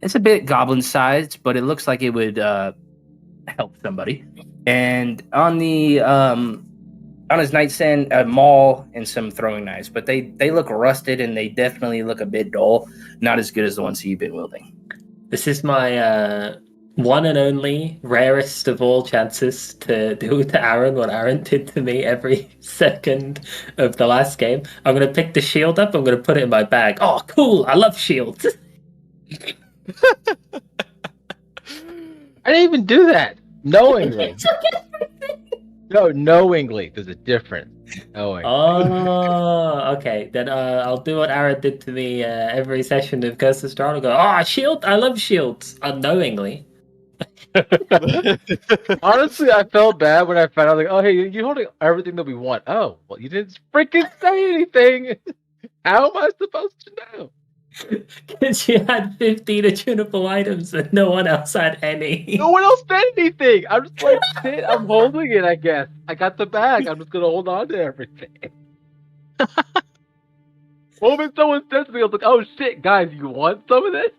It's a bit goblin-sized, but it looks like it would help somebody. And on the on his nightstand, a maul and some throwing knives, but they look rusted and they definitely look a bit dull. Not as good as the ones you've been wielding. This is my one and only rarest of all chances to do to Aaron what Aaron did to me every second of the last game. I'm going to pick the shield up. I'm going to put it in my bag. Oh, cool. I love shields. I didn't even do that knowingly. No, knowingly. There's a difference. Knowing. Oh, okay. Then I'll do what Aaron did to me every session of Curse of Strahd. I'll go, oh, shield. I love shields. Unknowingly. Honestly, I felt bad when I found out, like, oh, hey, you're holding everything that we want. Oh, well, you didn't freaking say anything. How am I supposed to know? Because you had 15 attunable items and no one else had any. No one else said anything. I'm just like, shit, I'm holding it, I guess. I got the bag. I'm just going to hold on to everything. Well, when someone says to me, I was like, oh, shit, guys, you want some of this?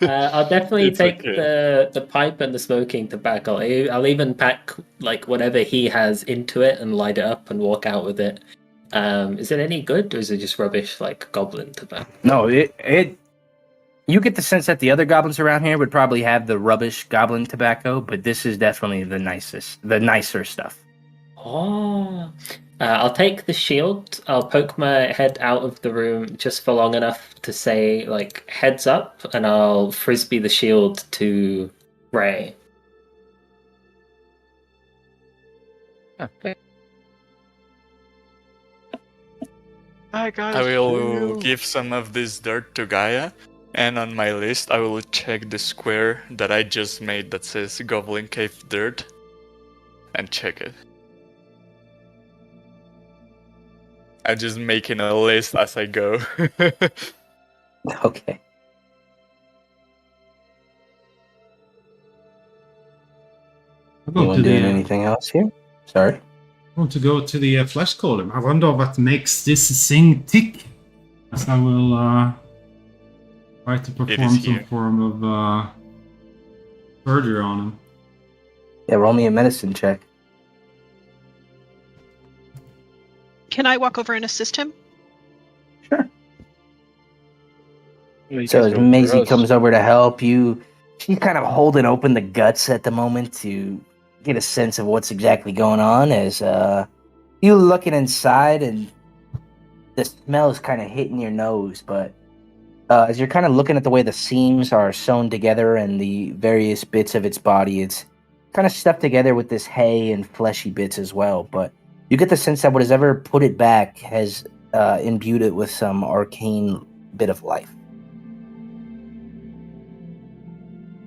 I'll definitely It's take okay. the pipe and the smoking tobacco. I'll even pack like whatever he has into it and light it up and walk out with it. Is it any good or is it just rubbish like goblin tobacco? No, it. You get the sense that the other goblins around here would probably have the rubbish goblin tobacco, but this is definitely the nicer stuff. Oh, I'll take the shield. I'll poke my head out of the room just for long enough to say, like, heads up, and I'll frisbee the shield to Ray. Okay. I will give some of this dirt to Gaia, and on my list I will check the square that I just made that says Goblin Cave Dirt, and check it. I'm just making a list as I go. Okay. Anyone doing anything else here? Sorry. I want to go to the flesh golem. I wonder what makes this thing tick. As I will try to perform some here. form of surgery on him. Yeah, roll me a medicine check. Can I walk over and assist him? Sure. So as Maisie comes over to help you, she's kind of holding open the guts at the moment to get a sense of what's exactly going on. As you looking inside, and the smell is kind of hitting your nose, but as you're kind of looking at the way the seams are sewn together and the various bits of its body, it's kind of stuck together with this hay and fleshy bits as well. But you get the sense that what has ever put it back has imbued it with some arcane bit of life.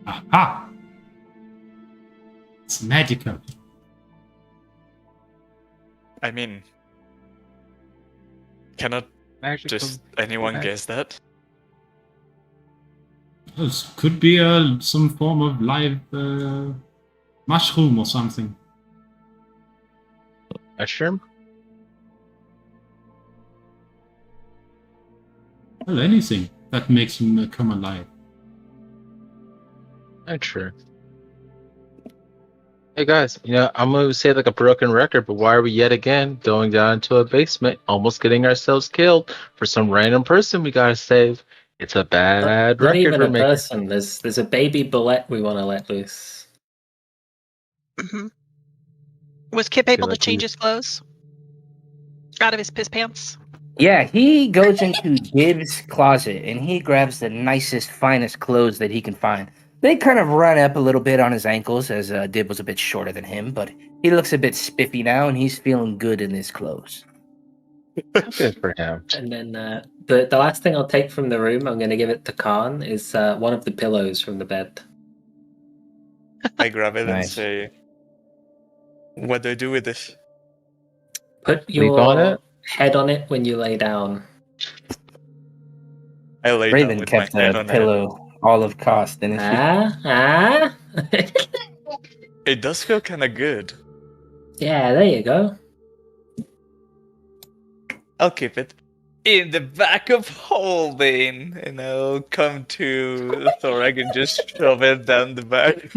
Aha! It's magical. I mean, cannot just anyone guess that? This could be some form of live mushroom or something. Mushroom? Well, anything that makes him come alive. Not sure. Hey guys, I'm gonna say like a broken record, but why are we yet again going down to a basement, almost getting ourselves killed for some random person we gotta save? It's a bad Not record even we're a making. person. There's a baby bullet we want to let loose. Hmm. Was Kip able to like change we- his clothes out of his piss pants? Yeah, he goes into Dib's closet and he grabs the nicest, finest clothes that he can find. They kind of run up a little bit on his ankles as Dib was a bit shorter than him, but he looks a bit spiffy now and he's feeling good in his clothes. Good for him. And then the last thing I'll take from the room, I'm going to give it to Khan, is one of the pillows from the bed. I grab it and Nice. say, "What do I do with this?" Put Sleep on your it? head on it when you lay down. I lay down Raven with my kept head the on it. pillow all of cost, didn't she? It does feel kind of good. Yeah, there you go. I'll keep it in the back of holding, and I'll come to Thorag and just shove it down the back.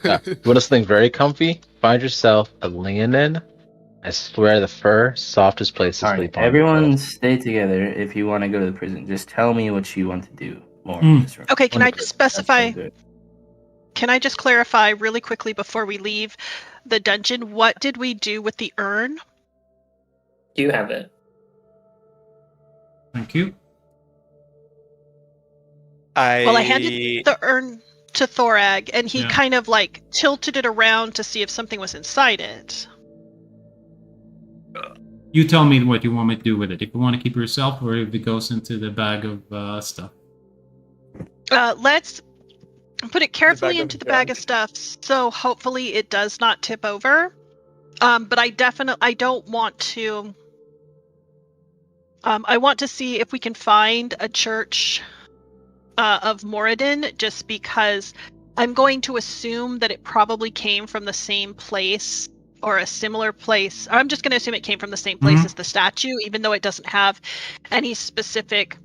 Yeah. You want something very comfy? Find yourself a linen. I swear the fur, softest place to All right, sleep on. everyone stay together if you want to go to the prison. Just tell me what you want to do more in Mm. this room. Okay, can I just specify? Good. Can I just clarify really quickly before we leave the dungeon? What did we do with the urn? You have it. Thank you. Well, I handed the urn to Thorag, and he Yeah. kind of like tilted it around to see if something was inside it. You tell me what you want me to do with it. If you want to keep it yourself or if it goes into the bag of stuff. Let's put it carefully of into the bag of stuff, so hopefully it does not tip over. But I don't want to. I want to see if we can find a church of Moradin, just because I'm going to assume that it probably came from the same place or a similar place. I'm just going to assume it came from the same place Mhm. as the statue, even though it doesn't have any specific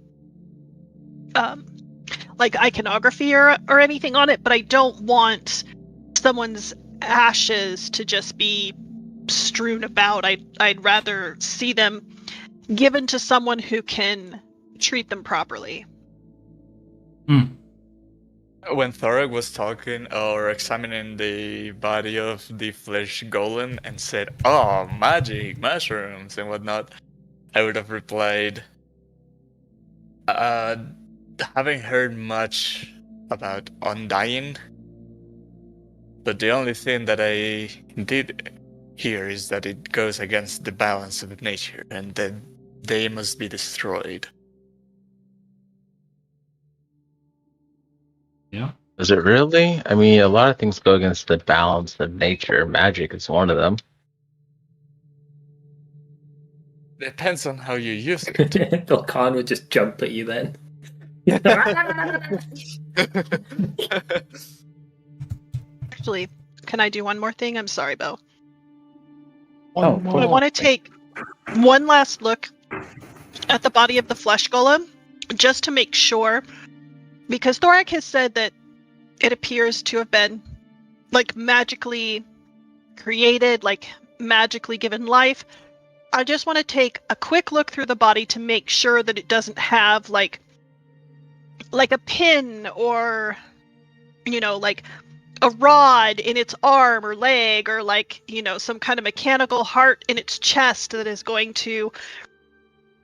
like iconography or anything on it. But I don't want someone's ashes to just be strewn about. I'd rather see them given to someone who can treat them properly. Mm. When Thorag was talking or examining the body of the flesh golem and said, "Oh, magic, mushrooms, and whatnot," I would have replied, "Haven't heard much about undying, but the only thing that I did hear is that it goes against the balance of nature, and that they must be destroyed." Yeah. Is it really? I mean, a lot of things go against the balance of nature. Magic is one of them. Depends on how you use it. Bill Khan would just jump at you then. Actually, can I do one more thing? I'm sorry, Bill. Oh, I want to take one last look at the body of the flesh golem, just to make sure, because Thorak has said that it appears to have been like magically created, like magically given life. I just want to take a quick look through the body to make sure that it doesn't have like a pin or like a rod in its arm or leg, or like some kind of mechanical heart in its chest that is going to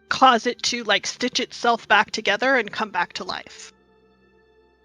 cause it to like stitch itself back together and come back to life.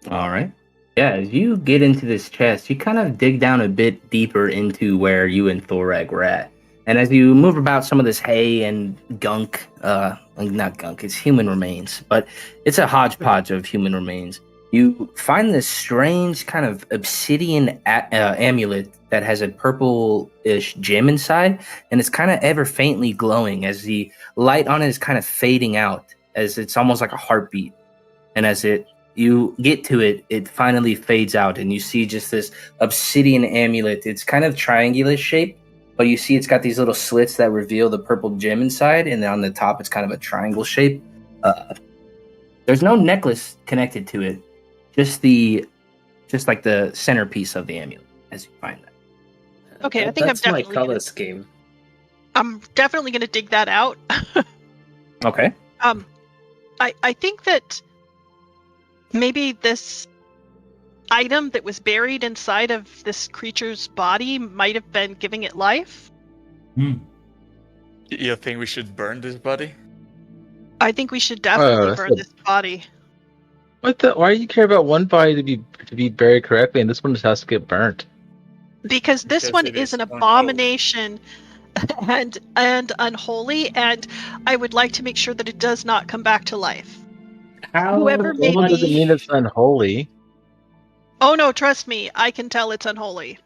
All right. Yeah, as you get into this chest, you kind of dig down a bit deeper into where you and Thorag were at. And as you move about some of this hay and gunk, not gunk, it's human remains, but it's a hodgepodge of human remains. You find this strange kind of obsidian amulet that has a purple-ish gem inside, and it's kind of ever faintly glowing as the light on it is kind of fading out, as it's almost like a heartbeat. And as you get to it, it finally fades out, and you see just this obsidian amulet. It's kind of triangular shape, but you see it's got these little slits that reveal the purple gem inside, and then on the top it's kind of a triangle shape. There's no necklace connected to it, just like the centerpiece of the amulet as you find that. Okay, I think that's I'm my definitely color gonna- scheme. I'm definitely going to dig that out. Okay. I think that maybe this item that was buried inside of this creature's body might have been giving it life. You think we should burn this body? I think we should definitely that's burn a- this body. What the? Why do you care about one body to be buried correctly, and this one just has to get burnt? Because this Because one it is is an unholy. abomination and unholy, and I would like to make sure that it does not come back to life. Whoever made Well, doesn't me- mean it's unholy. Oh no, trust me, I can tell it's unholy.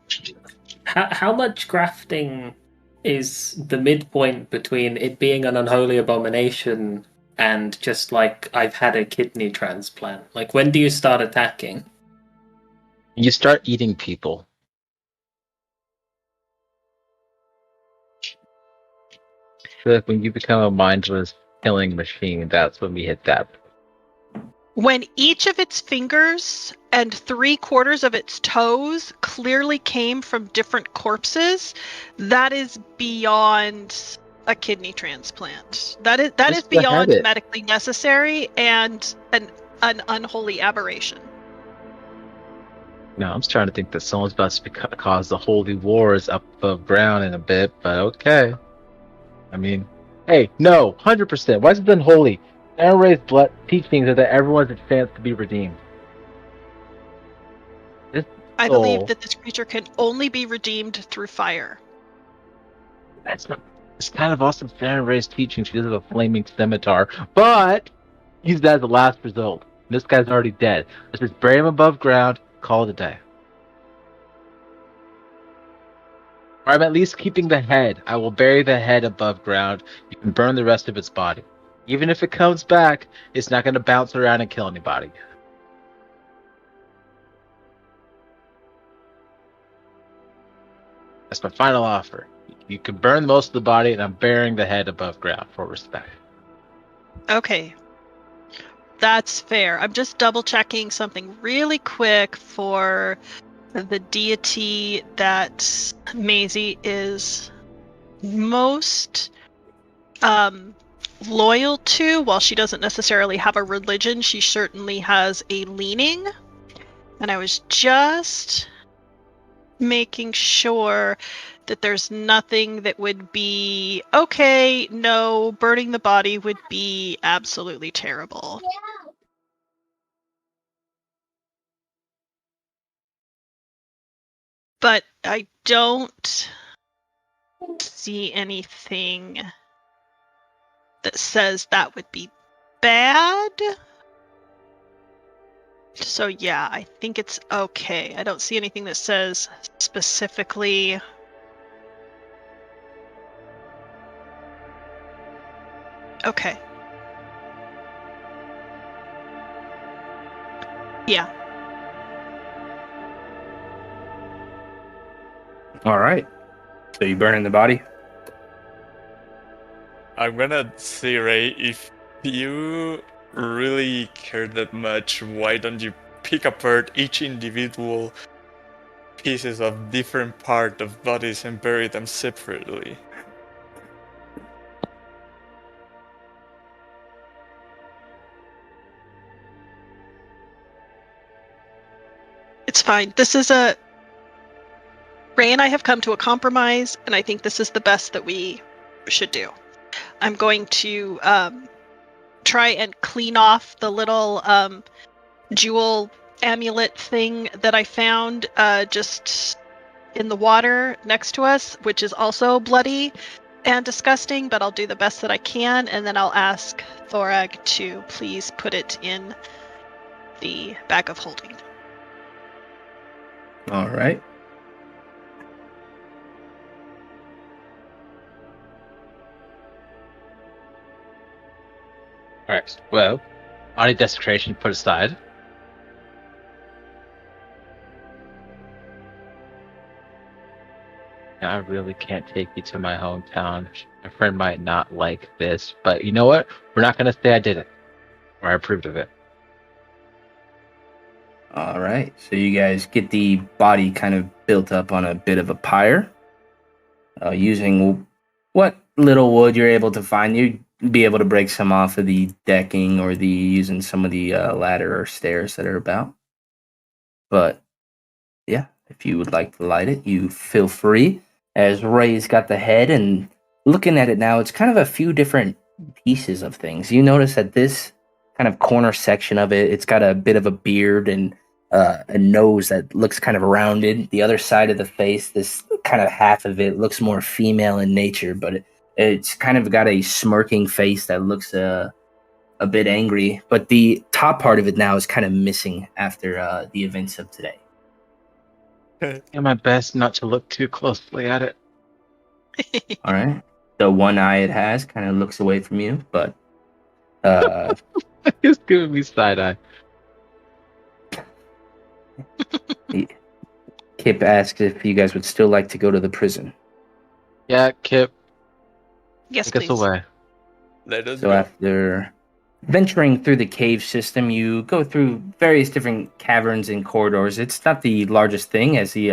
How much grafting is the midpoint between it being an unholy abomination and just like I've had a kidney transplant? Like, when do you start attacking? You start eating people. I feel like when you become a mindless killing machine, that's when we hit that. When each of its fingers and 3/4 of its toes clearly came from different corpses, that is beyond a kidney transplant. That is Just beyond behead it. medically necessary and an unholy aberration. No, I'm starting to think that someone's about to cause the holy wars up above ground in a bit, but okay. I mean, hey, no, 100%. Why is it unholy? Aaron Ray's blood teachings are that everyone's a chance to be redeemed. I believe Oh. that this creature can only be redeemed through fire. That's not. It's kind of awesome. Aaron Ray's teaching. She does have a flaming scimitar, but use that as the last result. This guy's already dead. Let's just bury him above ground. Call it a day. Or I'm at least keeping the head. I will bury the head above ground. You can burn the rest of its body. Even if it comes back, it's not going to bounce around and kill anybody. That's my final offer. You can burn most of the body, and I'm burying the head above ground for respect. Okay. That's fair. I'm just double checking something really quick for the deity that Maisie is most loyal to. While she doesn't necessarily have a religion, she certainly has a leaning. And I was just making sure that there's nothing that would be okay, no, burning the body would be absolutely terrible. But I don't see anything that says that would be bad. So yeah, I think it's okay. I don't see anything that says specifically. Okay. Yeah. All right. So you burning the body? I'm gonna say, Ray, if you really care that much, why don't you pick apart each individual pieces of different part of bodies and bury them separately? It's fine. This is a... Ray and I have come to a compromise, and I think this is the best that we should do. I'm going to try and clean off the little jewel amulet thing that I found just in the water next to us, which is also bloody and disgusting, but I'll do the best that I can, and then I'll ask Thorag to please put it in the bag of holding. All right. Alright, well, body desecration put aside. I really can't take you to my hometown. My friend might not like this, but you know what? We're not gonna say I did it or I approved of it. All right. So you guys get the body kind of built up on a bit of a pyre, using what little wood you're able to find. You'd be able to break some off of the decking or the using some of the ladder or stairs that are about. But yeah, if you would like to light it, you feel free. As Ray's got the head and looking at it now, it's kind of a few different pieces of things. You notice that this kind of corner section of it, it's got a bit of a beard and a nose that looks kind of rounded. The other side of the face, this kind of half of it looks more female in nature, but it's kind of got a smirking face that looks a bit angry. But the top part of it now is kind of missing after the events of today. Do my best not to look too closely at it. All right. The one eye it has kind of looks away from you, but He's giving me side eye. Kip asks if you guys would still like to go to the prison. Yeah, Kip, Yes, take us please. away. Let us So go. after venturing through the cave system, you go through various different caverns and corridors. It's not the largest thing, as he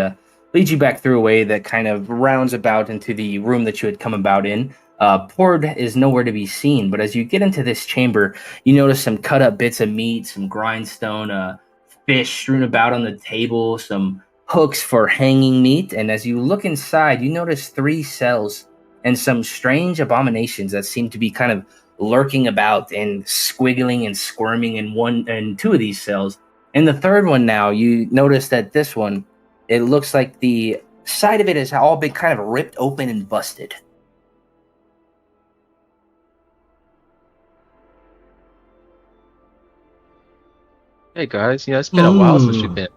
leads you back through a way that kind of rounds about into the room that you had come about in. Pord is nowhere to be seen, but as you get into this chamber, you notice some cut up bits of meat, some grindstone, fish strewn about on the table, some hooks for hanging meat, and as you look inside, you notice 3 cells and some strange abominations that seem to be kind of lurking about and squiggling and squirming in 2 of these cells. In the third one now, you notice that this one, it looks like the side of it has all been kind of ripped open and busted. Hey guys, it's been a while since Ooh. you've been.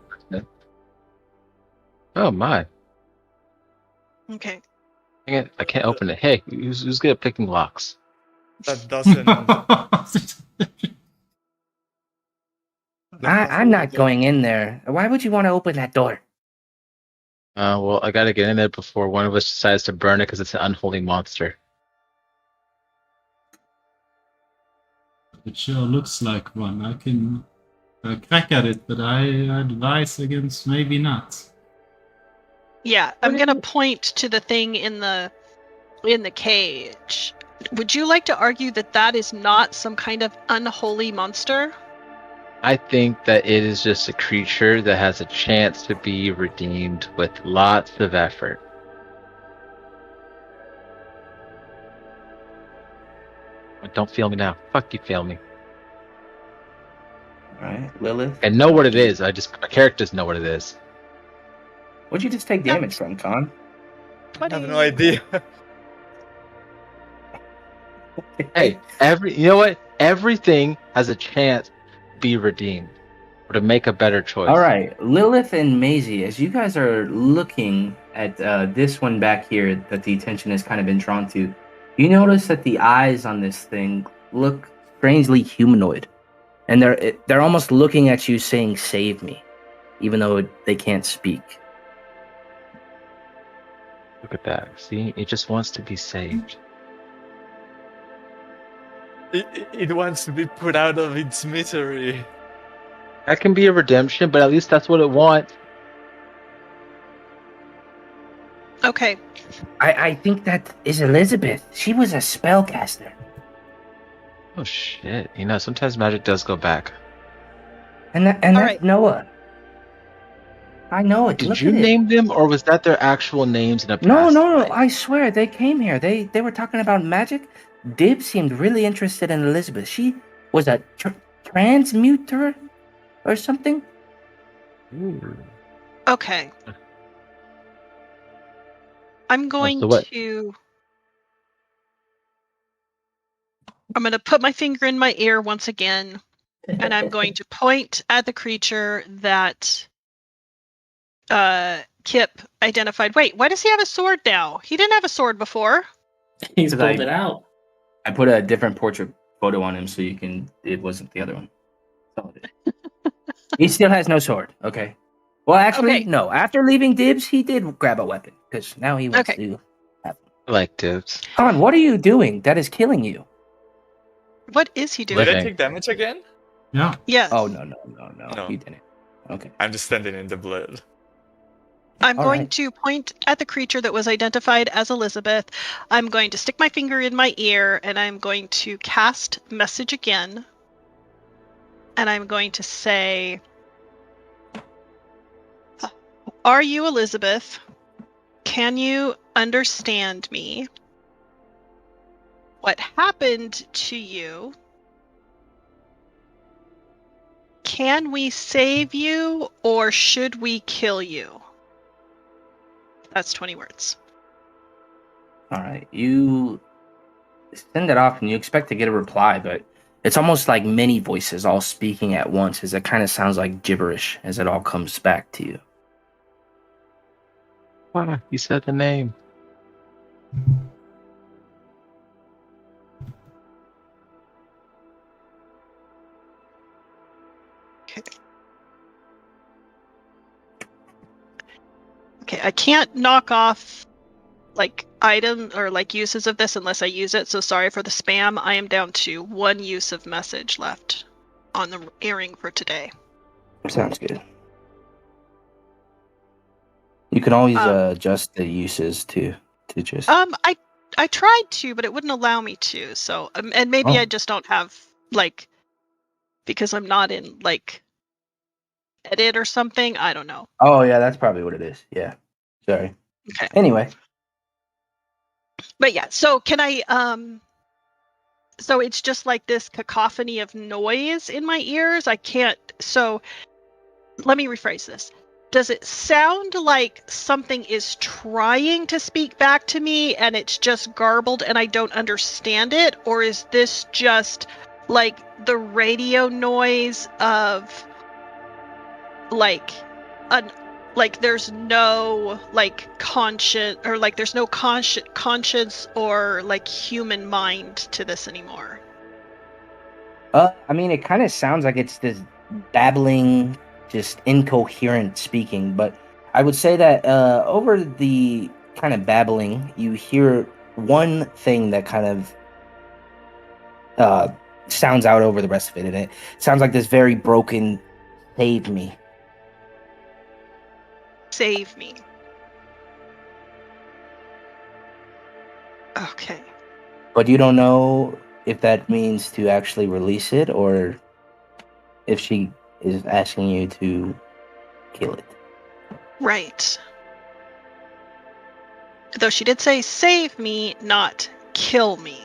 Oh my! Okay. Dang it, I can't open it. Hey, who's good at picking locks? That doesn't. I'm not going in there. Why would you want to open that door? Well, I gotta get in there before one of us decides to burn it because it's an unholy monster. It sure looks like one. I can crack at it, but I advise against maybe not. Yeah, I'm gonna point to the thing in the cage. Would you like to argue that that is not some kind of unholy monster? I think that it is just a creature that has a chance to be redeemed with lots of effort. Don't fail me now. Fuck you, fail me. All right, Lilith. I know what it is. My characters know what it is. What'd you just take damage from, Con? I have no idea. Hey, you know what? Everything has a chance to be redeemed or to make a better choice. All right, Lilith and Maizie, as you guys are looking at this one back here that the attention has kind of been drawn to, you notice that the eyes on this thing look strangely humanoid, and they're almost looking at you saying, "Save me," even though they can't speak. Look at that. See, it just wants to be saved. It wants to be put out of its misery. That can be a redemption, but at least that's what it wants. Okay. I think that is Elizabeth. She was a spellcaster. Oh shit! Sometimes magic does go back. And that's right. Noah. I know it. Did Look you at it. name them, or was that their actual names in a past No. life? I swear they came here. They were talking about magic. Dib seemed really interested in Elizabeth. She was a transmuter or something. Ooh. Okay. I'm going so what? I'm going to put my finger in my ear once again, and I'm going to point at the creature that Kip identified. Wait, why does he have a sword now? He didn't have a sword before. He's Because pulled it out. I put a different portrait photo on him so you can. It wasn't the other one. That's all it is. He still has no sword. Okay. Well, actually, Okay. no. After leaving Dibs, he did grab a weapon because now he wants Okay. to. Have... I like tips. Con, what are you doing? That is killing you. What is he doing? Did I Living. take damage again? Yeah. Yes. Oh no, No. you didn't. Okay. I'm just standing in the blood. I'm All going right. to point at the creature that was identified as Elizabeth. I'm going to stick my finger in my ear, and I'm going to cast message again. And I'm going to say, "Are you Elizabeth? Can you understand me? What happened to you? Can we save you, or should we kill you?" That's 20 words. All right. You send it off, and you expect to get a reply, but it's almost like many voices all speaking at once, as it kind of sounds like gibberish as it all comes back to you. Wow, you said the name. Okay, I can't knock off like item or like uses of this unless I use it. So sorry for the spam. I am down to 1 use of message left on the earring for today. Sounds good. You can always Um, adjust the uses to just. I tried to, but it wouldn't allow me to. So and maybe Oh. I just don't have like because I'm not in like edit or something. I don't know. Oh yeah, that's probably what it is. Yeah. Sorry. Okay. Anyway. But yeah, so can I so it's just like this cacophony of noise in my ears. I can't so let me rephrase this. Does it sound like something is trying to speak back to me and it's just garbled and I don't understand it? Or is this just like the radio noise of like there's no like conscience or like there's no conscience or like human mind to this anymore? I mean, it kind of sounds like it's this babbling, just incoherent speaking, but I would say that over the kind of babbling, you hear one thing that kind of sounds out over the rest of it, and it sounds like this very broken, "Save me." Save me. Okay. But you don't know if that means to actually release it or if she is asking you to kill it. Right. Though she did say save me, not kill me.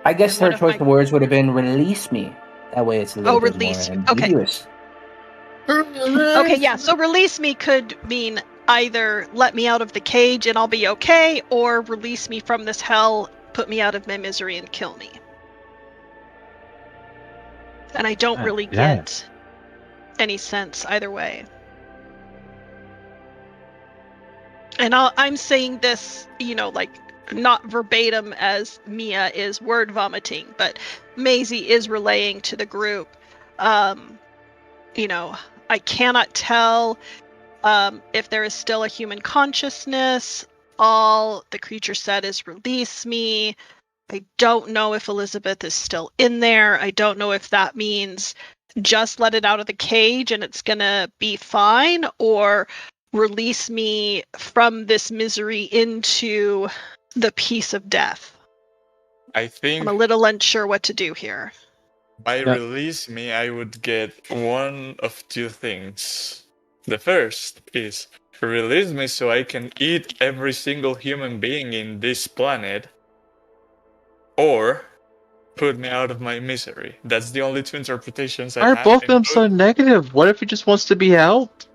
I guess And what her if choice my- of words would have been "release me." That way it's a little bit release more me. Okay. ambiguous. Okay, yeah, so release me could mean either let me out of the cage and I'll be okay, or release me from this hell, put me out of my misery and kill me. And I don't really Yeah. get any sense either way. And I'm saying this, like not verbatim as Mia is word vomiting, but Maizie is relaying to the group. I cannot tell if there is still a human consciousness. All the creature said is release me. I don't know if Elizabeth is still in there. I don't know if that means just let it out of the cage and it's gonna be fine, or release me from this misery into the peace of death. I think I'm a little unsure what to do here. by Yeah. release me, I would get one of two things. The first is release me so I can eat every single human being in this planet, or put me out of my misery. That's the only two interpretations I Why are have. both of in them so negative? What if he just wants to be helped?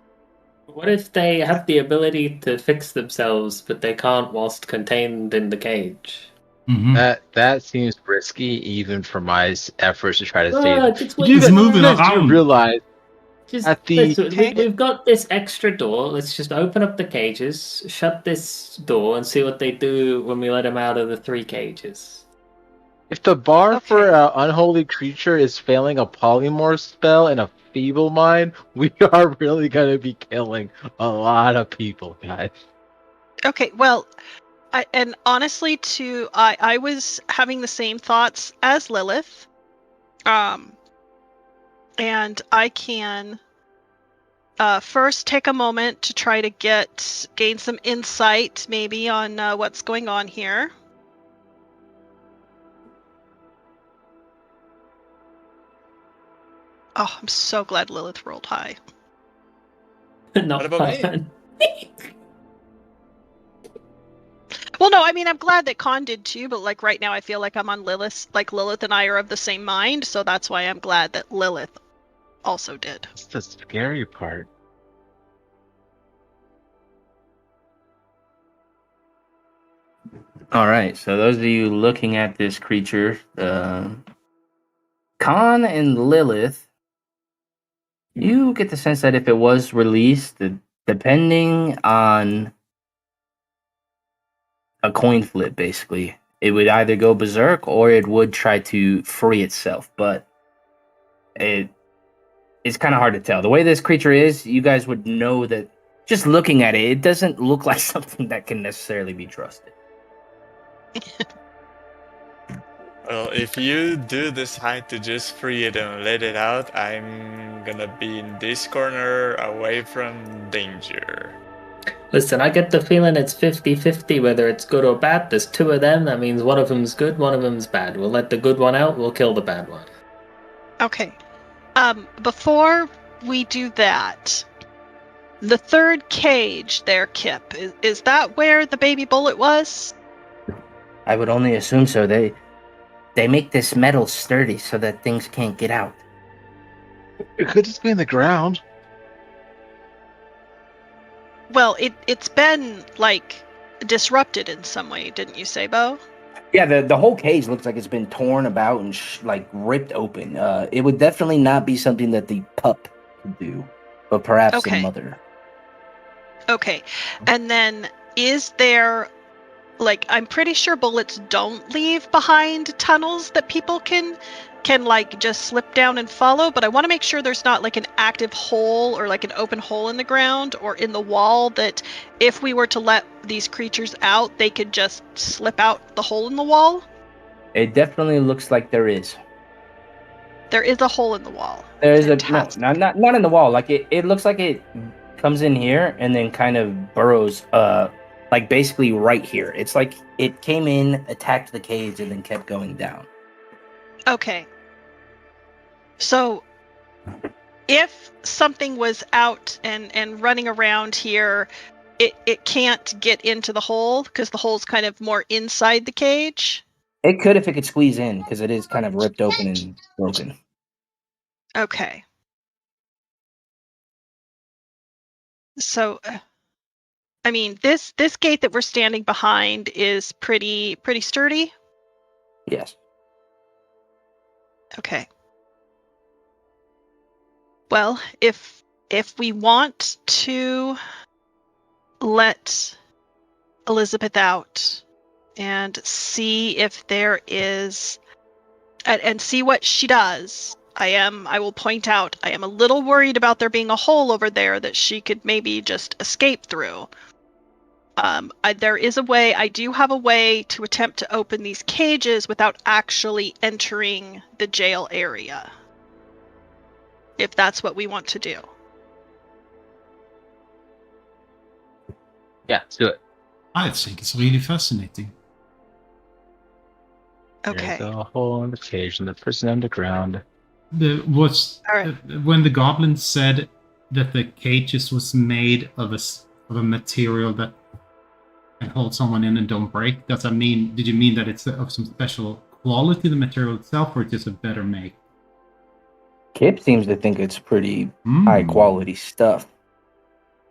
What if they have the ability to fix themselves, but they can't whilst contained in the cage? Mhm. That seems risky, even for my efforts to try to save Well, them. just You wait. It's moving guys do around. realize Just at the- listen, Okay. we've got this extra door. Let's just open up the cages, shut this door, and see what they do when we let them out of the 3 cages. If the bar for Okay. an unholy creature is failing a polymorph spell and a feeble mind, we are really gonna be killing a lot of people, guys. Okay, well, and honestly, I was having the same thoughts as Lilith, and I can first take a moment to try to gain some insight, maybe on what's going on here. Oh, I'm so glad Lilith rolled high. Not What about me? fun. Well, no, I mean I'm glad that Khan did too, but like right now I feel like I'm on Lilith. Like Lilith and I are of the same mind, so that's why I'm glad that Lilith also did. That's the scary part. All right, so those of you looking at this creature, Khan and Lilith, you get the sense that if it was released, depending on a coin flip, basically, it would either go berserk or it would try to free itself. But it's kind of hard to tell. The way this creature is, you guys would know that just looking at it, it doesn't look like something that can necessarily be trusted. Well, if you do decide to just free it and let it out, I'm gonna be in this corner away from danger. Listen, I get the feeling it's 50-50 whether it's good or bad. There's two of them, that means one of them's good, one of them's bad. We'll let the good one out, we'll kill the bad one. Okay. Before we do that, the third cage there, Kip, is that where the baby bullet was? I would only assume so. They make this metal sturdy so that things can't get out. It could just be in the ground. Well, it's been like disrupted in some way, didn't you say, Bo? Yeah, the whole cage looks like it's been torn about and like ripped open. It would definitely not be something that the pup could do, but perhaps the Okay. mother. Okay. And then is there, like, I'm pretty sure bullets don't leave behind tunnels that people can like just slip down and follow, but I want to make sure there's not like an active hole or like an open hole in the ground or in the wall that if we were to let these creatures out, they could just slip out the hole in the wall. It definitely looks like there is. There is a hole in the wall. There is Fantastic. not in the wall. Like it looks like it comes in here and then kind of burrows like basically right here. It's like it came in, attacked the cage, and then kept going down. Okay. So if something was out and running around here, it can't get into the hole because the hole's kind of more inside the cage. It could if it could squeeze in, because it is kind of ripped open and broken. Okay. So, I mean, this gate that we're standing behind is pretty sturdy. Yes. Okay. Well, if we want to let Elizabeth out and see if there is and see what she does, I will point out I am a little worried about there being a hole over there that she could maybe just escape through. There is a way, I do have a way to attempt to open these cages without actually entering the jail area. If that's what we want to do. Yeah, let's do it. I think it's really fascinating. Okay. There's a hole in the cage and the person underground. All right. When the goblin said that the cages was made of a material that can hold someone in and don't break. Does that mean? Did you mean that it's of some special quality, the material itself, or just a better make? Kip seems to think it's pretty high quality stuff.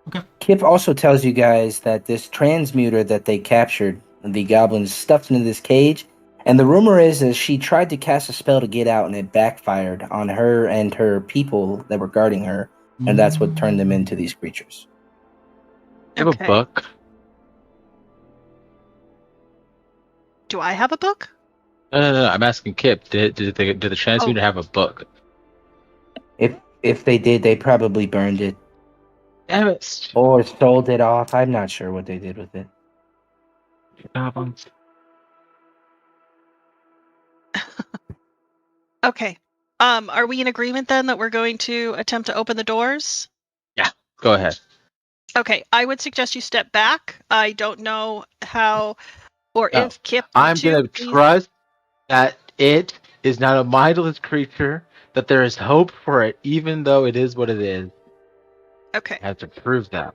Okay. Kip also tells you guys that this transmuter that they captured, the goblins stuffed into this cage, and the rumor is that she tried to cast a spell to get out and it backfired on her and her people that were guarding her, and that's what turned them into these creatures. I have a book. Do I have a book? No. I'm asking Kip. Did the transmuter have a book? If they did, they probably burned it Damn it! or sold it off. I'm not sure what they did with it. Okay. Are we in agreement then that we're going to attempt to open the doors? Go ahead. Okay, I would suggest you step back. I don't know how or No, if Kip. I'm gonna trust that it is not a mindless creature. That there is hope for it, even though it is what it is. Okay. I have to prove that.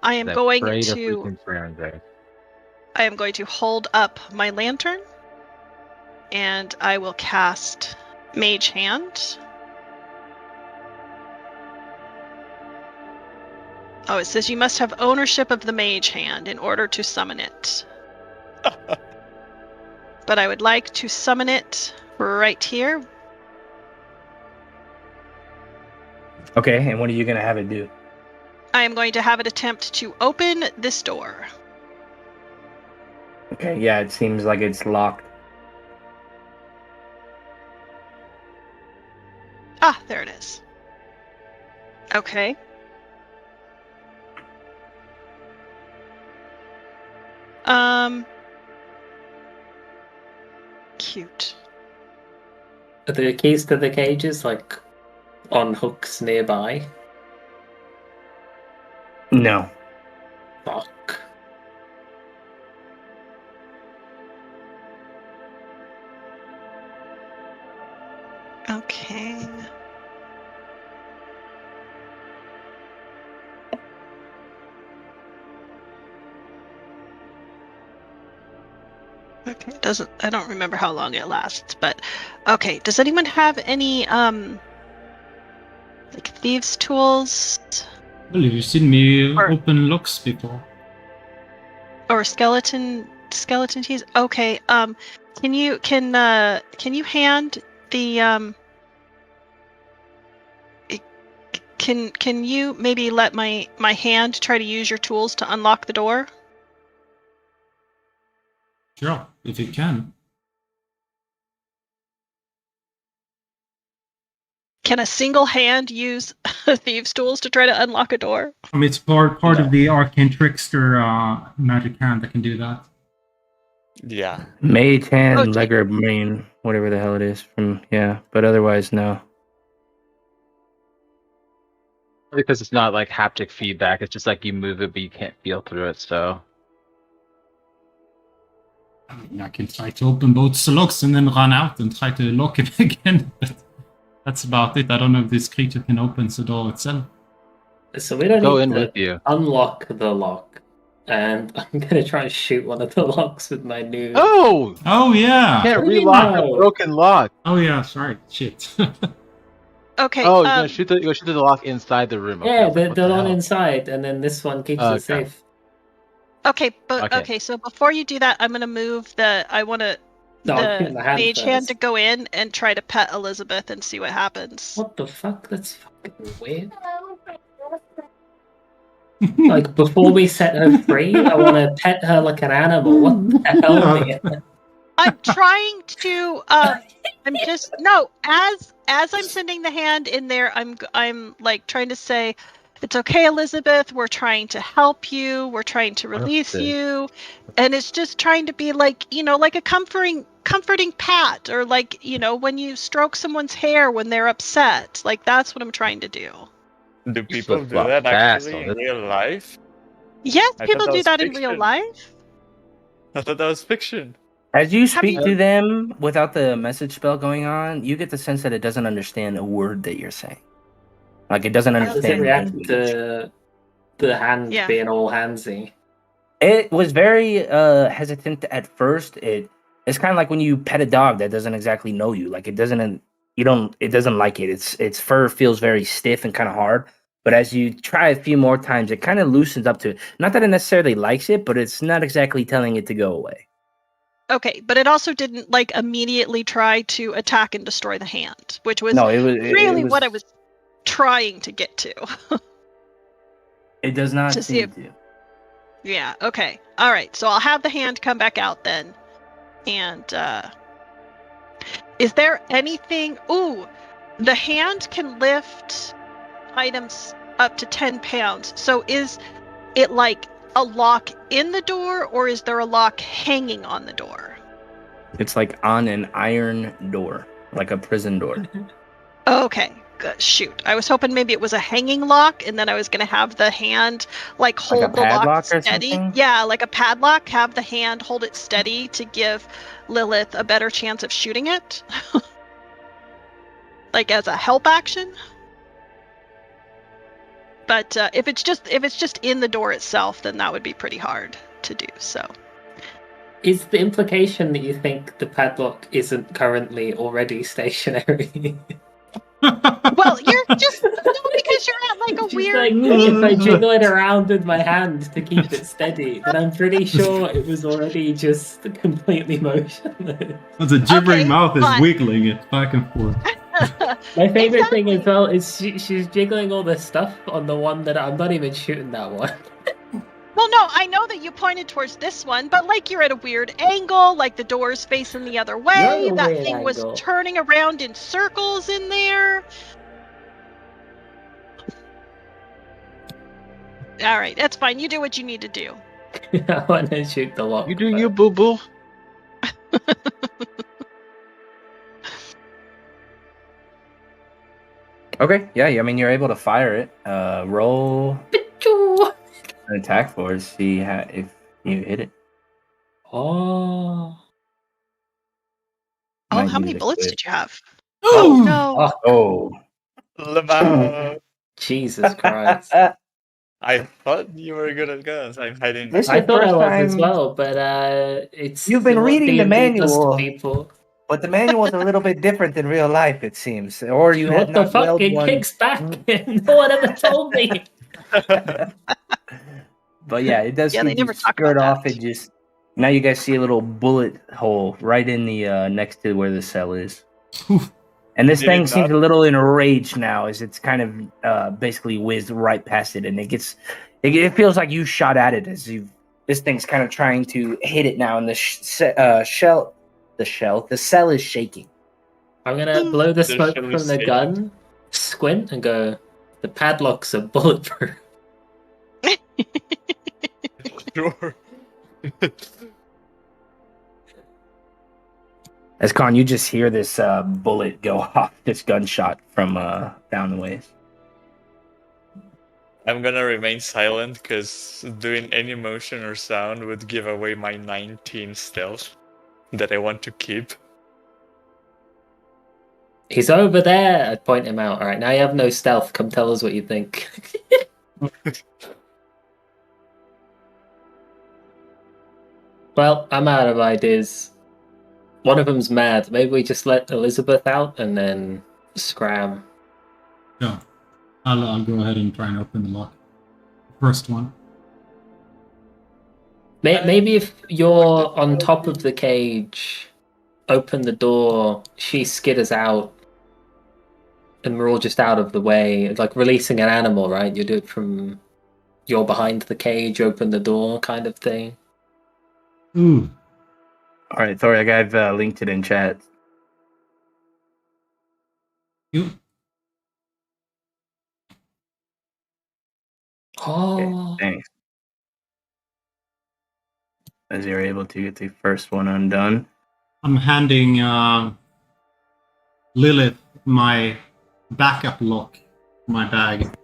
I am That going afraid of to. freaking Fahrenheit. I am going to hold up my lantern, and I will cast Mage Hand. Oh, it says you must have ownership of the Mage Hand in order to summon it. But I would like to summon it right here. Okay, and what are you gonna have it do? I am going to have it attempt to open this door. Okay, yeah, it seems like it's locked. Ah, there it is. Okay. Cute. Are the keys to the cages like on hooks nearby? No. Fuck. Okay. Okay, I don't remember how long it lasts, but okay, does anyone have any like thieves tools Well, you've seen me Or- open locks before. or skeleton keys? Okay, can you hand the can you maybe let my hand try to use your tools to unlock the door? Sure, if you can. Can a single hand use thieves tools to try to unlock a door? I mean, it's part of the arcane trickster magic hand that can do that. Yeah. Mage hand, Okay. legger brain, whatever the hell it is. But otherwise, no. Because it's not like haptic feedback. It's just like you move it, but you can't feel through it. So I mean, I can try to open both the locks and then run out and try to lock it again. But that's about it. I don't know if this creature can open the door itself. So we don't go need in to with you. unlock the lock. And I'm gonna try and shoot one of the locks with my new. Oh, Oh yeah. can't What do you relock know? a broken lock. Oh yeah. Sorry. Shit. Okay. Oh, you're gonna shoot the lock inside the room. Okay, I Yeah, was like, the what the one hell? inside, and then this one keeps Okay. it safe. Okay, but Okay. okay. So before you do that, I'm gonna move I want to No, I'm the shooting the hand mage hand first. to go in and try to pet Elizabeth and see what happens. What the fuck? That's fucking weird. Like, before we set her free, I want to pet her like an animal. What the hell, man? I'm trying to. I'm just no. As I'm sending the hand in there, I'm like trying to say, it's okay, Elizabeth. We're trying to help you. We're trying to release Perfect. you, and it's just trying to be like like a comforting pat, or like when you stroke someone's hair when they're upset. Like that's what I'm trying to do. Do people do flip-flop that fast actually on in this. real life? Yes, I people thought that do was that in real fiction. life. I thought that was fiction. As you Have speak you- to them without the message spell going on, you get the sense that it doesn't understand a word that you're saying. Like it doesn't How does it understand react English. to the hand Yeah. being all handsy? It was very hesitant at first. It's kind of like when you pet a dog that doesn't exactly know you. Like it doesn't like it. Its fur feels very stiff and kind of hard. But as you try a few more times, it kind of loosens up to it. Not that it necessarily likes it, but it's not exactly telling it to go away. Okay, but it also didn't like immediately try to attack and destroy the hand, which was No, it was really what I was trying to get to. It does not To see seem if- to. Yeah, okay. All right, so I'll have the hand come back out then. And is there anything? Ooh, the hand can lift items up to 10 pounds. So is it like a lock in the door, or is there a lock hanging on the door? It's like on an iron door, like a prison door. Okay, good. Shoot, I was hoping maybe it was a hanging lock, and then I was gonna have the hand like hold Like a the lock padlock or steady. something? Yeah, like a padlock. Have the hand hold it steady to give Lilith a better chance of shooting it, like as a help action. But if it's just in the door itself, then that would be pretty hard to do. So. Is the implication that you think the padlock isn't currently already stationary? Well, you're just because you're at like a She's weird. like, if I jiggle it around with my hand to keep it steady, then I'm pretty sure it was already just completely motionless. The gibbering Okay, mouth is fine. wiggling it back and forth. My favorite thing Exactly. as well is she's jiggling all this stuff on the one that I'm not even shooting that one. Well, no, I know that you pointed towards this one, but like you're at a weird angle, like the door's facing the other way. You're at a That weird thing was angle. turning around in circles in there. All right, that's fine. You do what you need to do. I want to shoot the lock. You do you, boo boo. Okay, yeah, I mean, you're able to fire it. Roll an attack for it, see if you hit it. Oh. Oh, Might how use many a bullets crit. did you have? Oh, No. Oh. Lamau. Jesus Christ. I thought you were good at guns. I'm hiding. This I is thought I first was as time- well, but it's You've been what reading the D&D does to manual. people. But the manual's a little bit different than real life, it seems. Or you had What the not fuck? weld It one. kicks back. No one ever told me. But yeah, it does Yeah, seem they to never talk skirt about off that. and just. Now you guys see a little bullet hole right in the next to where the cell is. Oof. And this Did thing it seems not? a little enraged now as it's kind of basically whizzed right past it, and it feels like you shot at it as you. This thing's kind of trying to hit it now, and the the cell is shaking. I'm gonna blow the They're smoke surely from the safe. gun, squint, and go, the padlocks are bulletproof. Sure. As Con, you just hear this bullet go off, this gunshot from down the ways. I'm gonna remain silent because doing any motion or sound would give away my 19 stealth that I want to keep. He's over there. I'd point him out. All right, now you have no stealth. Come tell us what you think. Well, I'm out of ideas. One of them's mad. Maybe we just let Elizabeth out and then scram. Yeah. I'll go ahead and try and open the lock. First one. Maybe if you're on top of the cage, open the door, she skitters out, and we're all just out of the way. It's like releasing an animal, right? You do it from you're behind the cage, open the door kind of thing. Ooh. All right, Thor, I've linked it in chat. You. Oh, Thanks. As you're able to get the first one undone. I'm handing Lilith my backup lock, my bag,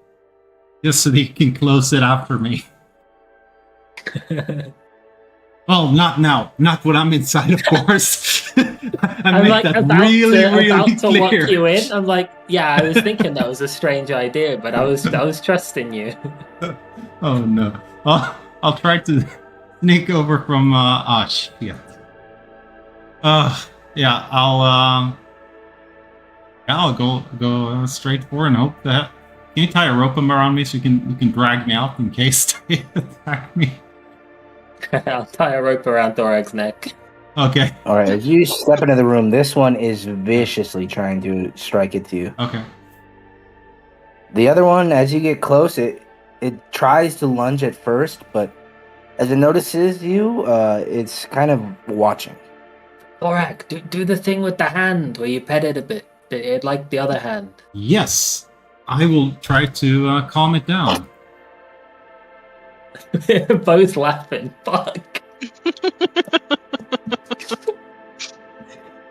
just so that he can close it after me. Well, not now. Not when I'm inside, of course. I'm like about really to lock clear. you in. I'm like, yeah, I was thinking that was a strange idea, but I was trusting you. Oh no! I'll try to sneak over from. Shit. Yeah. I'll go straight for and hope that. Can you tie a rope around me so you can drag me out in case they attack me? I'll tie a rope around Thorak's neck. Okay. All right, as you step into the room, this one is viciously trying to strike at you. Okay. The other one, as you get close, it tries to lunge at first, but as it notices you, it's kind of watching. Thorak, do the thing with the hand where you pet it a bit. It like the other hand. Yes, I will try to calm it down. Both laughing. Fuck.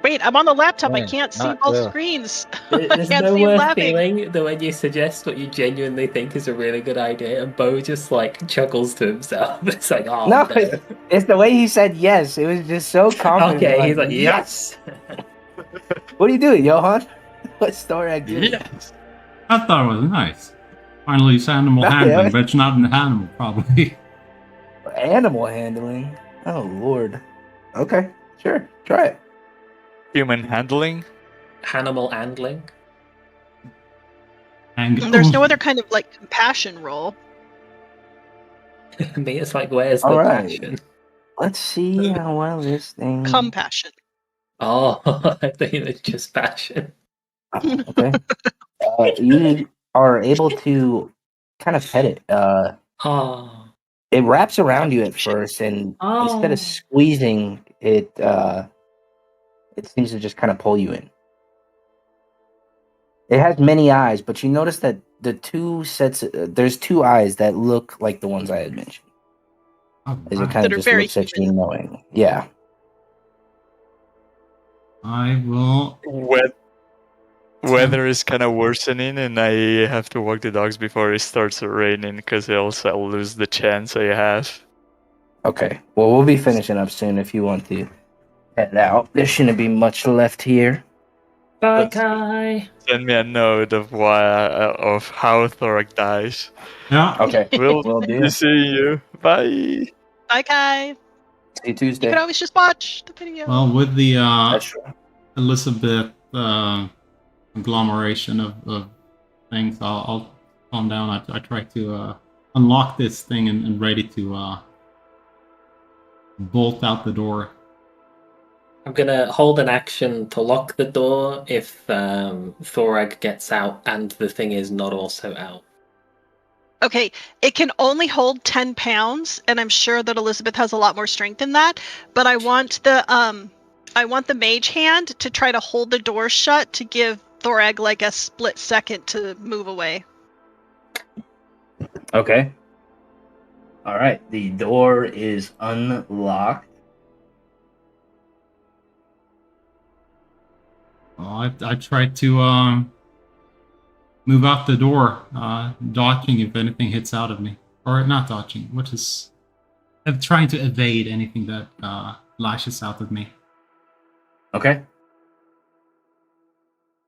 Wait, I'm on the laptop. I Yeah, can't see not both good. screens. There's can't no see worse laughing. feeling than when you suggest what you genuinely think is a really good idea, and Bo just like chuckles to himself. It's like, oh No, no. it's the way he said yes. It was just so confident. Okay, he's like, yes. What are you doing, Johan? What's Thorag doing? Yes. I thought it was nice. Finally, it's animal Oh, yeah. handling, but it's not an animal, probably. Animal handling. Oh Lord. Okay, sure, try it. Human handling. Animal handling. There's no other kind of like compassion roll. Me, it's like, where's the All right. passion? Let's see how well this thing. Compassion. Oh, I think it's just passion. Okay. You are able to kind of pet it. Oh. It wraps around you at first, and instead Oh. of squeezing it, it seems to just kind of pull you in. It has many eyes, but you notice that the two sets, there's two eyes that look like the ones I had mentioned. Oh, As it wow. kind That of are just very looks at you knowing. Yeah. I will. Weather is kind of worsening, and I have to walk the dogs before it starts raining, because else I'll lose the chance I have. Okay. Well, we'll be finishing up soon if you want to head out. There shouldn't be much left here. Bye, Let's- Kai. Send me a note of how Thorak dies. Yeah. Okay. We'll Will do. be seeing you. Bye. Bye, Kai. See you You Tuesday. can always just watch the video. Well, with the That's true. Elizabeth agglomeration of things, I'll calm down. I try to unlock this thing and ready to bolt out the door. I'm gonna hold an action to lock the door if Thorag gets out and the thing is not also out. Okay, it can only hold 10 pounds, and I'm sure that Elizabeth has a lot more strength than that. But I want the mage hand to try to hold the door shut to give Thorag like a split second to move away. Okay. All right. The door is unlocked. Well, I tried to move out the door, dodging if anything hits out of me. Or not dodging, which is... I'm trying to evade anything that lashes out of me. Okay.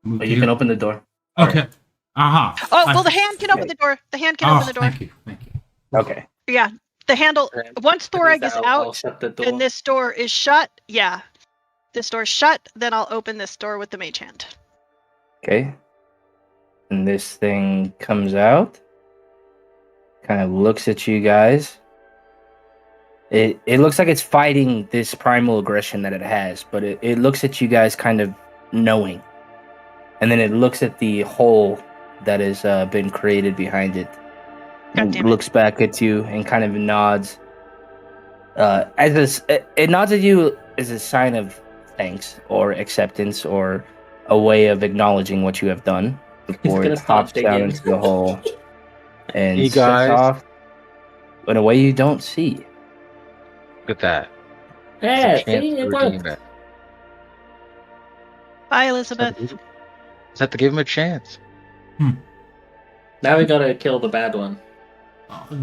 Move But you here. can open the door. Okay. Aha. Oh, well, the hand can open the door. The hand can open the door. Thank you. Thank you. Okay. Yeah, the handle. Once Thorag is I'll out shut the door. and this door is shut, yeah. This door's shut, then I'll open this door with the mage hand. Okay. And this thing comes out. Kind of looks at you guys. It looks like it's fighting this primal aggression that it has, but it looks at you guys kind of knowing. And then it looks at the hole that has been created behind it. God damn it. Looks back at you and kind of nods. It nods at you as a sign of thanks or acceptance or a way of acknowledging what you have done before gonna it start hops down digging. into the hole and Hey, sets guys. off in a way you don't see. Look at that. Yeah, There's a chance see, to it redeem worked. it. Bye, Elizabeth. Just have to give him a chance. Now we gotta kill the bad one.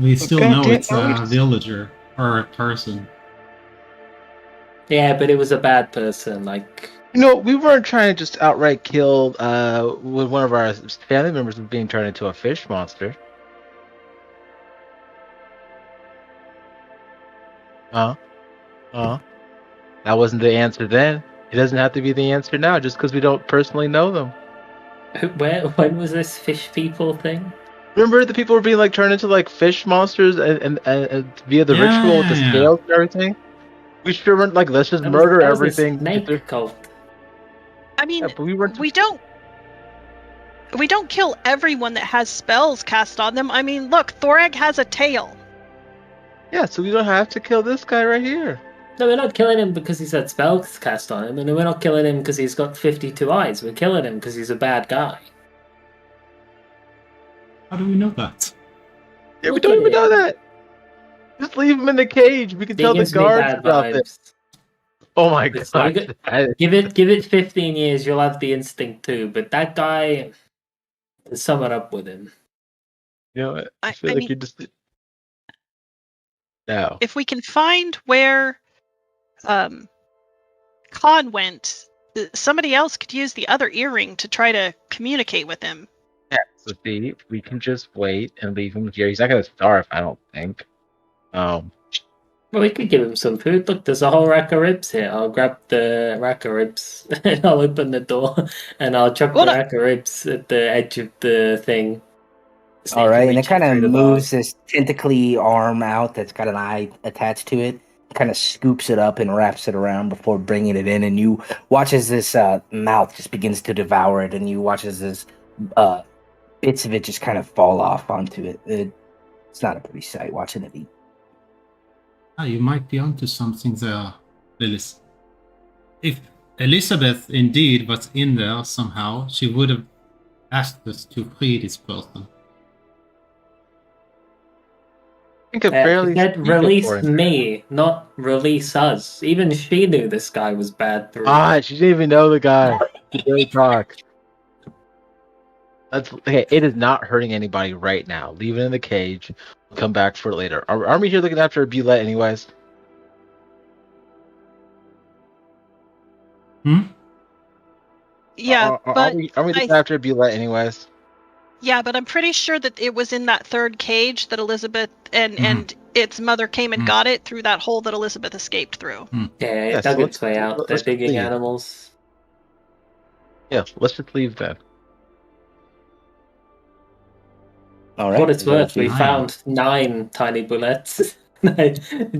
We still Okay, know okay, it's a villager or a person. Yeah, but it was a bad person. Like, You know, we weren't trying to just outright kill with one of our family members being turned into a fish monster. That wasn't the answer then. It doesn't have to be the answer now just because we don't personally know them. when was this fish people thing? Remember the people were being like turned into like fish monsters and via the ritual with the Yeah. scales and everything? We sure weren't like, let's just That was- murder that was a everything. Snake cult. I mean, Yeah, but we weren't. we don't kill everyone that has spells cast on them. I mean, look, Thorag has a tail. Yeah, so we don't have to kill this guy right here. No, we're not killing him because he's had spells cast on him, and we're not killing him because he's got 52 eyes. We're killing him because he's a bad guy. How do we know that? Yeah, we Look don't at even know him. that. Just leave him in the cage. We can He tell the gives me guards bad about it. vibes. Oh my It's god. like- Give it 15 years, you'll have the instinct too. But that guy, there's someone up with him. You know what? I I feel like mean- you're just. No. If we can find where Khan went, somebody else could use the other earring to try to communicate with him. Yeah, so see, we can just wait and leave him here. He's not gonna starve, I don't think. Well, we could give him some food. Look, there's a whole rack of ribs here. I'll grab the rack of ribs and I'll open the door and I'll chuck Well, the no- rack of ribs at the edge of the thing. So you All can right, and it reach kind of through the moves bars. this tentacly arm out that's got an eye attached to it. Kind of scoops it up and wraps it around before bringing it in, and you watch as this mouth just begins to devour it, and you watch as this bits of it just kind of fall off onto it. It's not a pretty sight watching it eat. Ah, you might be onto something there, Lilith. If Elizabeth indeed was in there somehow, she would have asked us to free this person. I can barely He said, speak release for him. me, not release us. Even she knew this guy was bad. Through. She didn't even know the guy. He barely talked. That's okay. It is not hurting anybody right now. Leave it in the cage. We'll come back for it later. Aren't we here looking after a Bulette anyways? Yeah, Are but we looking after a Bulette anyways? yeah, but I'm pretty sure that it was in that third cage that Elizabeth and its mother came and got it through that hole that Elizabeth escaped through. Yeah, Yeah, it dug so its way out. They're let's digging leave. animals. Yeah, let's just leave then. All right. For what it's worth, we Nine. found 9 tiny bullets. I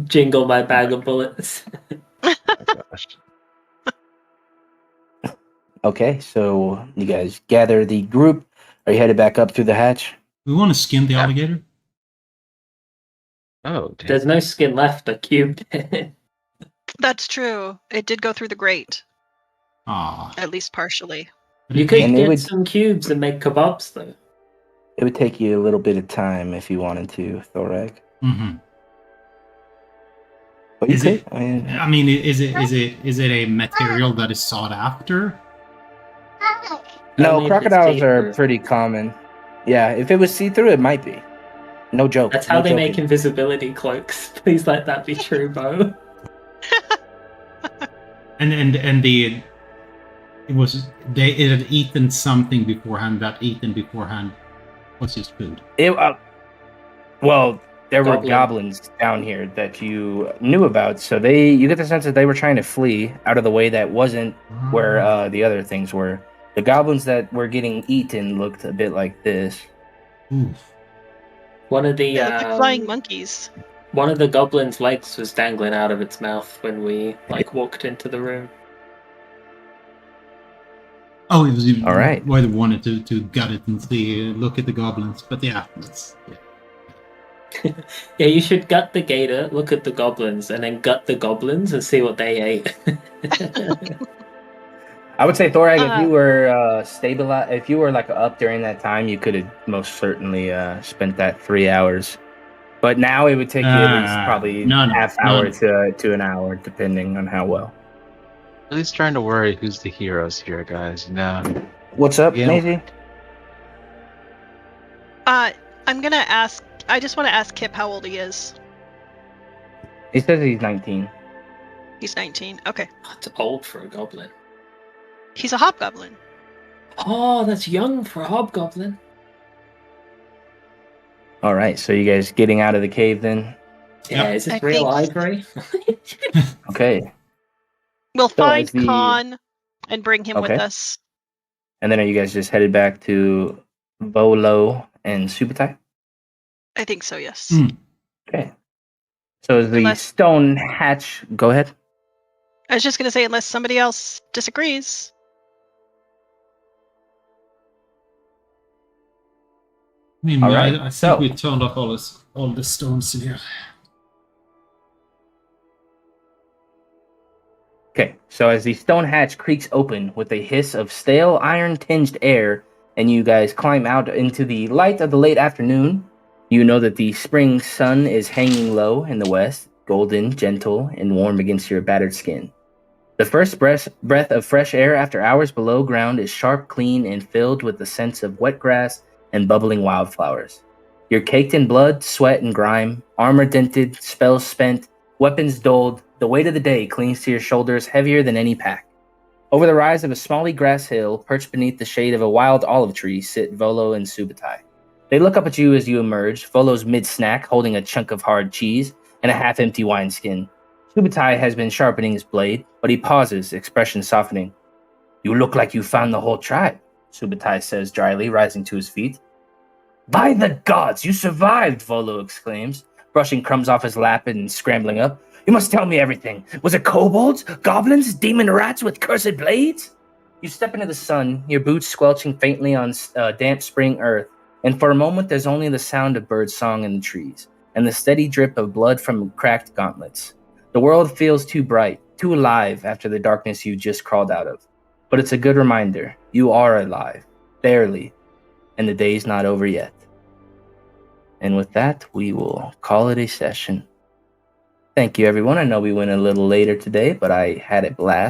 jingle my bag of bullets. Oh my gosh. Okay, so you guys gather the group. Are you headed back up through the hatch? We want to skin the alligator. Oh, damn. There's no skin left. I cubed it. That's true. It did go through the grate, Ah, at least partially. You could And it get would- some cubes and make kebabs, though. It would take you a little bit of time if you wanted to, Thorag. Mm-hmm. But you Is could. it- I mean, I mean, is it a material that is sought after? no, Only if it's crocodiles are see-through. pretty common. Yeah, if it was see-through, it might be. No joke. That's how no they make joking. invisibility cloaks. Please let that be true, Bo. And the it had eaten something beforehand. That eaten beforehand was just food. Well, there were Goblin. goblins down here that you knew about, so you get the sense that they were trying to flee out of the way that wasn't where the other things were. The goblins that were getting eaten looked a bit like this. Oof. One of the They look like flying monkeys. one of the goblin's legs was dangling out of its mouth when we walked into the room. Oh, it was even All right. why they wanted to gut it and see look at the goblins. But yeah, Yeah, you should gut the gator, look at the goblins, and then gut the goblins and see what they ate. I would say, Thorag, if Uh, you were stabilized, if you were like up during that time, you could have most certainly spent that 3 hours. But now it would take you at least probably no, half no. hour to an hour, depending on how well. At least trying to worry who's the heroes here, guys. No. What's up, Yeah. Maizie? I'm gonna ask. I just want to ask Kip how old he is. He says he's 19. He's 19. Okay. That's old for a goblin. He's a hobgoblin. Oh, that's young for a hobgoblin. All right, so you guys getting out of the cave then? Yeah, Yep. is this I real think- ivory? Okay. We'll So find is the- Khan and bring him with Okay. us. And then are you guys just headed back to Bolo and Subutai? I think so, yes. Mm. Okay. So is the Unless- stone hatch... Go ahead. I was just going to say, unless somebody else disagrees. I mean, All right, I think so- we turned off all the stones in here. Okay, so as the stone hatch creaks open with a hiss of stale iron-tinged air, and you guys climb out into the light of the late afternoon, you know that the spring sun is hanging low in the west, golden, gentle, and warm against your battered skin. The first breath of fresh air after hours below ground is sharp, clean, and filled with the sense of wet grass and bubbling wildflowers. You're caked in blood, sweat, and grime, armor dented, spells spent, weapons dulled. The weight of the day clings to your shoulders heavier than any pack. Over the rise of a smally grass hill, perched beneath the shade of a wild olive tree, sit Volo and Subutai. They look up at you as you emerge, Volo's mid-snack holding a chunk of hard cheese and a half-empty wineskin. Subutai has been sharpening his blade, but he pauses, expression softening. You look like you found the whole tribe, Subutai says dryly, rising to his feet. By the gods, you survived, Volo exclaims, brushing crumbs off his lap and scrambling up. You must tell me everything. Was it kobolds, goblins, demon rats with cursed blades? You step into the sun, your boots squelching faintly on damp spring earth, and for a moment there's only the sound of bird song in the trees, and the steady drip of blood from cracked gauntlets. The world feels too bright, too alive after the darkness you just crawled out of. But it's a good reminder. You are alive. Barely. And the day's not over yet. And with that, we will call it a session. Thank you, everyone. I know we went a little later today, but I had a blast.